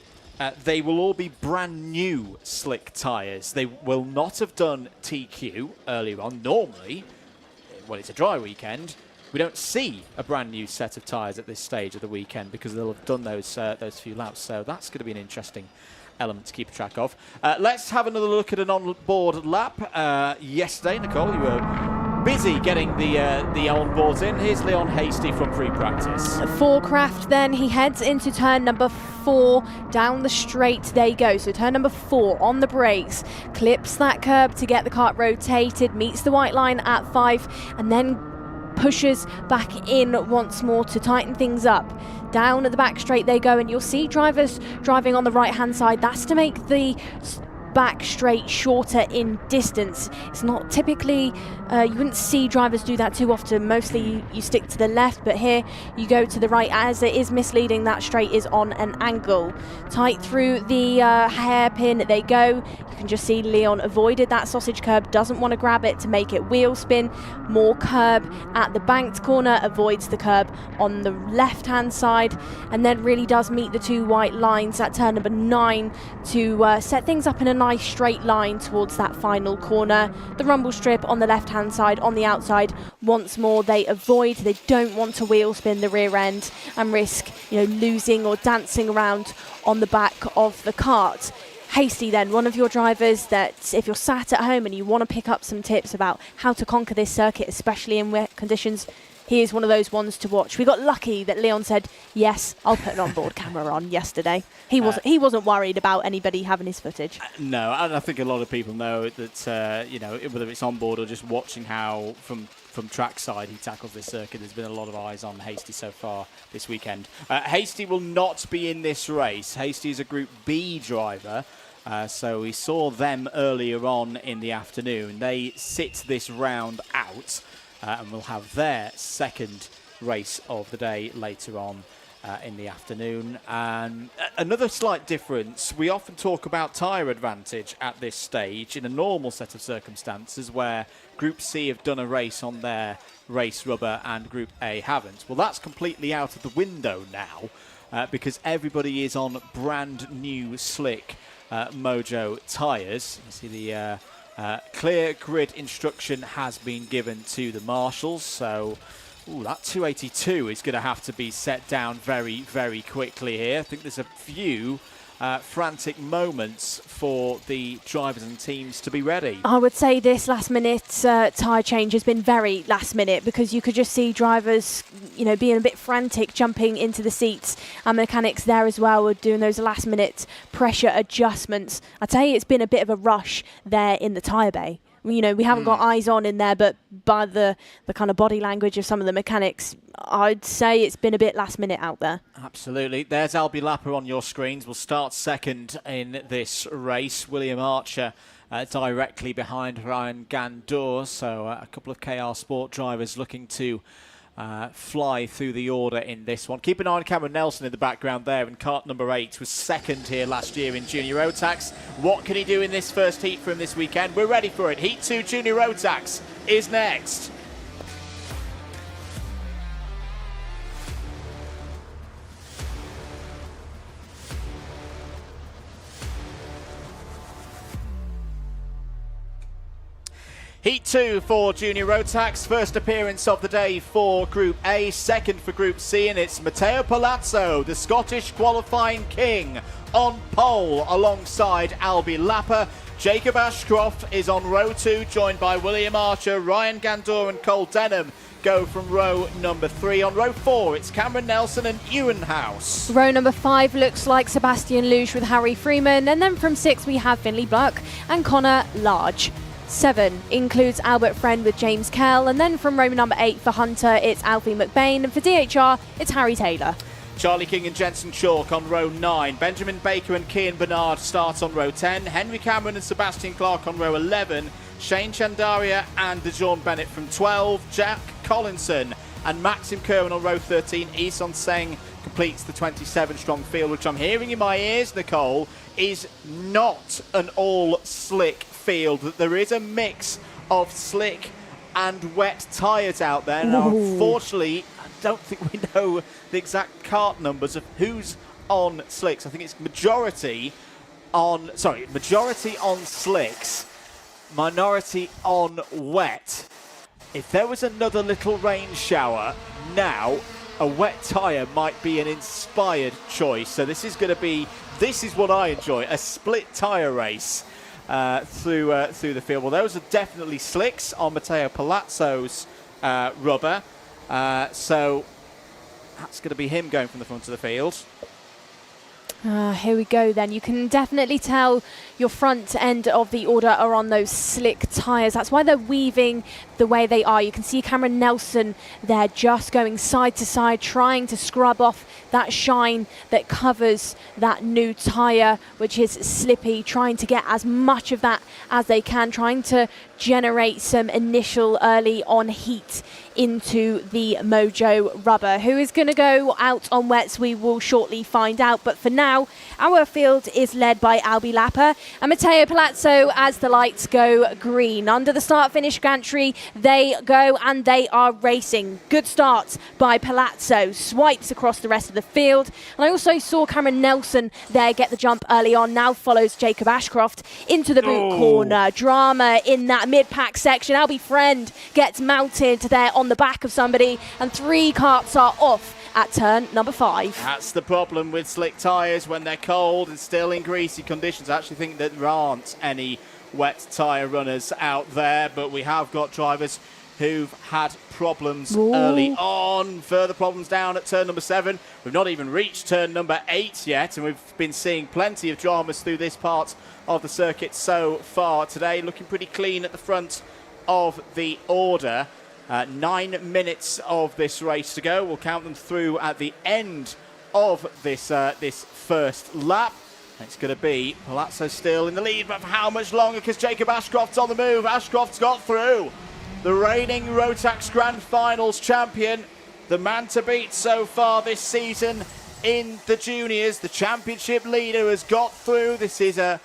they will all be brand new slick tyres. They will not have done TQ earlier on. Normally, when it's a dry weekend, we don't see a brand new set of tyres at this stage of the weekend because they'll have done those few laps. So that's going to be an interesting element to keep track of. Let's have another look at an on-board lap. Yesterday, Nicole, you were busy getting the on-boards in. Here's Leon Hasty from free practice. For Kraft, then he heads into turn number 4. Down the straight they go. So turn number 4 on the brakes, clips that curb to get the kart rotated, meets the white line at 5, and then pushes back in once more to tighten things up. Down at the back straight they go, and you'll see drivers driving on the right hand side. That's to make the back straight shorter in distance. It's not typically, you wouldn't see drivers do that too often. Mostly you stick to the left, but here you go to the right, as it is misleading. That straight is on an angle. Tight through the hairpin they go. You can just see Leon avoided that sausage curb, doesn't want to grab it to make it wheel spin. More curb at the banked corner, avoids the curb on the left hand side, and then really does meet the 2 white lines at turn number 9 to set things up in a nice straight line towards that final corner. The rumble strip on the left hand side, on the outside. Once more they avoid. They don't want to wheel spin the rear end and risk losing or dancing around on the back of the kart. Hasty then, one of your drivers that if you're sat at home and you want to pick up some tips about how to conquer this circuit, especially in wet conditions, he is one of those ones to watch. We got lucky that Leon said, yes, I'll put an onboard camera on yesterday. He wasn't worried about anybody having his footage. No, and I think a lot of people know that, whether it's onboard or just watching how from from trackside. He tackles this circuit. There's been a lot of eyes on Hasty so far this weekend. Hasty will not be in this race. Hasty is a Group B driver. So we saw them earlier on in the afternoon. They sit this round out and will have their second race of the day later on in the afternoon. And another slight difference, we often talk about tyre advantage at this stage in a normal set of circumstances where Group C have done a race on their race rubber and Group A haven't. Well, that's completely out of the window now because everybody is on brand new slick Mojo tyres. You see the clear grid instruction has been given to the marshals, so that 282 is going to have to be set down very, very quickly here. I think there's a few frantic moments for the drivers and teams to be ready. I would say this last minute tyre change has been very last minute, because you could just see drivers, being a bit frantic, jumping into the seats, and mechanics there as well were doing those last minute pressure adjustments. I'd say it's been a bit of a rush there in the tyre bay. We haven't got eyes on in there, but by the kind of body language of some of the mechanics, I'd say it's been a bit last minute out there. Absolutely. There's Albie Lapper on your screens. We'll start second in this race. William Archer directly behind Ryan Gandour. So a couple of KR Sport drivers looking to fly through the order in this one. Keep an eye on Cameron Nelson in the background there, and kart number 8 was second here last year in Junior Rotax. What can he do in this first heat for him this weekend? We're ready for it. Heat 2 Junior Rotax is next. Heat 2 for Junior Rotax, first appearance of the day for Group A, second for Group C, and it's Matteo Palazzo, the Scottish qualifying king, on pole alongside Albie Lapper. Jacob Ashcroft is on row 2, joined by William Archer. Ryan Gandour and Cole Denham go from row number 3. On row 4, it's Cameron Nelson and Ewan House. Row number 5 looks like Sebastian Luge with Harry Freeman, and then from 6 we have Finley Buck and Connor Large. 7 includes Albert Friend with James Kell, and then from row number 8 for Hunter it's Alfie McBain, and for DHR it's Harry Taylor. Charlie King and Jensen Chalk on row 9. Benjamin Baker and Cian Bernard start on row 10. Henry Cameron and Sebastian Clark on row 11. Shane Chandaria and DeJohn Bennett from 12. Jack Collinson and Maxim Kerwin on row 13. Isan Seng completes the 27-strong field, which I'm hearing in my ears, Nicole, is not an all-slick field. That there is a mix of slick and wet tyres out there. Now, unfortunately, I don't think we know the exact kart numbers of who's on slicks. I think it's majority on slicks, minority on wet. If there was another little rain shower now, a wet tyre might be an inspired choice. So this is what I enjoy, a split tyre race through the field. Well, those are definitely slicks on Matteo Palazzo's rubber. So that's going to be him going from the front of the field. Here we go then. You can definitely tell your front end of the order are on those slick tyres. That's why they're weaving the way they are. You can see Cameron Nelson there just going side to side, trying to scrub off that shine that covers that new tyre, which is slippy, trying to get as much of that as they can, trying to generate some initial early on heat into the Mojo rubber. Who is going to go out on wets, we will shortly find out. But for now, our field is led by Albie Lapper and Matteo Palazzo as the lights go green. Under the start-finish gantry, they go and they are racing. Good start by Palazzo. Swipes across the rest of the field. And I also saw Cameron Nelson there get the jump early on. Now follows Jacob Ashcroft into the boot corner. Drama in that mid-pack section. Albie Friend gets mounted there on the back of somebody, and 3 karts are off at turn number 5. That's the problem with slick tyres when they're cold and still in greasy conditions. I actually think that there aren't any wet tyre runners out there, but we have got drivers who've had problems early on. Further problems down at turn number 7. We've not even reached turn number 8 yet, and we've been seeing plenty of dramas through this part of the circuit so far today. Looking pretty clean at the front of the order. 9 minutes of this race to go. We'll count them through at the end of this first lap. It's going to be Palazzo still in the lead, but for how much longer? Because Jacob Ashcroft's on the move. Ashcroft's got through. The reigning Rotax Grand Finals champion, the man to beat so far this season in the juniors. The championship leader has got through. This is a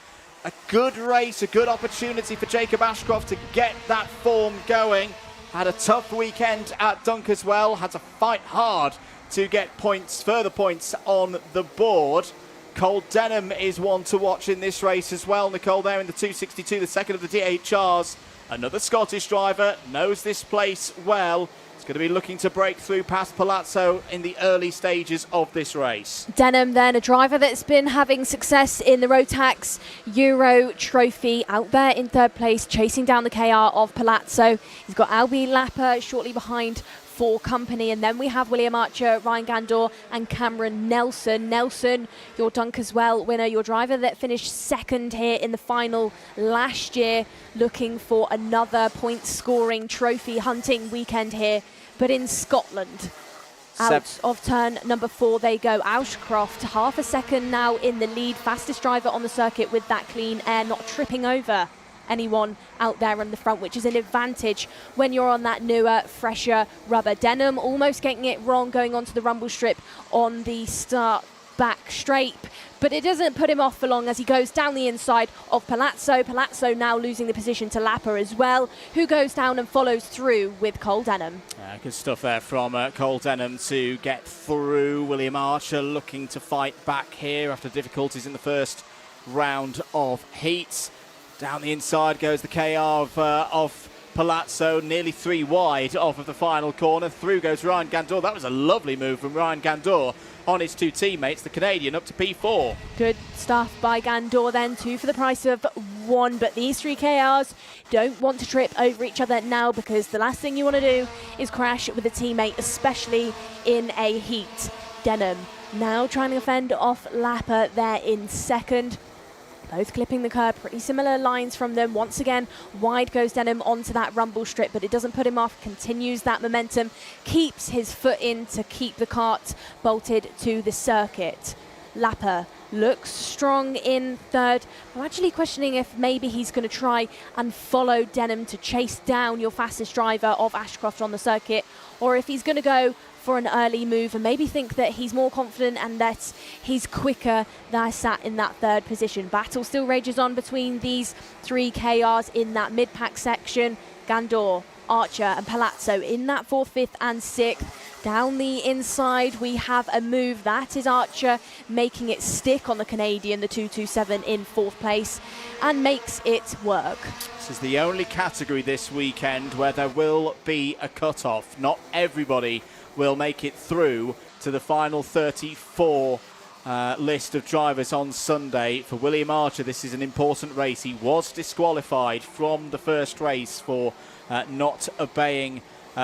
good race, a good opportunity for Jacob Ashcroft to get that form going. Had a tough weekend at Dunk as well. Had to fight hard to get points, further points on the board. Cole Denham is one to watch in this race as well. Nicole there in the 262, the second of the DHRs. Another Scottish driver, knows this place well. It's going to be looking to break through past Palazzo in the early stages of this race. Denham then, a driver that's been having success in the Rotax Euro Trophy, out there in third place, chasing down the KR of Palazzo. He's got Albie Lapper shortly behind for company, and then we have William Archer, Ryan Gandor and Cameron Nelson. Nelson, your Dunk as well winner, your driver that finished second here in the final last year, looking for another point scoring trophy hunting weekend here, but in Scotland. Out of turn number 4 they go. Ashcroft, half a second now in the lead, fastest driver on the circuit with that clean air, not tripping over anyone out there on the front, which is an advantage when you're on that newer, fresher rubber. Denham almost getting it wrong going onto the rumble strip on the start back straight, but it doesn't put him off for long as he goes down the inside of Palazzo. Palazzo now losing the position to Lapper as well, who goes down and follows through with Cole Denham. Good stuff there from Cole Denham to get through. William Archer looking to fight back here after difficulties in the first round of heats. Down the inside goes the KR of Palazzo, nearly 3 wide off of the final corner. Through goes Ryan Gandor. That was a lovely move from Ryan Gandor on his 2 teammates, the Canadian up to P4. Good stuff by Gandor then, 2 for the price of 1, but these 3 KRs don't want to trip over each other now, because the last thing you want to do is crash with a teammate, especially in a heat. Denham now trying to fend off Lapper there in second. Both clipping the curb, pretty similar lines from them. Once again, wide goes Denham onto that rumble strip, but it doesn't put him off, continues that momentum, keeps his foot in to keep the cart bolted to the circuit. Lapper looks strong in third. I'm actually questioning if maybe he's going to try and follow Denham to chase down your fastest driver of Ashcroft on the circuit, or if he's going to go for an early move and maybe think that he's more confident and that he's quicker than sat in that third position. Battle still rages on between these 3 KRs in that mid-pack section. Gandor, Archer and Palazzo in that 4th, 5th and 6th. Down the inside we have a move. That is Archer making it stick on the Canadian, the 227 in 4th place, and makes it work. This is the only category this weekend where there will be a cut-off. Not everybody will make it through to the final 34 list of drivers on Sunday. For William Archer, this is an important race. He was disqualified from the first race for not obeying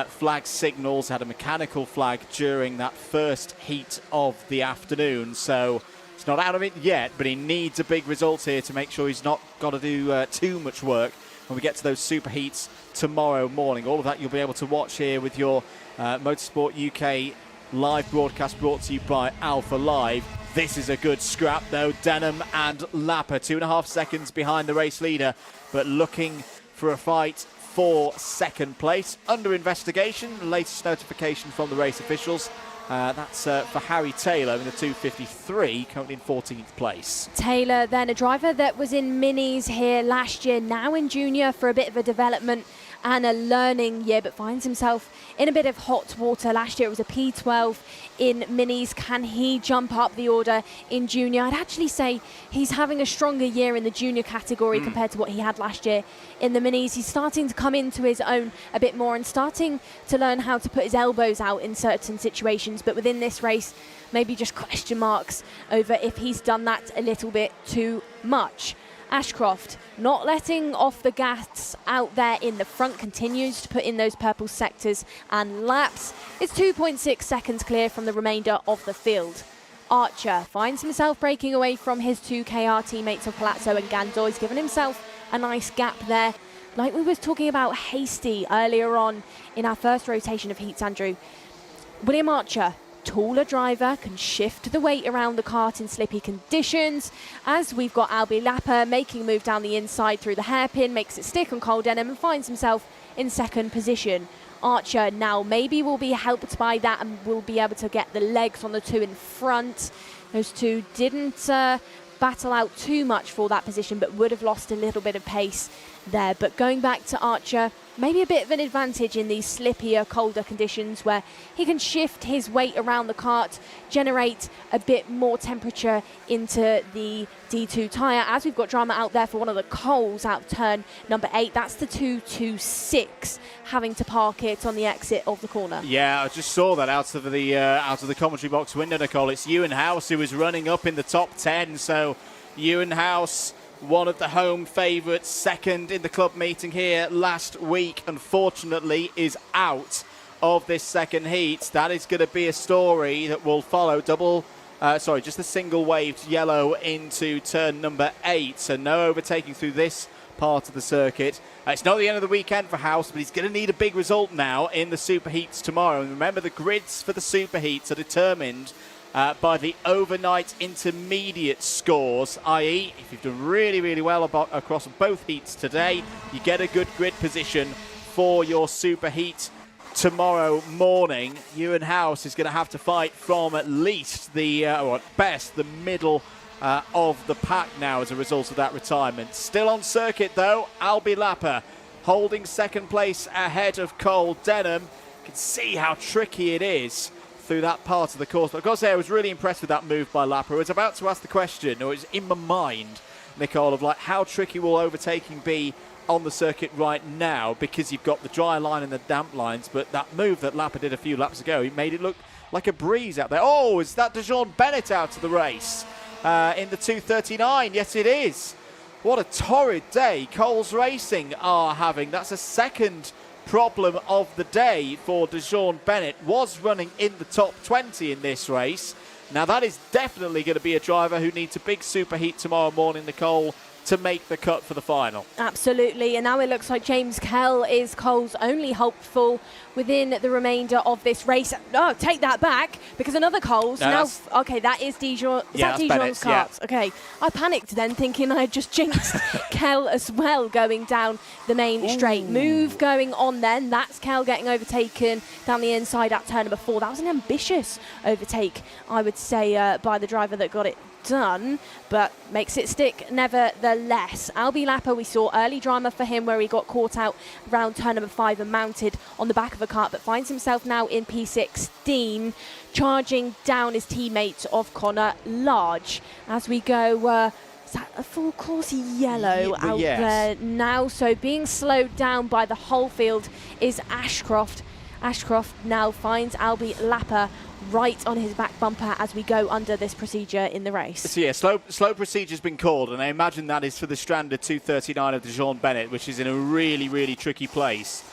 flag signals, had a mechanical flag during that first heat of the afternoon. So it's not out of it yet, but he needs a big result here to make sure he's not got to do too much work when we get to those super heats tomorrow morning. All of that you'll be able to watch here with your Motorsport UK live broadcast, brought to you by Alpha Live. This is a good scrap though. Denham and Lapper 2.5 seconds behind the race leader, but looking for a fight for second place. Under investigation, the latest notification from the race officials. That's for Harry Taylor in the 253, currently in 14th place. Taylor then, a driver that was in minis here last year, now in junior for a bit of a development and a learning year, but finds himself in a bit of hot water. Last year it was a P12 in minis. Can he jump up the order in junior? I'd actually say he's having a stronger year in the junior category compared to what he had last year in the minis. He's starting to come into his own a bit more and starting to learn how to put his elbows out in certain situations, but within this race maybe just question marks over if he's done that a little bit too much. Ashcroft not letting off the gas out there in the front, continues to put in those purple sectors and laps. It's 2.6 seconds clear from the remainder of the field. Archer finds himself breaking away from his 2 KR teammates of Palazzo and Gandor. He's given himself a nice gap there, like we was talking about Hasty earlier on in our first rotation of heats, Andrew, William Archer, taller driver, can shift the weight around the kart in slippy conditions, as we've got Albie Lapper making a move down the inside through the hairpin, makes it stick on Cole Denham and finds himself in second position. Archer now maybe will be helped by that and will be able to get the legs on the two in front. Those two didn't battle out too much for that position, but would have lost a little bit of pace there. But going back to Archer, maybe a bit of an advantage in these slippier, colder conditions where he can shift his weight around the kart, generate a bit more temperature into the D2 tyre, as we've got drama out there for one of the Coles out of turn number 8. That's the 226, having to park it on the exit of the corner. Yeah, I just saw that out of the commentary box window, Nicole. It's Ewan House who is running up in the top 10. So Ewan House, one of the home favourites, second in the club meeting here last week, unfortunately is out of this second heat. That is going to be a story that will follow just a single waved yellow into turn number 8. So no overtaking through this part of the circuit. It's not the end of the weekend for House, but he's going to need a big result now in the super heats tomorrow. And remember, the grids for the super heats are determined by the overnight intermediate scores, i.e. if you've done really, really well across both heats today, you get a good grid position for your super heat tomorrow morning. Ewan House is going to have to fight from at least or at best the middle of the pack now as a result of that retirement. Still on circuit though, Albie Lapper holding second place ahead of Cole Denham. You can see how tricky it is through that part of the course. But I've got to say, I was really impressed with that move by Lapper. I was about to ask the question, or it was in my mind, Nicole, of like how tricky will overtaking be on the circuit right now, because you've got the dry line and the damp lines. But that move that Lapper did a few laps ago, he made it look like a breeze out there. Oh, is that DeJean Bennett out of the race in the 2:39? Yes, it is. What a torrid day Coles Racing are having. That's a second problem of the day for DeJean Bennett. Was running in the top 20 in this race. Now that is definitely going to be a driver who needs a big super heat tomorrow morning, Nicole, to make the cut for the final. Absolutely, and now it looks like James Kell is Cole's only hopeful within the remainder of this race. Oh, take that back, because another Cole's okay, that is Dijon. Is that Dijon's kart? Yeah. Okay, I panicked then, thinking I had just jinxed Kell as well, going down the main straight. Move going on then. That's Kell getting overtaken down the inside at turn number 4. That was an ambitious overtake, I would say, by the driver that got it done, but makes it stick nevertheless. Albie Lapper, we saw early drama for him where he got caught out around turn number 5 and mounted on the back of a kart, but finds himself now in P16, charging down his teammate of Connor Large. As we go, is that a full course yellow out there now? So being slowed down by the whole field is Ashcroft. Ashcroft now finds Albie Lapper right on his back bumper as we go under this procedure in the race. So yeah, slow procedure's been called, and I imagine that is for the stranded 2:39 of DeJean Bennett, which is in a really, really tricky place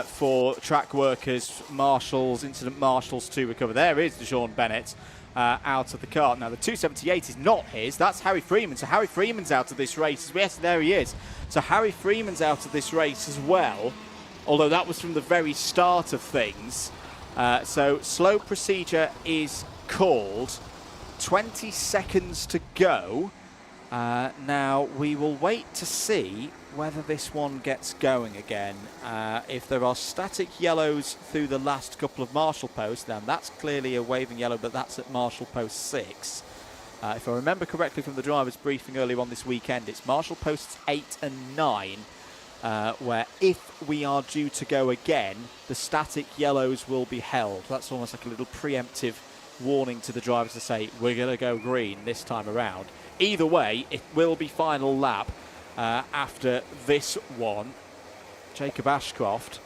for track workers, marshals, incident marshals to recover. There is DeJean Bennett out of the kart. Now the 278 is not his, that's Harry Freeman. So Harry Freeman's out of this race. Yes, there he is. So Harry Freeman's out of this race as well, although that was from the very start of things. So slow procedure is called. 20 seconds to go. Now we will wait to see whether this one gets going again. If there are static yellows through the last couple of marshal posts, then that's clearly a waving yellow, but that's at marshal post 6. If I remember correctly from the driver's briefing earlier on this weekend, it's marshal posts 8 and 9. Where if we are due to go again, the static yellows will be held. That's almost like a little preemptive warning to the drivers to say, we're going to go green this time around. Either way, it will be final lap after this one. Jacob Ashcroft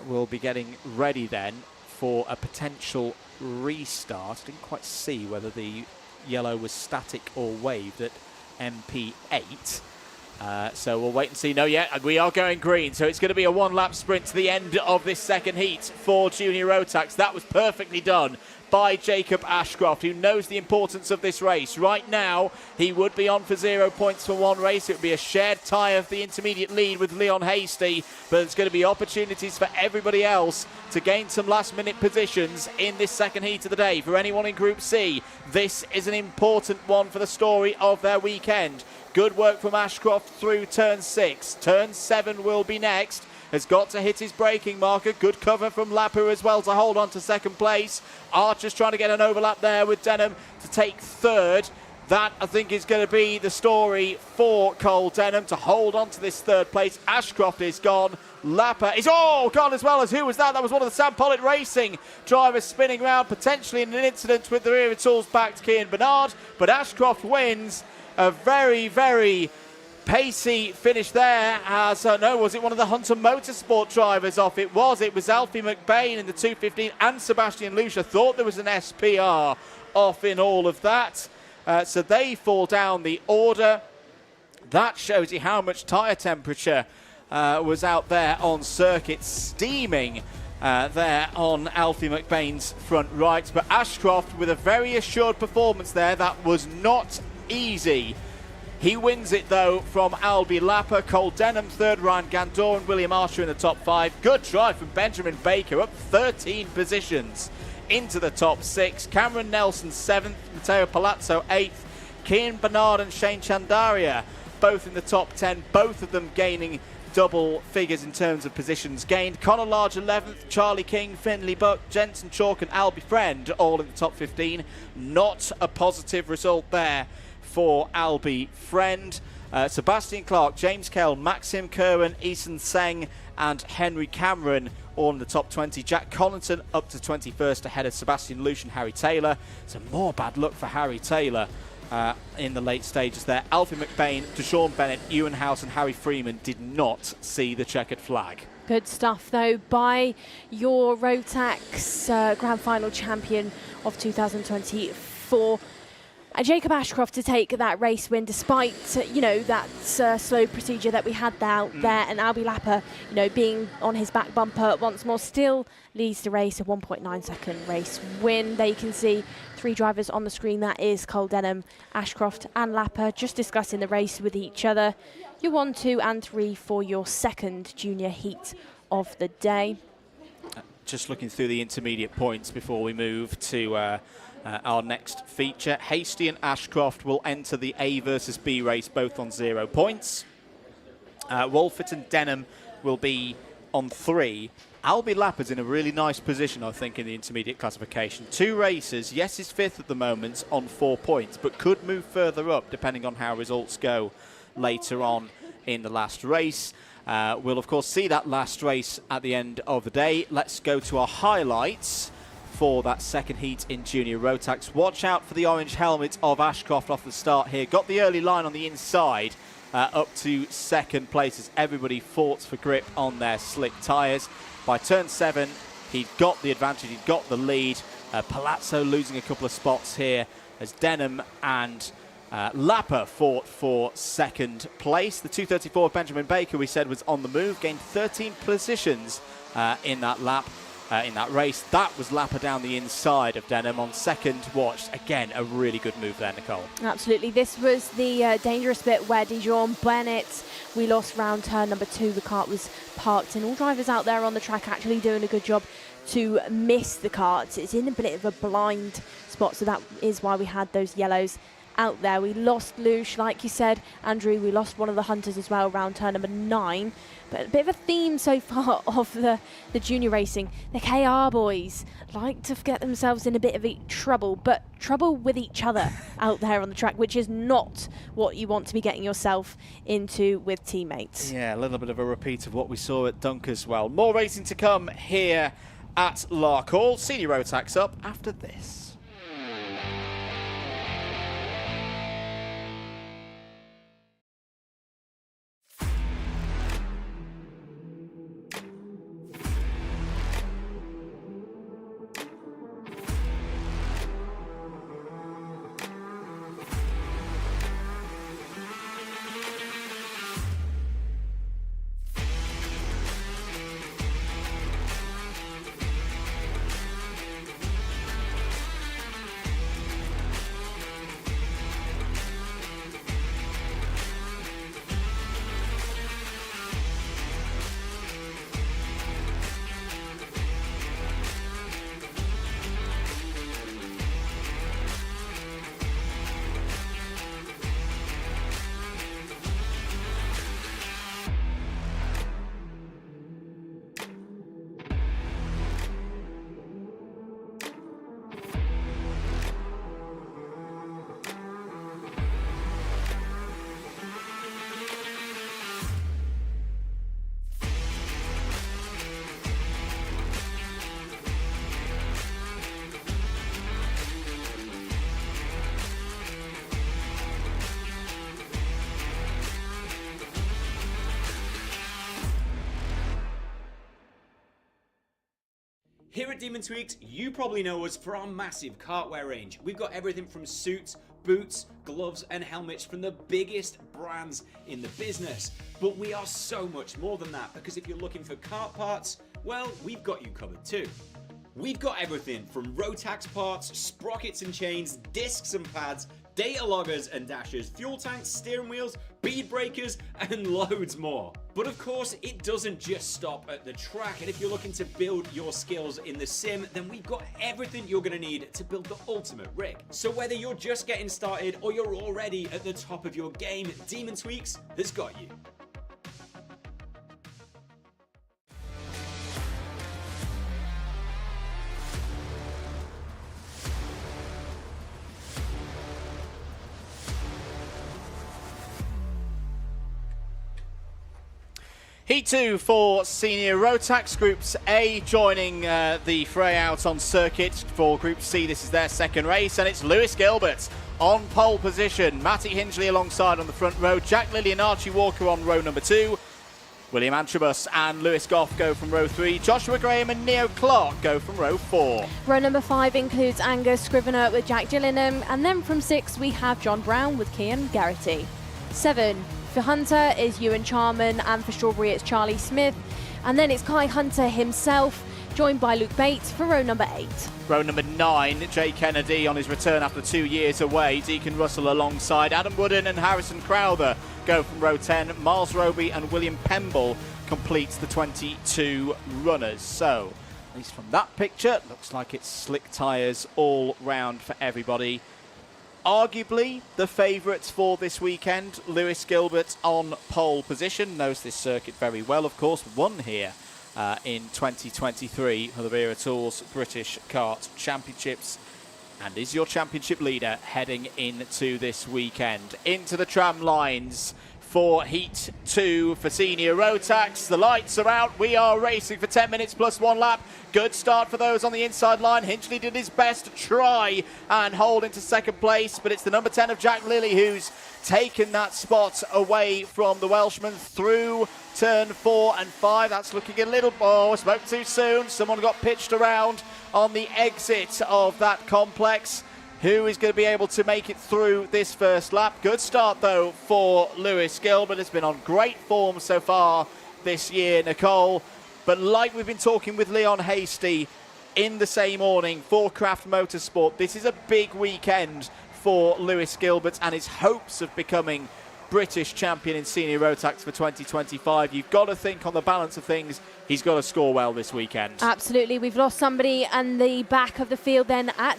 will be getting ready then for a potential restart. Didn't quite see whether the yellow was static or waved at MP8. So we'll wait and see. No, yeah, we are going green. So it's going to be a one-lap sprint to the end of this second heat for Junior Rotax. That was perfectly done by Jacob Ashcroft, who knows the importance of this race. Right now, he would be on for 0 points for one race. It would be a shared tie of the intermediate lead with Leon Hasty, but there's going to be opportunities for everybody else to gain some last-minute positions in this second heat of the day. For anyone in Group C, this is an important one for the story of their weekend. Good work from Ashcroft through turn 6. Turn 7 will be next. Has got to hit his braking marker. Good cover from Lapper as well to hold on to second place. Archer's trying to get an overlap there with Denham to take third. That, I think, is going to be the story for Cole Denham to hold on to this third place. Ashcroft is gone. Lapper is gone as well. As who was that? That was one of the Sam Pollitt Racing drivers spinning around, potentially in an incident with the rear tools back to Cian Bernard. But Ashcroft wins. A very, very pacey finish there. Was it one of the Hunter Motorsport drivers off? It was Alfie McBain in the 215, and Sebastian Lucia thought there was an SPR off in all of that. So they fall down the order. That shows you how much tyre temperature was out there on circuit, steaming there on Alfie McBain's front right. But Ashcroft with a very assured performance there. That was not easy. He wins it, though, from Albie Lapper. Cole Denham third, Ryan Gandor and William Archer in the top 5. Good drive from Benjamin Baker, up 13 positions into the top 6. Cameron Nelson 7th, Matteo Palazzo 8th. Cian Bernard and Shane Chandaria both in the top 10, both of them gaining double figures in terms of positions gained. Conor Large 11th, Charlie King, Finley Buck, Jensen Chalk and Albie Friend all in the top 15. Not a positive result there for Albie Friend. Sebastian Clark, James Kell, Maxim Kerwin, Eason Seng and Henry Cameron all in the top 20. Jack Collington up to 21st ahead of Sebastian Lush and Harry Taylor. So more bad luck for Harry Taylor in the late stages there. Alfie McBain, Deshaun Bennett, Ewan House and Harry Freeman did not see the checkered flag. Good stuff, though, by your Rotax Grand Final champion of 2024. Jacob Ashcroft to take that race win despite, that slow procedure that we had out there, and Albie Lapper, being on his back bumper once more, still leads the race, a 1.9 second race win. There you can see 3 drivers on the screen. That is Cole Denham, Ashcroft and Lapper just discussing the race with each other. Your 1, 2 and 3 for your second junior heat of the day. Just looking through the intermediate points before we move to our next feature. Hasty and Ashcroft will enter the A versus B race both on 0 points. Wolfert and Denham will be on 3. Albie Lapper's in a really nice position, I think, in the intermediate classification. 2 races. Yes, he's 5th at the moment on 4 points, but could move further up depending on how results go later on in the last race. We'll, of course, see that last race at the end of the day. Let's go to our highlights for that second heat in Junior Rotax. Watch out for the orange helmet of Ashcroft off the start here. Got the early line on the inside up to second place as everybody fought for grip on their slick tyres. By turn 7, he'd got the advantage, he'd got the lead. Palazzo losing a couple of spots here as Denham and Lapper fought for second place. The 234 of Benjamin Baker, we said, was on the move, gained 13 positions in that lap. In that race. That was Lapper down the inside of Denham on second watch. Again, a really good move there, Nicole. Absolutely. This was the dangerous bit where Deshaun Bennett, we lost round turn number 2. The kart was parked and all drivers out there on the track actually doing a good job to miss the kart. It's in a bit of a blind spot, so that is why we had those yellows out there. We lost Lush, like you said, Andrew. We lost one of the Hunters as well, round turn number 9. But a bit of a theme so far of the junior racing. The KR boys like to get themselves in a bit of trouble, but trouble with each other out there on the track, which is not what you want to be getting yourself into with teammates. Yeah, a little bit of a repeat of what we saw at Dunk as well. More racing to come here at Larkhall. Senior Rotax up after this. Here at Demon Tweaks, you probably know us for our massive kartwear range. We've got everything from suits, boots, gloves and helmets from the biggest brands in the business. But we are so much more than that, because if you're looking for kart parts, well, we've got you covered too. We've got everything from Rotax parts, sprockets and chains, discs and pads, data loggers and dashers, fuel tanks, steering wheels, bead breakers, and loads more. But of course, it doesn't just stop at the track, and if you're looking to build your skills in the sim, then we've got everything you're going to need to build the ultimate rig. So whether you're just getting started or you're already at the top of your game, Demon Tweaks has got you. Heat 2 for Senior Rotax. Groups A joining the fray out on circuit. For Group C, this is their second race, and it's Lewis Gilbert on pole position. Matty Hingley alongside on the front row. Jack Lilly and Archie Walker on row number 2. William Antrobus and Lewis Goff go from row 3. Joshua Graham and Neo Clark go from row 4. Row number 5 includes Angus Scrivener with Jack Gillingham, and then from 6 we have John Brown with Cian Garrity. 7 for Hunter is Ewan Charman, and for Strawberry it's Charlie Smith. And then it's Kai Hunter himself, joined by Luke Bates for row number 8. Row number 9, Jay Kennedy on his return after 2 years away. Deacon Russell alongside Adam Wooden and Harrison Crowther go from row 10. Miles Roby and William Pemble completes the 22 runners. So, at least from that picture, looks like it's slick tyres all round for everybody. Arguably the favourites for this weekend, Lewis Gilbert on pole position. Knows this circuit very well, of course. Won here in 2023 for the Wera Tools British Kart Championships, and is your championship leader heading into this weekend. Into the tram lines for Heat 2 for Senior Rotax. The lights are out. We are racing for 10 minutes plus 1 lap. Good start for those on the inside line. Hinchley did his best to try and hold into second place, but it's the number 10 of Jack Lilly who's taken that spot away from the Welshman through turn 4 and 5. That's looking a little... Oh, spoke too soon. Someone got pitched around on the exit of that complex. Who is going to be able to make it through this first lap? Good start, though, for Lewis Gilbert. It's been on great form so far this year, Nicole. But like we've been talking with Leon Hasty in the same morning for Craft Motorsport, this is a big weekend for Lewis Gilbert and his hopes of becoming British champion in Senior Rotax for 2025. You've got to think on the balance of things, he's got to score well this weekend. Absolutely. We've lost somebody in the back of the field then at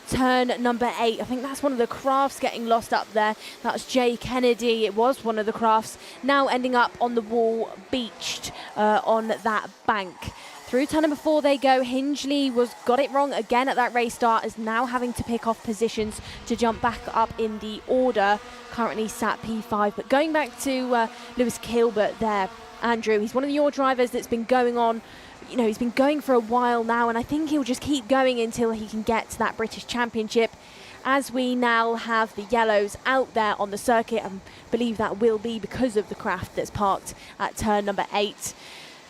turn number 8. I think that's one of the crafts getting lost up there. That's Jay Kennedy. It was one of the crafts. Now ending up on the wall, beached on that bank. Through turn number 4 they go. Hinchley got it wrong again at that race start, is now having to pick off positions to jump back up in the order. Currently sat P5. But going back to Lewis Gilbert there, Andrew, he's one of your drivers that's been going on, you know, he's been going for a while now, and I think he'll just keep going until he can get to that British Championship. As we now have the yellows out there on the circuit, and believe that will be because of the craft that's parked at turn number 8.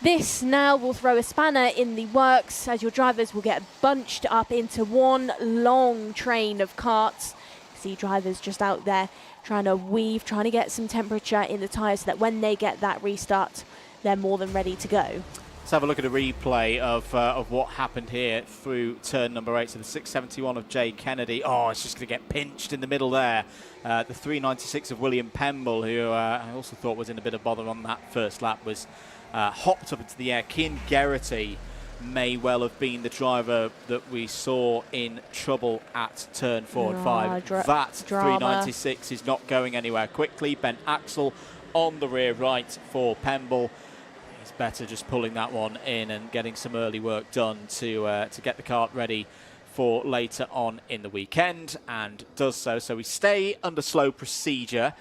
This now will throw a spanner in the works, as your drivers will get bunched up into one long train of karts. See drivers just out there trying to weave, trying to get some temperature in the tyres so that when they get that restart, they're more than ready to go. Let's have a look at a replay of what happened here through turn number 8. So the 671 of Jay Kennedy. Oh, it's just going to get pinched in the middle there. The 396 of William Pemble, who I also thought was in a bit of bother on that first lap, was hopped up into the air. Cian Garrity may well have been the driver that we saw in trouble at turn 4 and 5. That 396 is not going anywhere quickly. Ben Axel on the rear right for Pemble. He's better just pulling that one in and getting some early work done to get the kart ready for later on in the weekend, and does so. So we stay under slow procedure.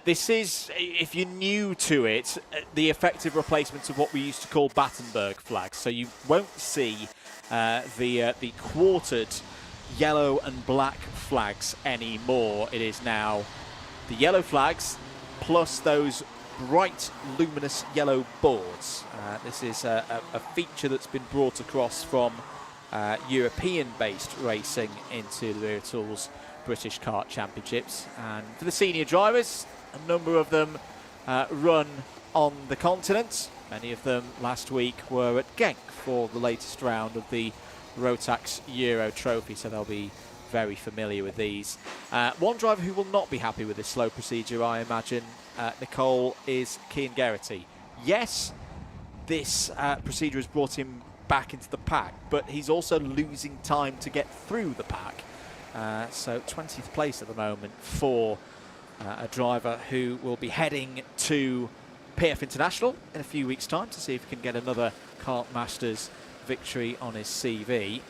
This is, if you're new to it, the effective replacement of what we used to call Battenberg flags. So you won't see the quartered yellow and black flags anymore. It is now the yellow flags plus those bright, luminous yellow boards. This is a feature that's been brought across from European-based racing into the Wera Tools British Kart Championships. And for the senior drivers, a number of them run on the continent. Many of them last week were at Genk for the latest round of the Rotax Euro Trophy, so they'll be very familiar with these. One driver who will not be happy with this slow procedure, I imagine, Nicole, is Cian Geraghty. Yes, this procedure has brought him back into the pack, but he's also losing time to get through the pack. So 20th place at the moment for a driver who will be heading to PF International in a few weeks' time to see if he can get another Kart Masters victory on his CV.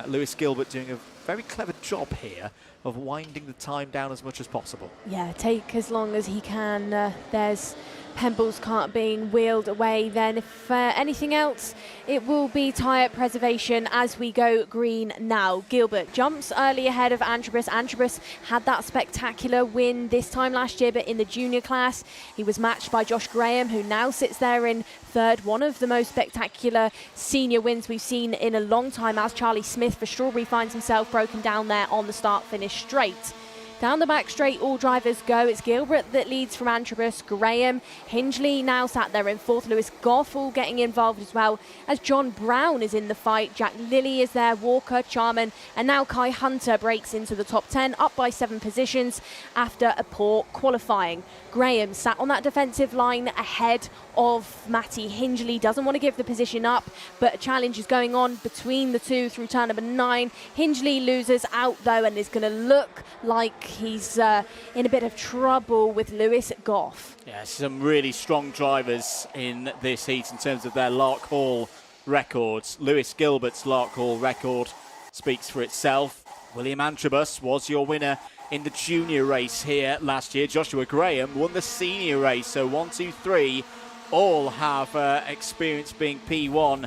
Lewis Gilbert doing a very clever job here of winding the time down as much as possible. Yeah, take as long as he can. There's Pemble's kart being wheeled away. Then if anything else, it will be tyre preservation as we go green now. Gilbert jumps early ahead of Antrobus. Antrobus had that spectacular win this time last year, but in the junior class, he was matched by Josh Graham, who now sits there in third. One of the most spectacular senior wins we've seen in a long time, as Charlie Smith for Strawberry finds himself broken down there on the start-finish straight. Down the back straight, all drivers go. It's Gilbert that leads from Antrobus. Graham, Hingley now sat there in fourth. Lewis Goff all getting involved as well, as John Brown is in the fight. Jack Lilly is there, Walker, Charman, and now Kai Hunter breaks into the top 10, up by 7 positions after a poor qualifying. Graham sat on that defensive line ahead of Matty Hingley, doesn't want to give the position up, but a challenge is going on between the two through turn number 9. Hingley loses out though, and is going to look like he's in a bit of trouble with Lewis Goff. Yeah, some really strong drivers in this heat in terms of their Larkhall records. Lewis Gilbert's Larkhall record speaks for itself. William Antrobus was your winner in the junior race here last year. Joshua Graham won the senior race, so 1, 2, 3 all have experience being P1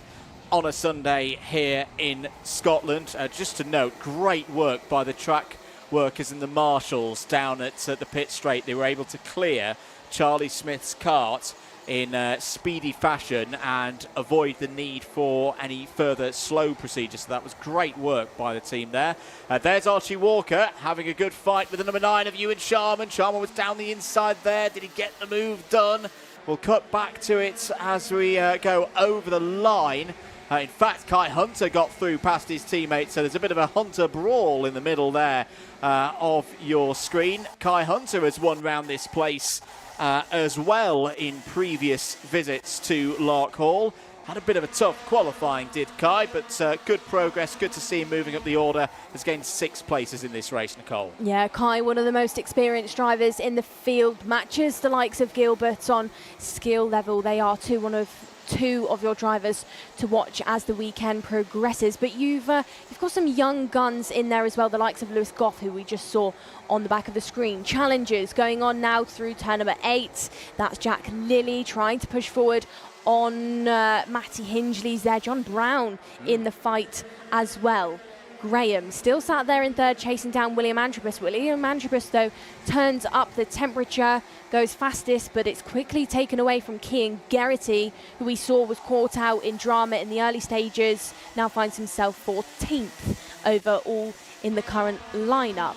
on a Sunday here in Scotland. Just to note, great work by the track workers and the marshals down at the pit straight. They were able to clear Charlie Smith's kart in speedy fashion and avoid the need for any further slow procedures. So that was great work by the team there. There's Archie Walker having a good fight with the number 9 of Ewan Sharman. Sharman was down the inside there. Did he get the move done? We'll cut back to it as we go over the line. In fact, Kai Hunter got through past his teammates, so there's a bit of a Hunter brawl in the middle there of your screen. Kai Hunter has won round this place as well in previous visits to Larkhall. Had a bit of a tough qualifying, did Kai, but good progress. Good to see him moving up the order. Has gained 6 places in this race, Nicole. Yeah, Kai, one of the most experienced drivers in the field, matches the likes of Gilbert on skill level. They are two of your drivers to watch as the weekend progresses. But you've got some young guns in there as well, the likes of Lewis Goff, who we just saw on the back of the screen. Challenges going on now through turn number 8. That's Jack Lilly trying to push forward on Matty Hingley's there. John Brown in the fight as well. Graham still sat there in third, chasing down William Antrobus. William Antrobus, though, turns up the temperature, goes fastest, but it's quickly taken away from Cian Geraghty, who we saw was caught out in drama in the early stages, now finds himself 14th overall in the current lineup.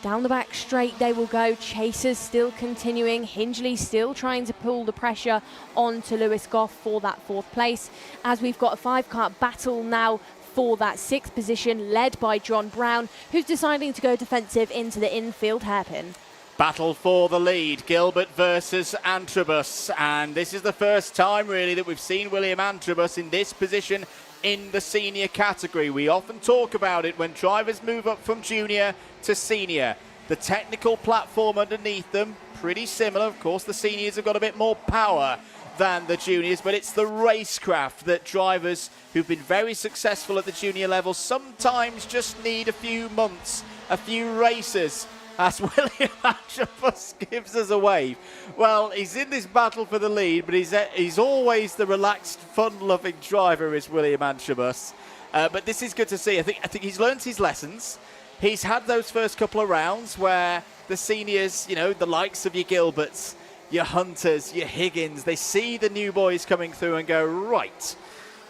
Down the back straight they will go. Chasers still continuing. Hingley still trying to pull the pressure onto Lewis Goff for that 4th place, as we've got a 5-kart battle now for that 6th position, led by John Brown, who's deciding to go defensive into the infield hairpin. Battle for the lead, Gilbert versus Antrobus, and this is the first time really that we've seen William Antrobus in this position in the senior category. We often talk about it when drivers move up from junior to senior. The technical platform underneath them, pretty similar. Of course, the seniors have got a bit more power than the juniors, but it's the racecraft that drivers who've been very successful at the junior level sometimes just need a few months, a few races, as William Antrobus gives us a wave. Well, he's in this battle for the lead, but he's always the relaxed, fun-loving driver is William Antrobus. But this is good to see. I think he's learned his lessons. He's had those first couple of rounds where the seniors, you know, the likes of your Gilberts, your Hunters, your Higgins, they see the new boys coming through and go, right,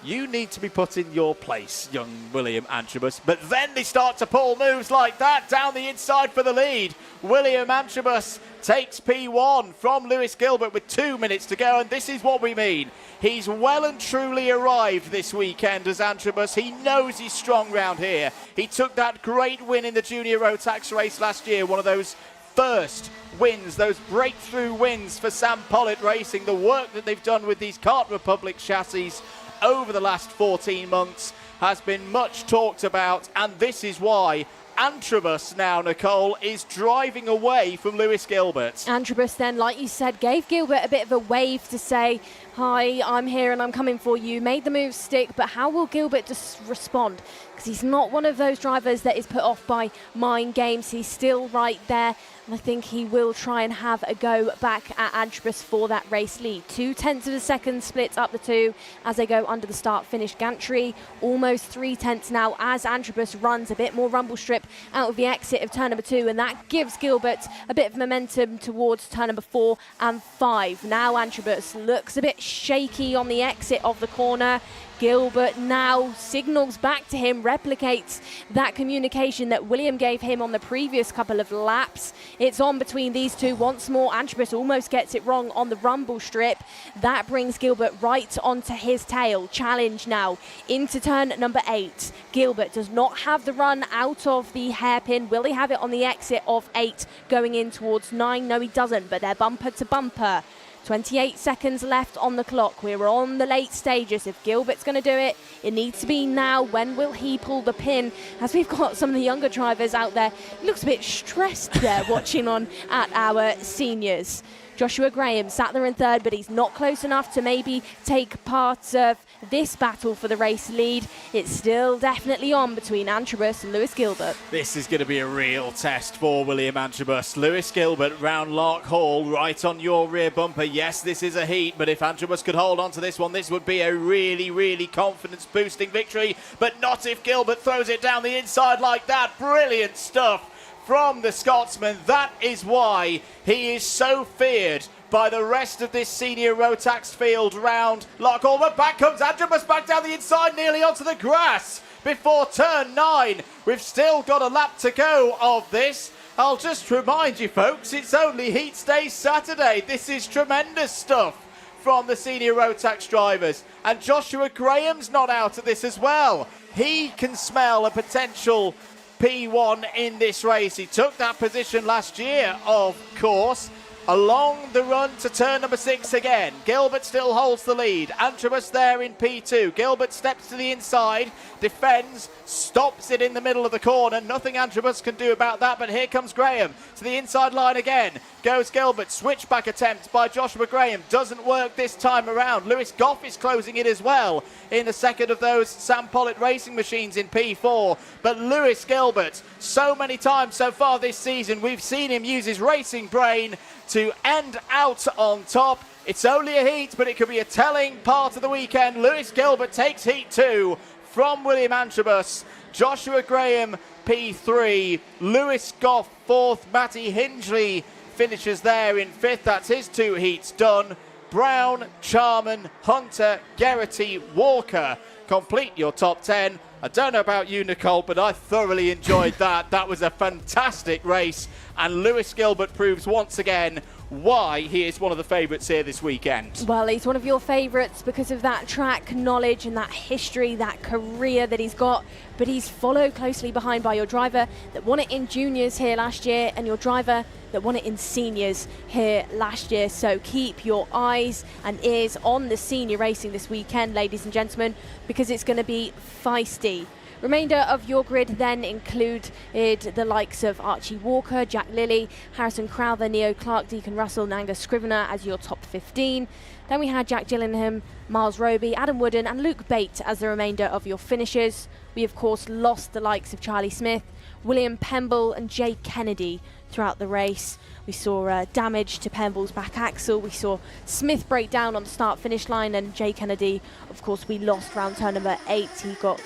you need to be put in your place, young William Antrobus. But then they start to pull moves like that down the inside for the lead. William Antrobus takes P1 from Lewis Gilbert with 2 minutes to go, and this is what we mean. He's well and truly arrived this weekend as Antrobus. He knows he's strong round here. He took that great win in the Junior Rotax race last year, one of those first wins, those breakthrough wins for Sam Pollitt Racing. The work that they've done with these Kart Republic chassis over the last 14 months has been much talked about, and this is why Antrobus now, Nicole, is driving away from Lewis Gilbert. Antrobus then, like you said, gave Gilbert a bit of a wave to say, hi, I'm here and I'm coming for you. Made the move stick, but how will Gilbert just respond? Because he's not one of those drivers that is put off by mind games. He's still right there. And I think he will try and have a go back at Antrobus for that race lead. 0.2 of a second splits up the two as they go under the start-finish gantry. Almost 0.3 now as Antrobus runs a bit more rumble strip out of the exit of turn number 2, and that gives Gilbert a bit of momentum towards turn number 4 and 5. Now Antrobus looks a bit shaky on the exit of the corner. Gilbert now signals back to him, replicates that communication that William gave him on the previous couple of laps. It's on between these two once more. Antrobus almost gets it wrong on the rumble strip. That brings Gilbert right onto his tail. Challenge now into turn number 8. Gilbert does not have the run out of the hairpin. Will he have it on the exit of 8 going in towards 9? No, he doesn't, but they're bumper to bumper. 28 seconds left on the clock. We're on the late stages. If Gilbert's going to do it, it needs to be now. When will he pull the pin? As we've got some of the younger drivers out there, he looks a bit stressed there watching on at our seniors. Joshua Graham sat there in third, but he's not close enough to maybe take part of this battle for the race lead. It's still definitely on between Antrobus and Lewis Gilbert. This is going to be a real test for William Antrobus. Lewis Gilbert round Larkhall, right on your rear bumper. Yes, this is a heat, but if Antrobus could hold on to this one, this would be a really, really confidence-boosting victory. But not if Gilbert throws it down the inside like that. Brilliant stuff from the Scotsman. That is why he is so feared by the rest of this senior Rotax field round Larkhall. But back comes Antrobus back down the inside, nearly onto the grass before turn 9. We've still got a lap to go of this. I'll just remind you folks, it's only Heats Day Saturday. This is tremendous stuff from the senior Rotax drivers. And Joshua Graham's not out of this as well. He can smell a potential P1 in this race. He took that position last year, of course. Along the run to turn number 6 again. Gilbert still holds the lead. Antrobus there in P2. Gilbert steps to the inside, defends, stops it in the middle of the corner. Nothing Antrobus can do about that, but here comes Graham to the inside line again. Goes Gilbert. Switchback attempt by Joshua Graham. Doesn't work this time around. Lewis Goff is closing it as well in the second of those Sam Pollitt racing machines in P4. But Lewis Gilbert, so many times so far this season, we've seen him use his racing brain to end out on top. It's only a heat, but it could be a telling part of the weekend. Lewis Gilbert takes heat 2 from William Antrobus. Joshua Graham P3. Lewis Goff 4th. Matty Hindley finishes there in 5th. That's his 2 heats done. Brown, Charman, Hunter, Geraghty, Walker complete your top 10. I don't know about you, Nicole, but I thoroughly enjoyed that. That was a fantastic race, and Lewis Gilbert proves once again why he is one of the favourites here this weekend. Well, he's one of your favourites because of that track knowledge and that history, that career that he's got, but he's followed closely behind by your driver that won it in juniors here last year and your driver that won it in seniors here last year. So keep your eyes and ears on the senior racing this weekend, ladies and gentlemen, because it's going to be feisty. Remainder of your grid then included the likes of Archie Walker, Jack Lilly, Harrison Crowther, Neo Clark, Deacon Russell, and Angus Scrivener as your top 15. Then we had Jack Gillingham, Miles Roby, Adam Wooden and Luke Bate as the remainder of your finishers. We of course lost the likes of Charlie Smith, William Pemble and Jay Kennedy throughout the race. We saw damage to Pemble's back axle. We saw Smith break down on the start-finish line, and Jay Kennedy, of course, we lost round turn number 8. He got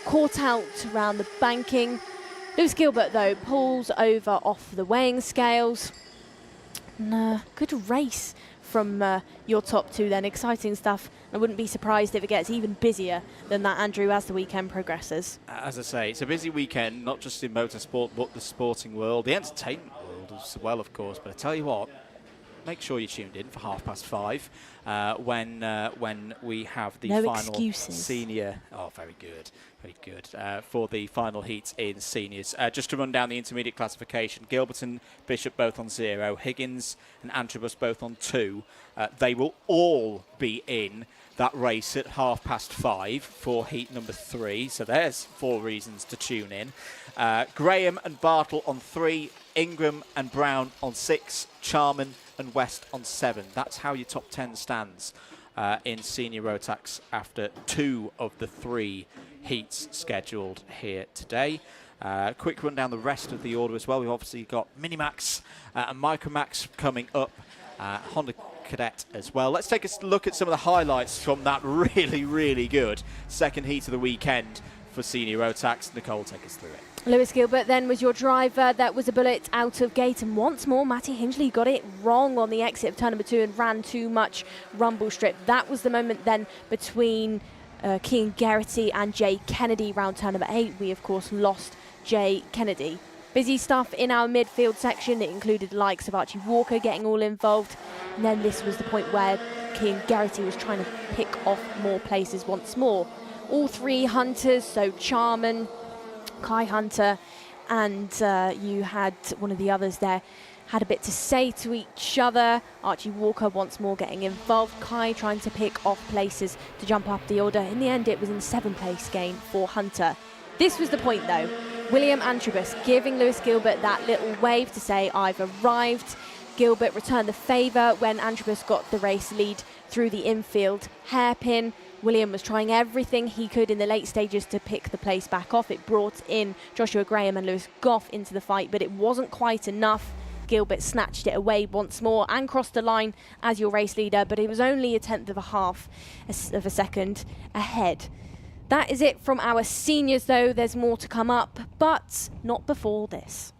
caught out around the banking. Lewis Gilbert, though, pulls over off the weighing scales. And good race from your top two then. Exciting stuff. I wouldn't be surprised if it gets even busier than that, Andrew, as the weekend progresses. As I say, it's a busy weekend, not just in motorsport, but the sporting world, the entertainment world as well, of course. But I tell you what, make sure you're tuned in for 5:30 when we have the final excuses. senior. Oh, very good, very good. For the final heats in seniors. Just to run down the intermediate classification: Gilbert and Bishop both on 0, Higgins and Antrobus both on 2. They will all be in that race at 5:30 for heat number 3. So there's 4 reasons to tune in. Graham and Bartle on 3, Ingram and Brown on 6, Charman and West on 7. That's how your top 10 stands in senior Rotax after 2 of the 3 heats scheduled here today. Quick run down the rest of the order as well. We've obviously got Minimax and Micromax coming up, Honda Cadet as well. Let's take a look at some of the highlights from that really, really good second heat of the weekend for senior Rotax. Nicole, take us through it. Lewis Gilbert then was your driver. That was a bullet out of gate, and once more Matty Hingley got it wrong on the exit of turn number 2 and ran too much rumble strip. That was the moment then between Kean Garrity and Jay Kennedy round turn number 8. We of course lost Jay Kennedy. Busy stuff in our midfield section. It included the likes of Archie Walker getting all involved, and then this was the point where Kean Garrity was trying to pick off more places once more. All 3 hunters, so Charman, Kai Hunter, and you had one of the others there, had a bit to say to each other. Archie Walker once more getting involved, Kai trying to pick off places to jump up the order. In the end, it was in 7th place gain for Hunter. This was the point though. William Antrobus giving Lewis Gilbert that little wave to say, I've arrived. Gilbert returned the favour when Antrobus got the race lead through the infield hairpin. William was trying everything he could in the late stages to pick the place back off. It brought in Joshua Graham and Lewis Goff into the fight, but it wasn't quite enough. Gilbert snatched it away once more and crossed the line as your race leader, but it was only a 1/10 of a second ahead. That is it from our seniors though. There's more to come up, but not before this.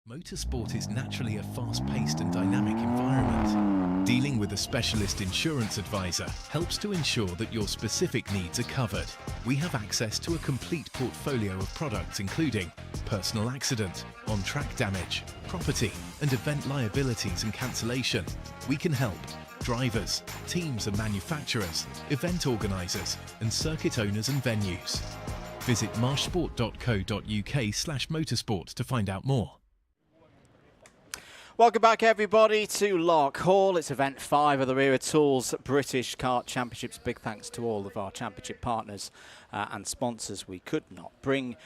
Motorsport is naturally a fast-paced and dynamic environment. Dealing with a specialist insurance advisor helps to ensure that your specific needs are covered. We have access to a complete portfolio of products including personal accident, on-track damage, property and event liabilities and cancellation. We can help drivers, teams and manufacturers, event organisers and circuit owners and venues. Visit marshsport.co.uk/motorsport to find out more. Welcome back everybody to Larkhall. It's event 5 of the Wera Tools British Kart Championships. Big thanks to all of our championship partners and sponsors. We could not bring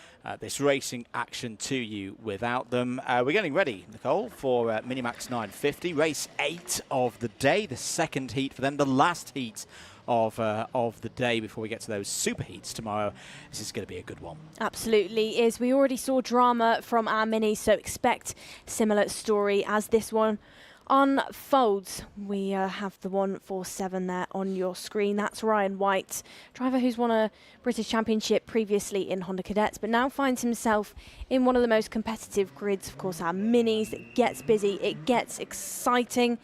this racing action to you without them. We're getting ready, Nicole, for Minimax 950, race 8 of the day, the second heat for them, the last heat of the day before we get to those super heats tomorrow. This is going to be a good one. Absolutely is. We already saw drama from our minis, so expect similar story as this one unfolds. We have the 147 there on your screen. That's Ryan White, driver who's won a British Championship previously in Honda Cadets, but now finds himself in one of the most competitive grids, of course, our minis. It gets busy, it gets exciting.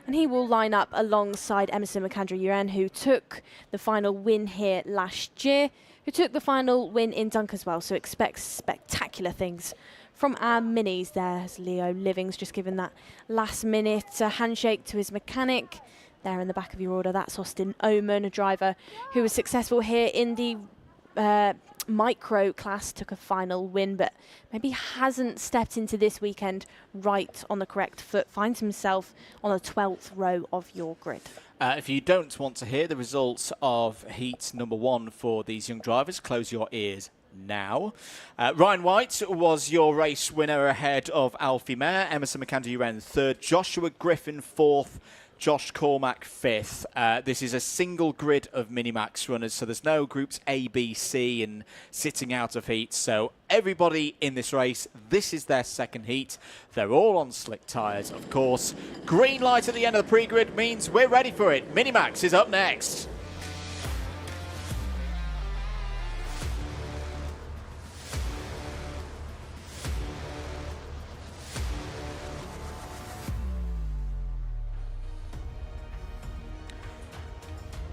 And he will line up alongside Emerson McAndrew-Uren, who took the final win here last year, who took the final win in Dunk as well. So expect spectacular things from our minis. There's Leo Livings just giving that last minute handshake to his mechanic. There in the back of your order, that's Austin Oman, a driver who was successful here in the micro class took a final win, but maybe hasn't stepped into this weekend right on the correct foot, finds himself on the 12th row of your grid. If you don't want to hear the results of heat number 1 for these young drivers, close your ears now. Ryan White was your race winner ahead of Alfie Mayer, Emerson McAndrew-Uren 3rd, Joshua Griffin 4th, Josh Cormack 5th. This is a single grid of Minimax runners, so there's no groups A, B, C and sitting out of heat. So everybody in this race, this is their second heat. They're all on slick tyres, of course. Green light at the end of the pre-grid means we're ready for it. Minimax is up next.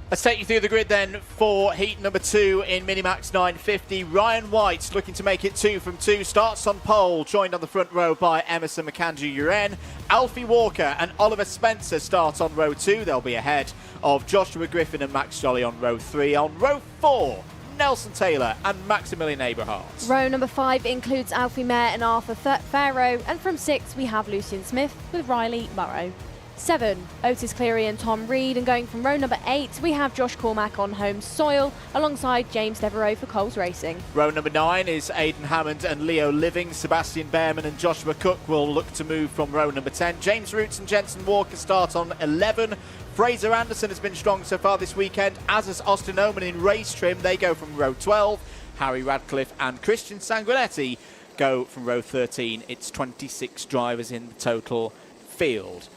Let's take you through the grid then for heat number 2 in Minimax 950. Ryan White looking to make it 2 from 2. Starts on pole, joined on the front row by Emerson McAndrew-Uren. Alfie Walker and Oliver Spencer start on row 2. They'll be ahead of Joshua Griffin and Max Jolly on row 3. On row 4, Nelson Taylor and Maximilian Eberhardt. Row number 5 includes Alfie Mayer and Arthur Farrow, and from 6 we have Lucian Smith with Riley Murrow. 7, Otis Cleary and Tom Reed, and going from row number 8 we have Josh Cormack on home soil alongside James Devereaux for Coles Racing. Row number 9 is Aidan Hammond and Leo Living. Sebastian Behrman and Joshua Cook will look to move from row number 10. James Roots and Jensen Walker start on 11. Fraser Anderson has been strong so far this weekend, as has Austin Oman in race trim. They go from row 12. Harry Radcliffe and Christian Sanguinetti go from row 13. It's 26 drivers in the total field.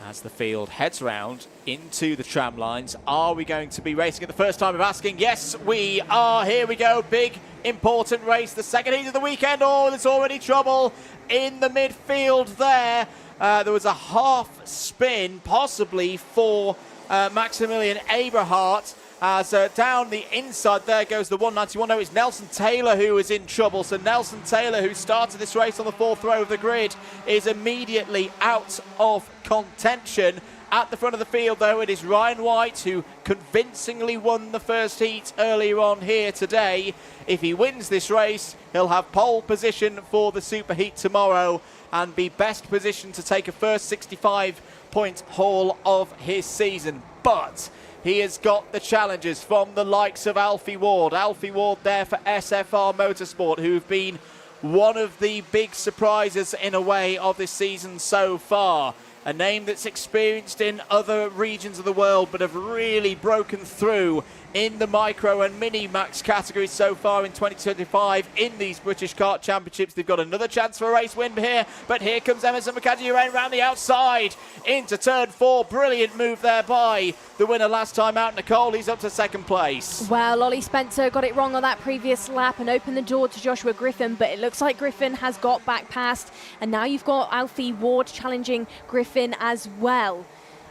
As the field heads round into the tram lines, are we going to be racing at the first time of asking? Yes, we are. Here we go. Big, important race. The second heat of the weekend. Oh, there's already trouble in the midfield there. There was a half spin, possibly for Maximilian Eberhardt. As down the inside there goes the 191. No, it's Nelson Taylor who is in trouble. So Nelson Taylor, who started this race on the 4th row of the grid, is immediately out of contention. At the front of the field, though, it is Ryan White, who convincingly won the first heat earlier on here today. If he wins this race, he'll have pole position for the super heat tomorrow and be best positioned to take a first 65-point haul of his season. But he has got the challenges from the likes of Alfie Ward. Alfie Ward there for SFR Motorsport, who've been one of the big surprises in a way of this season so far. A name that's experienced in other regions of the world but have really broken through in the micro and mini max categories so far in 2025 in these British Kart Championships. They've got another chance for a race win here, but here comes Emerson McAndrew around the outside into turn 4. Brilliant move there by the winner last time out, Nicole. He's up to second place. Well, Ollie Spencer got it wrong on that previous lap and opened the door to Joshua Griffin, but it looks like Griffin has got back past, and now you've got Alfie Ward challenging Griffin as well.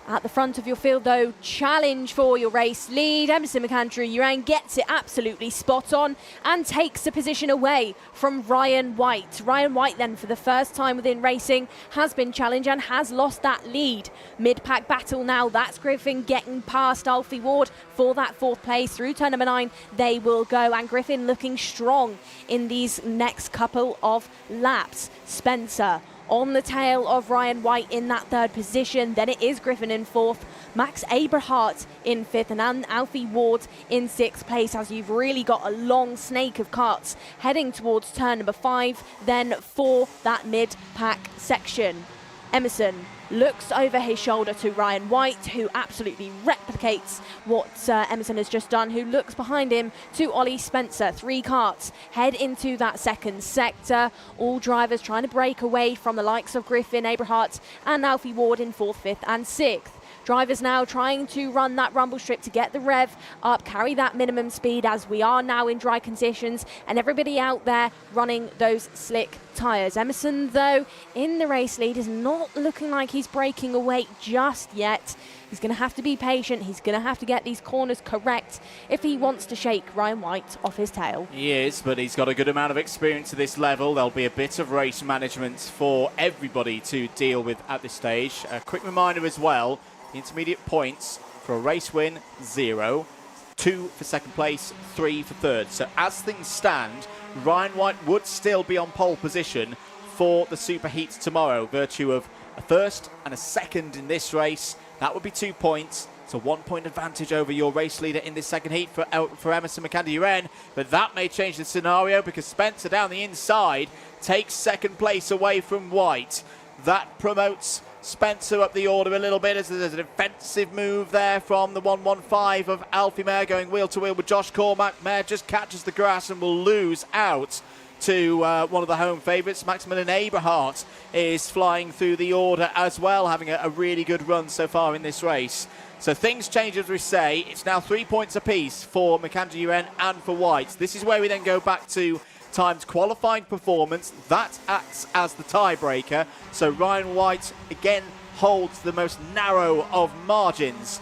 At the front of your field, though, challenge for your race lead. Emerson McAndrew-Uren gets it absolutely spot on and takes the position away from Ryan White. Ryan White, then, for the first time within racing, has been challenged and has lost that lead. Mid-pack battle now. That's Griffin getting past Alfie Ward for that 4th place. Through turn number 9, they will go. And Griffin looking strong in these next couple of laps. Spencer on the tail of Ryan White in that 3rd position. Then it is Griffin in 4th, Max Eberhardt in 5th, and Alfie Ward in 6th place, as you've really got a long snake of karts heading towards turn number 5, then for that mid-pack section. Emerson looks over his shoulder to Ryan White, who absolutely replicates what Emerson has just done, who looks behind him to Ollie Spencer. 3 karts head into that 2nd sector. All drivers trying to break away from the likes of Griffin, Eberhardt and Alfie Ward in 4th, 5th and 6th. Drivers now trying to run that rumble strip to get the rev up, carry that minimum speed, as we are now in dry conditions, and everybody out there running those slick tyres. Emerson, though, in the race lead, is not looking like he's breaking away just yet. He's going to have to be patient. He's going to have to get these corners correct if he wants to shake Ryan White off his tail. He is, but he's got a good amount of experience at this level. There'll be a bit of race management for everybody to deal with at this stage. A quick reminder as well, the intermediate points for a race win, 0. 2 for second place, 3 for third. So as things stand, Ryan White would still be on pole position for the superheats tomorrow, virtue of a first and a second in this race. That would be 2 points. It's a 1 point advantage over your race leader in this second heat for Emerson McAndrew-Wren, but that may change the scenario because Spencer down the inside takes second place away from White. That promotes Spencer up the order a little bit as there's a defensive move there from the 115 of Alfie Mayer going wheel to wheel with Josh Cormack. Mayer just catches the grass and will lose out to one of the home favourites. Maximilian Eberhardt is flying through the order as well, having a really good run so far in this race. So things change as we say. It's now 3 points apiece for McAndrew-Wren and for White. This is where we then go back to timed qualifying performance. That acts as the tiebreaker. So Ryan White again holds the most narrow of margins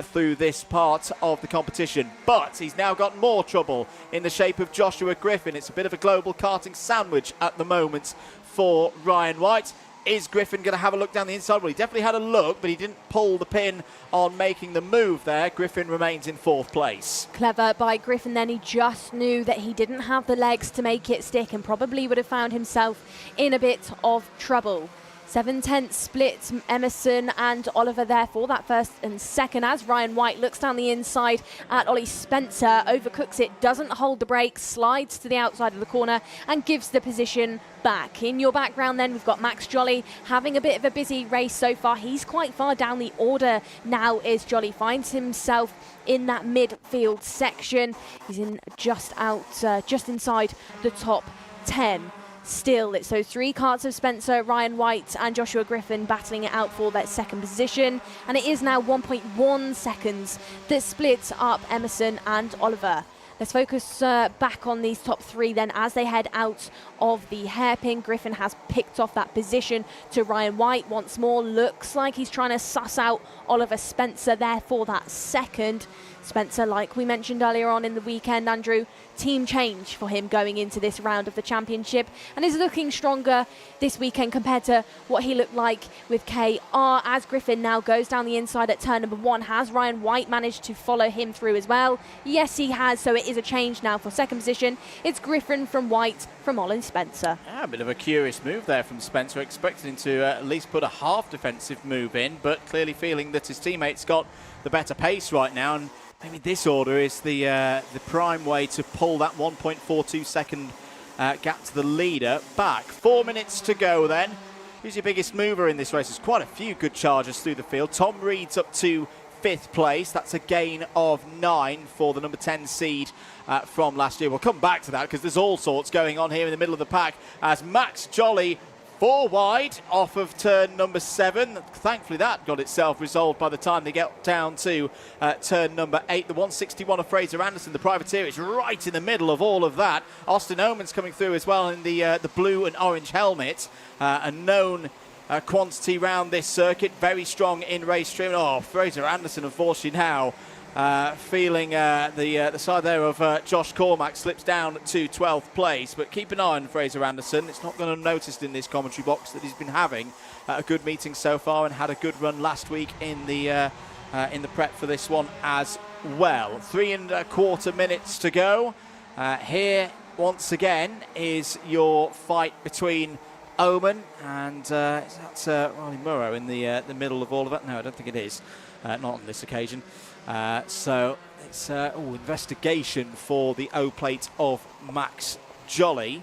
through this part of the competition. But he's now got more trouble in the shape of Joshua Griffin. It's a bit of a global karting sandwich at the moment for Ryan White. Is Griffin going to have a look down the inside? Well, he definitely had a look, but he didn't pull the pin on making the move there. Griffin remains in 4th place. Clever by Griffin then. He just knew that he didn't have the legs to make it stick and probably would have found himself in a bit of trouble. 7/10 split, Emerson and Oliver there for that first and second as Ryan White looks down the inside at Ollie Spencer, overcooks it, doesn't hold the brake, slides to the outside of the corner and gives the position back. In your background then we've got Max Jolly having a bit of a busy race so far. He's quite far down the order now is Jolly, finds himself in that midfield section. He's in just inside the top 10. Still, it's those 3 karts of Spencer, Ryan White and Joshua Griffin battling it out for that second position. And it is now 1.1 seconds that splits up Emerson and Oliver. Let's focus back on these top 3 then as they head out of the hairpin. Griffin has picked off that position to Ryan White once more. Looks like he's trying to suss out Oliver Spencer there for that second. Spencer, like we mentioned earlier on in the weekend, Andrew, team change for him going into this round of the championship and is looking stronger this weekend compared to what he looked like with KR as Griffin now goes down the inside at turn number 1. Has Ryan White managed to follow him through as well? Yes, he has, so it is a change now for second position. It's Griffin from White from Ollie Spencer. Yeah, a bit of a curious move there from Spencer, expecting him to at least put a half defensive move in, but clearly feeling that his teammates got the better pace right now, and maybe this order is the prime way to pull that 1.42 second gap to the leader back. 4 minutes to go then. Who's your biggest mover in this race? There's quite a few good chargers through the field. Tom Reed's up to 5th place. That's a gain of 9 for the number 10 seed from last year. We'll come back to that because there's all sorts going on here in the middle of the pack as Max Jolly 4 wide off of turn number 7. Thankfully that got itself resolved by the time they get down to turn number 8. The 161 of Fraser Anderson, the privateer, is right in the middle of all of that. Austin Oman's coming through as well in the blue and orange helmet. A known quantity round this circuit, very strong in race trim. Oh, Fraser Anderson unfortunately now feeling the side there of Josh Cormack slips down to 12th place, but keep an eye on Fraser Anderson. It's not going to notice in this commentary box that he's been having a good meeting so far and had a good run last week in the prep for this one as well. 3.25 minutes to go. Here once again is your fight between Oman and that's Riley Murrow in the middle of all of that. No, I don't think it is. Not on this occasion. So it's investigation for the O plate of Max Jolly.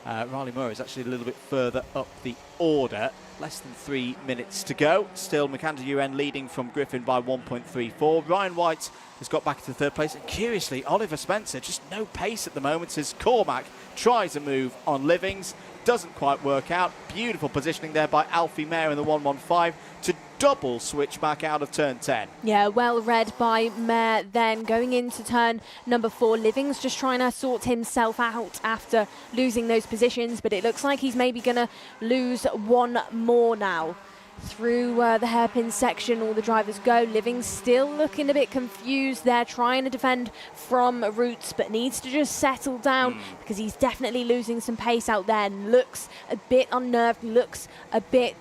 Riley Murray is actually a little bit further up the order. Less than 3 minutes to go. Still McAndrew-Wren leading from Griffin by 1.34. Ryan White has got back to 3rd place. And curiously, Oliver Spencer, just no pace at the moment as Cormac tries a move on Livings. Doesn't quite work out. Beautiful positioning there by Alfie Mayer in the 115 to double switch back out of turn 10. Yeah, well read by Mayer then. Going into turn number 4, Livings just trying to sort himself out after losing those positions, but it looks like he's maybe going to lose one more now. Through the hairpin section, all the drivers go. Livings still looking a bit confused there, trying to defend from Roots, but needs to just settle down because he's definitely losing some pace out there and looks a bit unnerved, looks a bit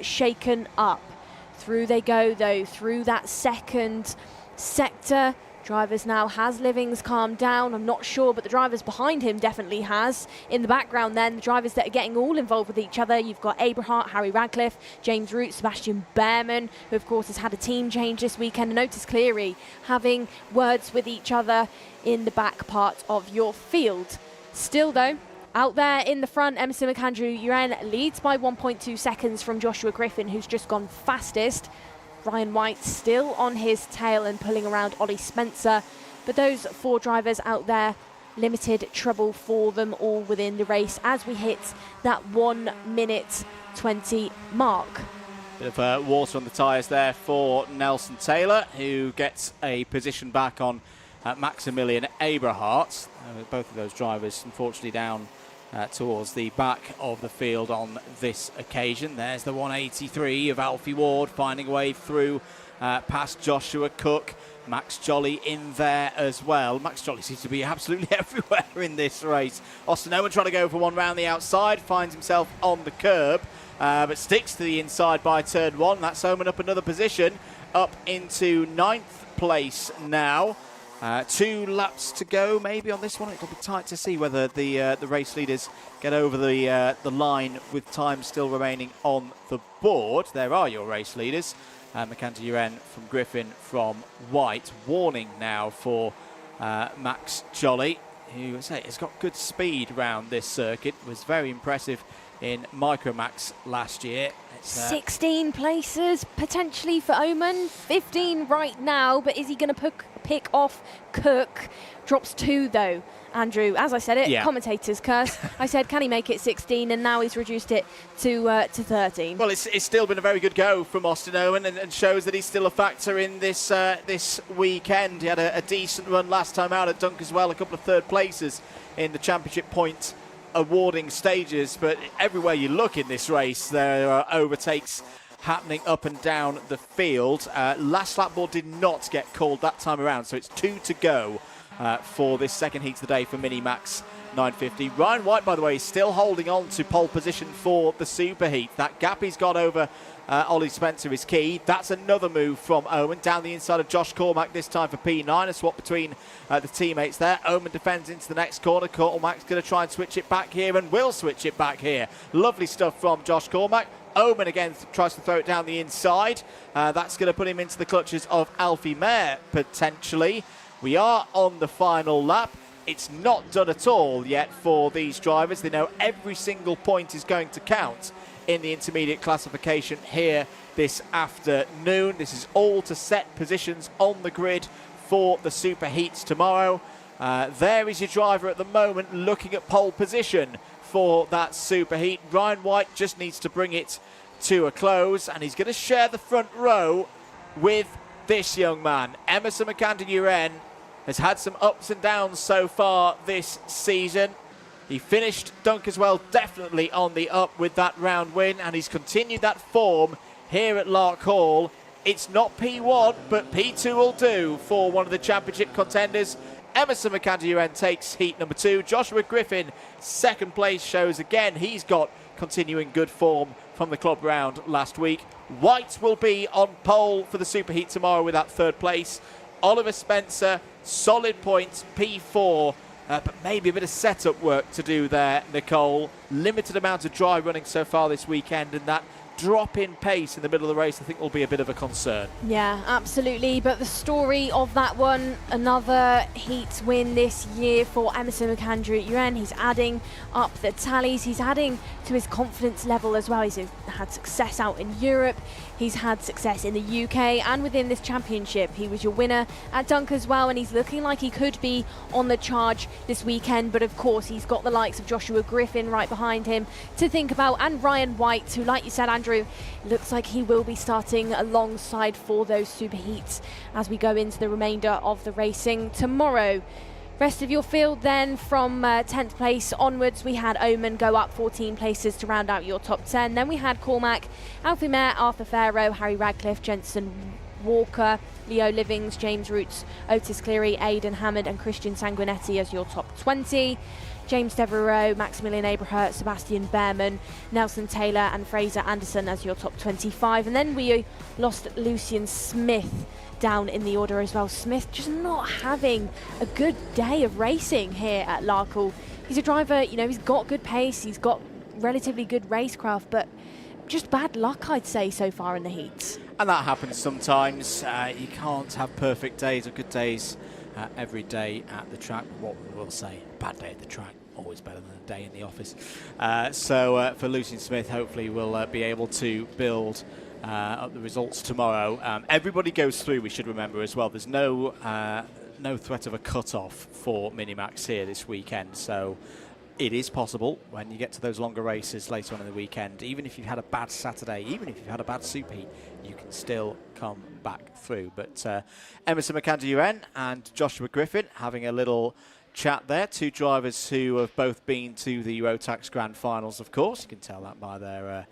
shaken up. Through they go though, through that second sector. drivers now. Has Livings calmed down? I'm not sure, but the drivers behind him definitely has. In the background then, the drivers that are getting all involved with each other, you've got Abrahart, Harry Radcliffe, James Root, Sebastian Behrman, who of course has had a team change this weekend, and Otis Cleary having words with each other in the back part of your field. Still though, out there in the front, Emerson McAndrew-Uren leads by 1.2 seconds from Joshua Griffin, who's just gone fastest. Ryan White still on his tail and pulling around Ollie Spencer. But those 4 drivers out there, limited trouble for them all within the race as we hit that 1 minute 20 mark. Bit of water on the tyres there for Nelson Taylor, who gets a position back on Maximilian Abrahart. Both of those drivers unfortunately down towards the back of the field on this occasion. There's the 183 of Alfie Ward finding a way through past Joshua Cook. Max Jolly in there as well. Max Jolly seems to be absolutely everywhere in this race. Austin Owen trying to go for one round the outside, finds himself on the curb, but sticks to the inside by turn 1. That's Owen up another position, up into 9th place now. 2 laps to go maybe on this one. It'll be tight to see whether the race leaders get over the line with time still remaining on the board. There are your race leaders. McAndrew-Uren from Griffin from White. Warning now for Max Jolly, who has got good speed around this circuit. Was very impressive in Micromax last year. 16 places potentially for Oman, 15 right now, but is he going to pick off Cook? Drops 2 though, Andrew. As I said it, commentator's curse. I said, can he make it 16? And now he's reduced it to 13. Well, it's still been a very good go from Austin Owen, and shows that he's still a factor in this this weekend. He had a decent run last time out at Dunk as well, a couple of 3rd places in the championship point awarding stages, but everywhere you look in this race there are overtakes happening up and down the field. Last lap ball did not get called that time around, so it's 2 to go for this second heat of the day for Minimax 950. Ryan White, by the way, is still holding on to pole position for the super heat. That gap he's got over Ollie Spencer is key. That's another move from Owen down the inside of Josh Cormack, this time for P9. A swap between the teammates there. Owen defends into the next corner. Cormack's going to try and switch it back here, and will switch it back here. Lovely stuff from Josh Cormack. Owen again tries to throw it down the inside. That's going to put him into the clutches of Alfie Mayer potentially. We are on the final lap. It's not done at all yet for these drivers. They know every single point is going to count in the intermediate classification here this afternoon. This is all to set positions on the grid for the super heats tomorrow. There is your driver at the moment looking at pole position for that super heat. Ryan White just needs to bring it to a close, and he's going to share the front row with this young man. Emerson McAndrew-Uren has had some ups and downs so far this season. He finished Dunk as well, definitely on the up with that round win, and he's continued that form here at Larkhall. It's not P1, but P2 will do for one of the championship contenders. Emerson McAndrew-Uren takes heat number 2. Joshua Griffin, 2nd place, shows again he's got continuing good form from the club round last week. White will be on pole for the super heat tomorrow with that 3rd place. Oliver Spencer, solid points, P4, but maybe a bit of setup work to do there, Nicole. Limited amount of dry running so far this weekend, and that drop in pace in the middle of the race I think will be a bit of a concern. Yeah, absolutely. But the story of that one, another heat win this year for Emerson McAndrew-Uren. He's adding up the tallies. He's adding to his confidence level as well. He's had success out in Europe. He's had success in the UK and within this championship. He was your winner at Dunk as well, and he's looking like he could be on the charge this weekend. But of course, he's got the likes of Joshua Griffin right behind him to think about, and Ryan White, who, like you said, Andrew, looks like he will be starting alongside for those super heats as we go into the remainder of the racing tomorrow. Rest of your field then, from 10th place onwards, we had Oman go up 14 places to round out your top 10. Then we had Cormac, Alfie Mayer, Arthur Farrow, Harry Radcliffe, Jensen Walker, Leo Livings, James Roots, Otis Cleary, Aidan Hammond and Christian Sanguinetti as your top 20. James Devereaux, Maximilian Abrahart, Sebastian Behrman, Nelson Taylor and Fraser Anderson as your top 25. And then we lost Lucian Smith down in the order as well. Smith just not having a good day of racing here at Larkhall. He's a driver, you know, he's got good pace, he's got relatively good racecraft, but just bad luck, I'd say, so far in the heats. And that happens sometimes. You can't have perfect days or good days every day at the track. What we'll say, bad day at the track, always better than a day in the office. So for Lucian Smith, hopefully we'll be able to build up the results tomorrow. Everybody goes through, we should remember as well. There's no threat of a cut-off for Minimax here this weekend. So it is possible when you get to those longer races later on in the weekend, even if you've had a bad Saturday, even if you've had a bad super heat, you can still come back through. But Emerson McAndrew and Joshua Griffin having a little chat there. Two drivers who have both been to the Rotax Grand Finals, of course. You can tell that by their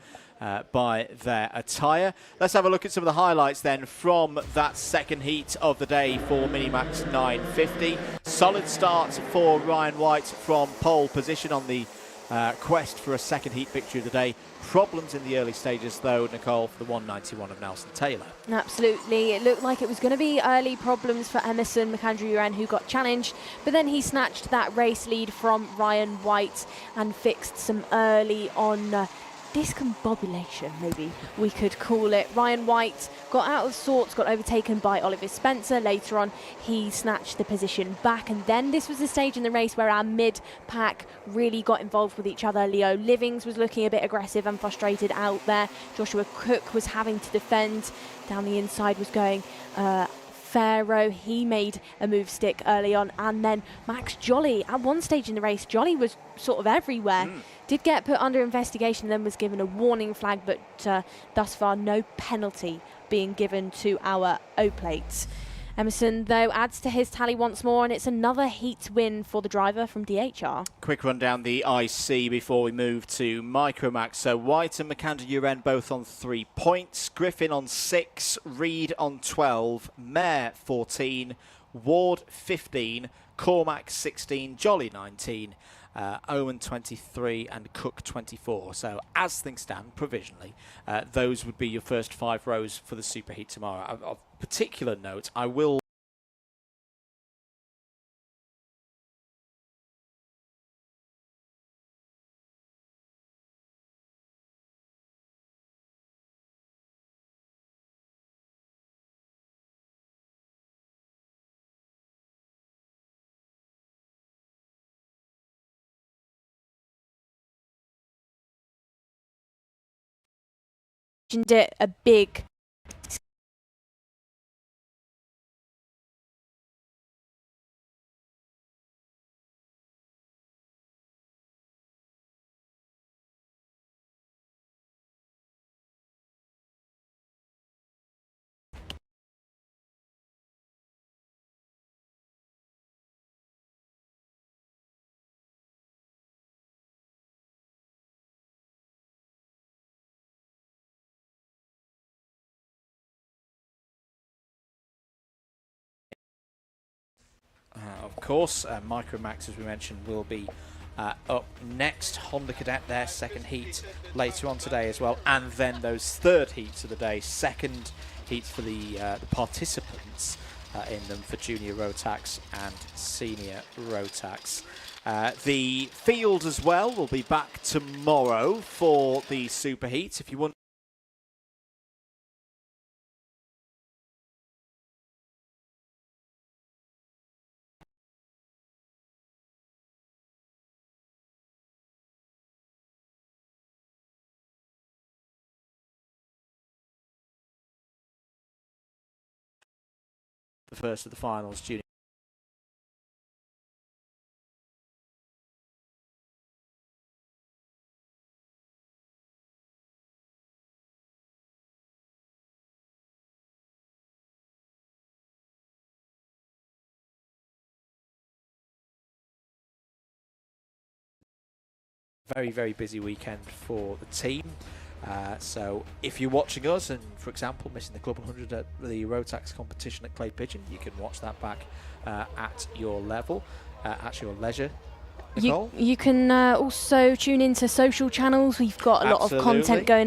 attire. Let's have a look at some of the highlights then from that second heat of the day for Minimax 950. Solid start for Ryan White from pole position on the quest for a second heat victory of the day. Problems in the early stages though, Nicole, for the 191 of Nelson Taylor. Absolutely. It looked like it was going to be early problems for Emerson McAndrew who got challenged, but then he snatched that race lead from Ryan White and fixed some early on discombobulation, maybe we could call it. Ryan White got out of sorts, got overtaken by Oliver Spencer. Later on, he snatched the position back, and then this was the stage in the race where our mid-pack really got involved with each other. Leo Livings was looking a bit aggressive and frustrated out there. Joshua Cook was having to defend. Down the inside was going Pharaoh. He made a move stick early on, and then Max Jolly at one stage in the race, Jolly was sort of everywhere. Did get put under investigation, then was given a warning flag, but thus far no penalty being given to our O-plates. Emerson, though, adds to his tally once more, and it's another heat win for the driver from DHR. Quick run down the IC before we move to Micromax. So White and McAndrew both on 3 points. Griffin on 6, Reed on 12, Mayer 14, Ward 15, Cormac 16, Jolly 19, Owen 23 and Cook 24. So as things stand, provisionally, those would be your first 5 rows for the superheat tomorrow. Of particular note, I will It a big of course, Micromax, as we mentioned, will be up next. Honda Cadet, their second heat later on today as well, and then those third heats of the day, second heats for the participants in them for junior Rotax and senior Rotax. The field as well will be back tomorrow for the super heats. If you want the first of the finals, junior. Very, very busy weekend for the team. So if you're watching us and, for example, missing the Club 100 at the Rotax competition at Clay Pigeon, you can watch that back at your level, at your leisure. Nicole? You can also tune into social channels. We've got a lot of content going